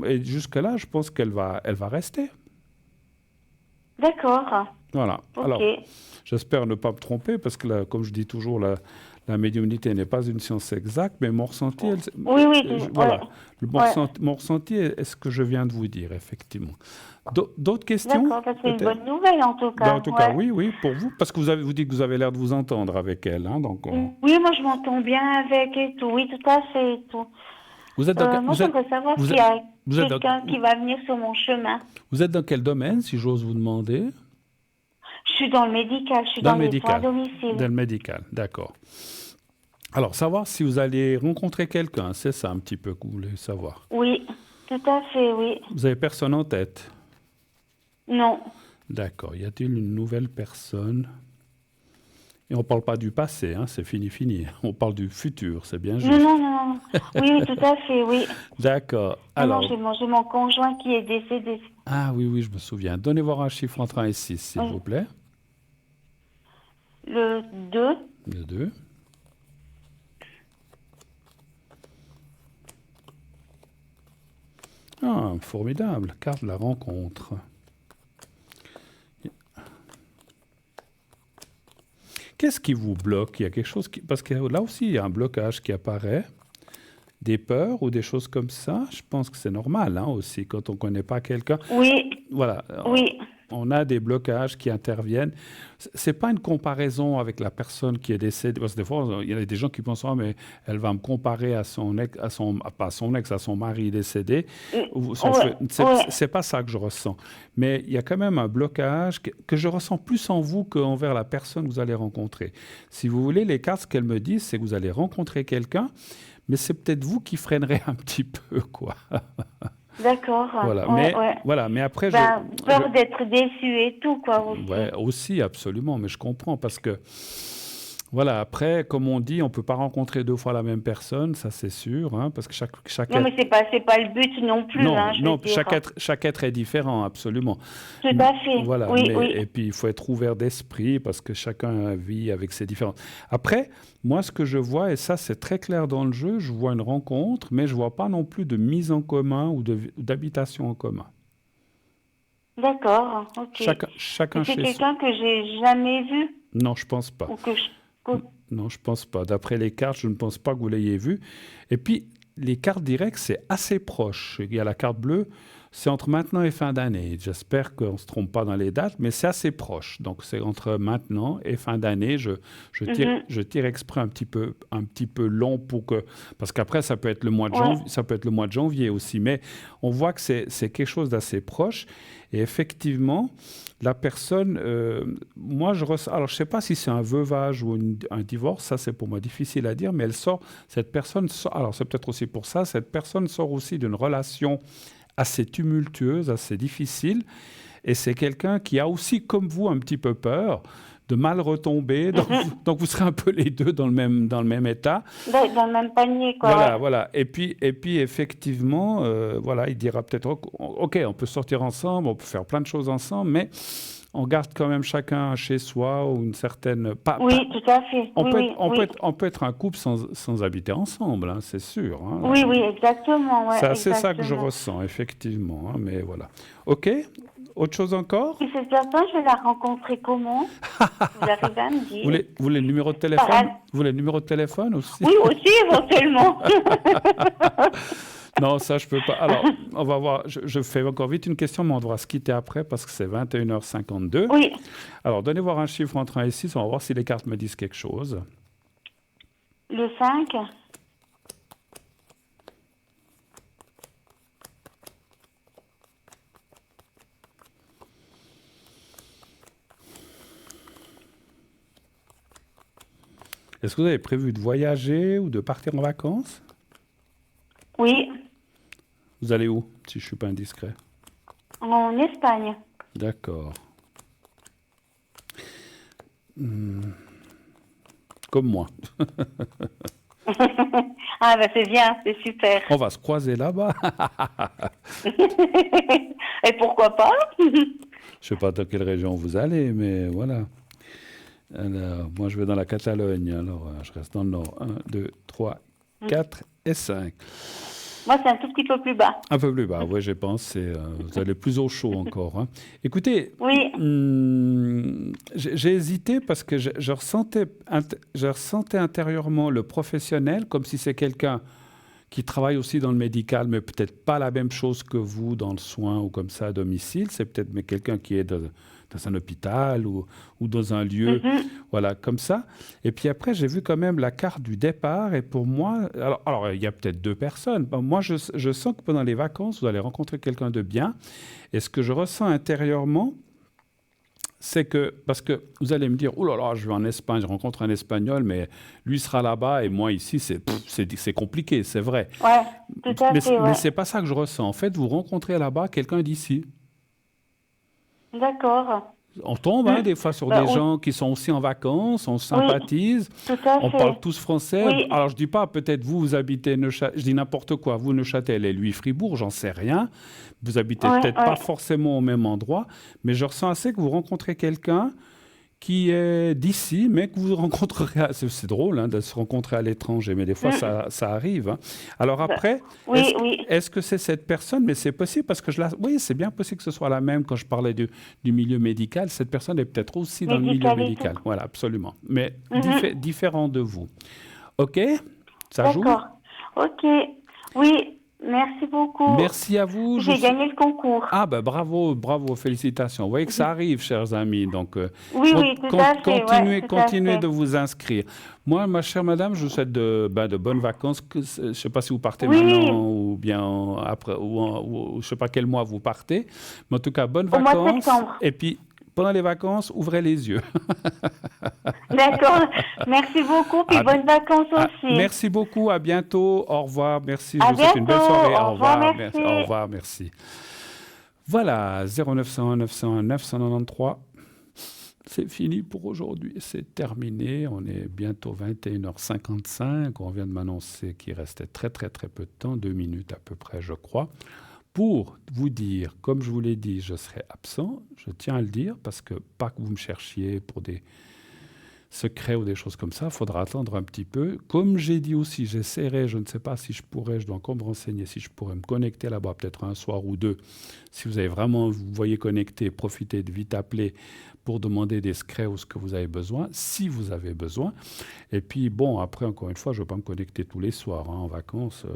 Speaker 1: et jusque-là, je pense elle va rester.
Speaker 5: D'accord.
Speaker 1: Voilà.
Speaker 5: Ok.
Speaker 1: Alors, j'espère ne pas me tromper, parce que, comme je dis toujours, la médiumnité n'est pas une science exacte, mais mon ressenti,
Speaker 5: Oui, oui, ouais.
Speaker 1: voilà,
Speaker 5: Ouais.
Speaker 1: mon ressenti est ce que je viens de vous dire, effectivement. D'autres questions,
Speaker 5: D'accord, ça c'est une
Speaker 1: peut-être?
Speaker 5: bonne nouvelle en tout
Speaker 1: Ben, en
Speaker 5: cas.
Speaker 1: tout cas,
Speaker 5: Ouais.
Speaker 1: oui, oui, pour vous, parce que vous dites que vous avez l'air de vous entendre avec elle, hein, donc
Speaker 5: Oui, moi je m'entends bien avec et tout. Oui, tout à fait et tout.
Speaker 1: vous êtes dans,
Speaker 5: Moi j'aimerais savoir
Speaker 1: vous
Speaker 5: s'il
Speaker 1: êtes,
Speaker 5: y a
Speaker 1: vous êtes dans,
Speaker 5: quelqu'un qui va venir sur mon chemin.
Speaker 1: vous êtes dans quel domaine, si j'ose vous demander?
Speaker 5: Je suis dans le médical, je suis
Speaker 1: Dans
Speaker 5: dans
Speaker 1: le
Speaker 5: les soins à
Speaker 1: médical.
Speaker 5: domicile.
Speaker 1: Dans le médical, d'accord. Alors, savoir si vous allez rencontrer quelqu'un, c'est ça un petit peu que vous voulez savoir.
Speaker 5: Oui, tout à fait, oui.
Speaker 1: Vous avez personne en tête?
Speaker 5: Non.
Speaker 1: D'accord. Y a-t-il une nouvelle personne? Et on ne parle pas du passé, hein, c'est fini, fini. On parle du futur, c'est bien
Speaker 5: Non, non,
Speaker 1: juste.
Speaker 5: non, non. Oui, oui, tout à fait, oui.
Speaker 1: D'accord.
Speaker 5: Non, non,
Speaker 1: Alors,
Speaker 5: j'ai mon conjoint qui est décédé.
Speaker 1: ah oui, oui, je me souviens. Donnez-moi un chiffre entre 1 et 6, s'il
Speaker 5: Oui.
Speaker 1: vous plaît.
Speaker 5: Le 2.
Speaker 1: Le 2. Ah, formidable. Carte de la rencontre. Qu'est-ce qui vous bloque? Il y a quelque chose qui... Parce que là aussi, il y a un blocage qui apparaît. Des peurs ou des choses comme ça. Je pense que c'est normal, hein, aussi, quand on ne connaît pas quelqu'un.
Speaker 5: Oui,
Speaker 1: Voilà,
Speaker 5: oui.
Speaker 1: on a des blocages qui interviennent. C'est pas une comparaison avec la personne qui est décédée, parce que des fois, il y a des gens qui pensent, ah, mais elle va me comparer à son ex, pas à son ex, à son mari décédé. Ou
Speaker 5: Ouais, ouais.
Speaker 1: c'est pas ça que je ressens. Mais il y a quand même un blocage que je ressens plus en vous qu'envers la personne que vous allez rencontrer. Si vous voulez, les cartes, ce qu'elles me disent, c'est que vous allez rencontrer quelqu'un, mais c'est peut-être vous qui freinerez un petit peu, quoi.
Speaker 5: D'accord.
Speaker 1: Voilà,
Speaker 5: Ouais, ouais.
Speaker 1: mais après,
Speaker 5: Ben, peur d'être déçu et tout, quoi, aussi.
Speaker 1: ouais, aussi, absolument, mais je comprends parce que, voilà, après, comme on dit, on ne peut pas rencontrer 2 fois la même personne, ça c'est sûr, hein, parce que chaque
Speaker 5: Non,
Speaker 1: être,
Speaker 5: mais c'est pas le but non plus,
Speaker 1: non,
Speaker 5: hein, je veux
Speaker 1: non,
Speaker 5: dire.
Speaker 1: chaque être est différent, absolument.
Speaker 5: Tout à fait.
Speaker 1: Voilà,
Speaker 5: Oui, oui.
Speaker 1: et puis il faut être ouvert d'esprit parce que chacun vit avec ses différences. Après, moi, ce que je vois, et ça c'est très clair dans le jeu, je vois une rencontre, mais je ne vois pas non plus de mise en commun ou d'habitation en commun.
Speaker 5: D'accord, ok.
Speaker 1: Chacun
Speaker 5: Et c'est
Speaker 1: chez soi.
Speaker 5: quelqu'un que j'ai jamais vu
Speaker 1: Non, je pense pas.
Speaker 5: ou que je... que-
Speaker 1: Non, je pense pas. D'après les cartes, je ne pense pas que vous l'ayez vu. Et puis, les cartes directes, c'est assez proche. Il y a la carte bleue, c'est entre maintenant et fin d'année. J'espère qu'on ne se trompe pas dans les dates, mais c'est assez proche. Donc, c'est entre maintenant et fin d'année. Je tire exprès un petit peu long parce qu'après, ça peut être le mois de janvier, ça peut être le mois de janvier aussi. Mais on voit que c'est quelque chose d'assez proche. Et effectivement, la personne, moi, alors je ne sais pas si c'est un veuvage ou un divorce, ça c'est pour moi difficile à dire, mais cette personne sort, alors c'est peut-être aussi pour ça, cette personne sort aussi d'une relation assez tumultueuse, assez difficile, et c'est quelqu'un qui a aussi, comme vous, un petit peu peur de mal retomber, donc vous serez un peu les deux dans le même état.
Speaker 5: Dans le même panier, quoi.
Speaker 1: Voilà. Et puis effectivement, il dira peut-être, OK, on peut sortir ensemble, on peut faire plein de choses ensemble, mais on garde quand même chacun chez soi ou une certaine...
Speaker 5: tout à fait.
Speaker 1: On peut être un couple sans habiter ensemble, hein, c'est sûr. Hein.
Speaker 5: Oui, exactement. Ouais,
Speaker 1: c'est ça que je ressens, effectivement. Hein, mais voilà. OK. Autre chose encore?
Speaker 5: Et cette personne, je vais la rencontrer comment? Vous arrivez à me dire?
Speaker 1: Vous voulez le numéro de téléphone? Vous voulez le numéro de téléphone aussi?
Speaker 5: Oui, aussi, éventuellement.
Speaker 1: Non, ça, je peux pas. Alors, on va voir. Je fais encore vite une question, mais on devra se quitter après parce que c'est 21h52.
Speaker 5: Oui.
Speaker 1: Alors, donnez voir un chiffre entre 1 et 6. On va voir si les cartes me disent quelque chose.
Speaker 5: Le 5.
Speaker 1: Est-ce que vous avez prévu de voyager ou de partir en vacances?
Speaker 5: Oui.
Speaker 1: Vous allez où, si je ne suis pas indiscret?
Speaker 5: En Espagne.
Speaker 1: D'accord. Comme moi.
Speaker 5: Ah, c'est bien, c'est super.
Speaker 1: On va se croiser là-bas.
Speaker 5: Et pourquoi pas?
Speaker 1: Je ne sais pas dans quelle région vous allez, mais voilà. Alors, moi, je vais dans la Catalogne. Alors, je reste dans le nord. 1, 2, 3, 4 et 5.
Speaker 5: Moi, c'est un tout petit peu plus bas.
Speaker 1: Un peu plus bas, oui, je pense. Vous allez plus au chaud encore. Hein. Écoutez,
Speaker 5: oui.
Speaker 1: J'ai hésité parce que je ressentais intérieurement le professionnel, comme si c'est quelqu'un qui travaille aussi dans le médical, mais peut-être pas la même chose que vous dans le soin ou comme ça à domicile. C'est peut-être quelqu'un qui est dans un hôpital ou dans un lieu, voilà, comme ça. Et puis après, j'ai vu quand même la carte du départ. Et pour moi, alors il y a peut-être 2 personnes. Moi, je sens que pendant les vacances, vous allez rencontrer quelqu'un de bien. Et ce que je ressens intérieurement, c'est que, parce que vous allez me dire, oh là là, je vais en Espagne, je rencontre un Espagnol, mais lui sera là-bas et moi ici, c'est compliqué, c'est vrai.
Speaker 5: Ouais, tout à fait.
Speaker 1: Mais c'est pas ça que je ressens. En fait, vous rencontrez là-bas quelqu'un d'ici.
Speaker 5: D'accord.
Speaker 1: On tombe des fois sur des gens qui sont aussi en vacances, on sympathise, on parle tous français.
Speaker 5: Oui.
Speaker 1: Alors je dis pas, peut-être vous habitez Neuchâtel, je dis n'importe quoi, vous Neuchâtel et lui Fribourg, j'en sais rien. Vous habitez peut-être pas forcément au même endroit, mais je ressens assez que vous rencontrez quelqu'un qui est d'ici, mais que vous rencontrerez... C'est drôle de se rencontrer à l'étranger, mais des fois, ça arrive. Hein. Alors après, est-ce que c'est cette personne? Mais c'est possible, parce que oui, c'est bien possible que ce soit la même quand je parlais du milieu médical. Cette personne est peut-être aussi dans le milieu médical. Voilà, absolument. Mais différent de vous. OK? Ça joue?
Speaker 5: D'accord. OK. Oui. Merci beaucoup.
Speaker 1: Merci à vous.
Speaker 5: J'ai gagné le concours.
Speaker 1: Ah ben bravo, félicitations. Vous voyez que ça arrive, chers amis. Donc,
Speaker 5: oui, tout à fait.
Speaker 1: Continuez de vous inscrire. Moi, ma chère madame, je vous souhaite de bonnes vacances. Je ne sais pas si vous partez maintenant ou bien après, ou je ne sais pas quel mois vous partez. Mais en tout cas, bonnes vacances.
Speaker 5: Au mois de septembre.
Speaker 1: Et puis, pendant les vacances, ouvrez les yeux.
Speaker 5: D'accord. Merci beaucoup. Puis bonnes vacances aussi.
Speaker 1: Merci beaucoup. À bientôt. Au revoir. Merci.
Speaker 5: Je
Speaker 1: vous souhaite une belle soirée.
Speaker 5: Au revoir. Merci.
Speaker 1: Au revoir. Merci. Voilà. 0901 901 993. C'est fini pour aujourd'hui. C'est terminé. On est bientôt 21h55. On vient de m'annoncer qu'il restait très, très, très peu de temps. 2 minutes à peu près, je crois. Pour vous dire, comme je vous l'ai dit, je serai absent. Je tiens à le dire parce que pas que vous me cherchiez pour des secrets ou des choses comme ça, il faudra attendre un petit peu. Comme j'ai dit aussi, j'essaierai, je ne sais pas si je pourrais, je dois encore me renseigner, si je pourrais me connecter là-bas, peut-être un soir ou deux. Si vous avez vraiment, vous voyez connecter, profitez de vite appeler pour demander des secrets ou ce que vous avez besoin, si vous avez besoin. Et puis, bon, après, encore une fois, je ne vais pas me connecter tous les soirs en vacances.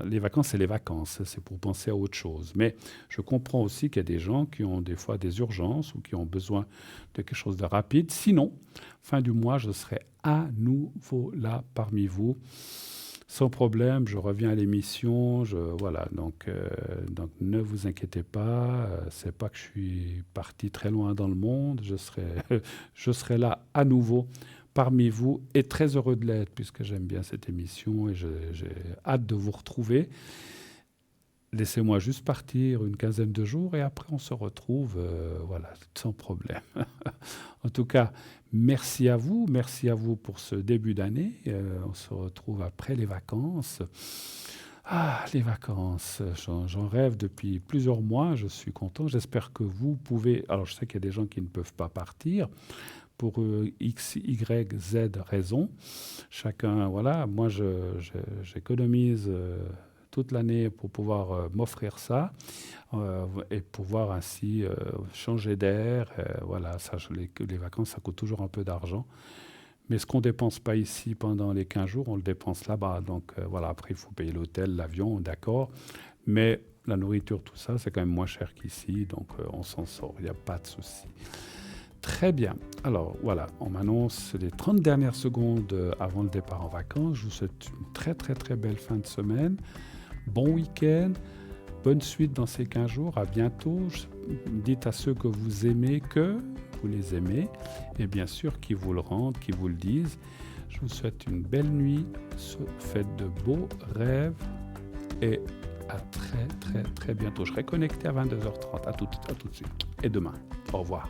Speaker 1: Les vacances, c'est les vacances. C'est pour penser à autre chose. Mais je comprends aussi qu'il y a des gens qui ont des fois des urgences ou qui ont besoin de quelque chose de rapide. Sinon, fin du mois, je serai à nouveau là parmi vous. Sans problème, je reviens à l'émission. Voilà, donc ne vous inquiétez pas. C'est pas que je suis parti très loin dans le monde. Je serai là à nouveau parmi vous et très heureux de l'être puisque j'aime bien cette émission et j'ai hâte de vous retrouver. Laissez-moi juste partir une quinzaine de jours et après on se retrouve, voilà, sans problème. En tout cas, merci à vous pour ce début d'année. On se retrouve après les vacances. Ah, les vacances, j'en rêve depuis plusieurs mois, je suis content. J'espère que vous pouvez... Alors, je sais qu'il y a des gens qui ne peuvent pas partir pour X, Y, Z raisons. Chacun, voilà, moi, j'économise toute l'année pour pouvoir m'offrir ça et pouvoir ainsi changer d'air. Voilà, ça, les vacances, ça coûte toujours un peu d'argent. Mais ce qu'on ne dépense pas ici pendant les 15 jours, on le dépense là-bas. Donc voilà, après, il faut payer l'hôtel, l'avion, d'accord. Mais la nourriture, tout ça, c'est quand même moins cher qu'ici. Donc on s'en sort, il n'y a pas de souci. Très bien. Alors voilà, on m'annonce les 30 dernières secondes avant le départ en vacances. Je vous souhaite une très, très, très belle fin de semaine. Bon week-end. Bonne suite dans ces 15 jours. À bientôt. Dites à ceux que vous aimez que vous les aimez. Et bien sûr, qui vous le rendent, qui vous le disent. Je vous souhaite une belle nuit. Faites de beaux rêves. Et à très, très, très bientôt. Je serai connecté à 22h30. À tout de suite. Et demain. Au revoir.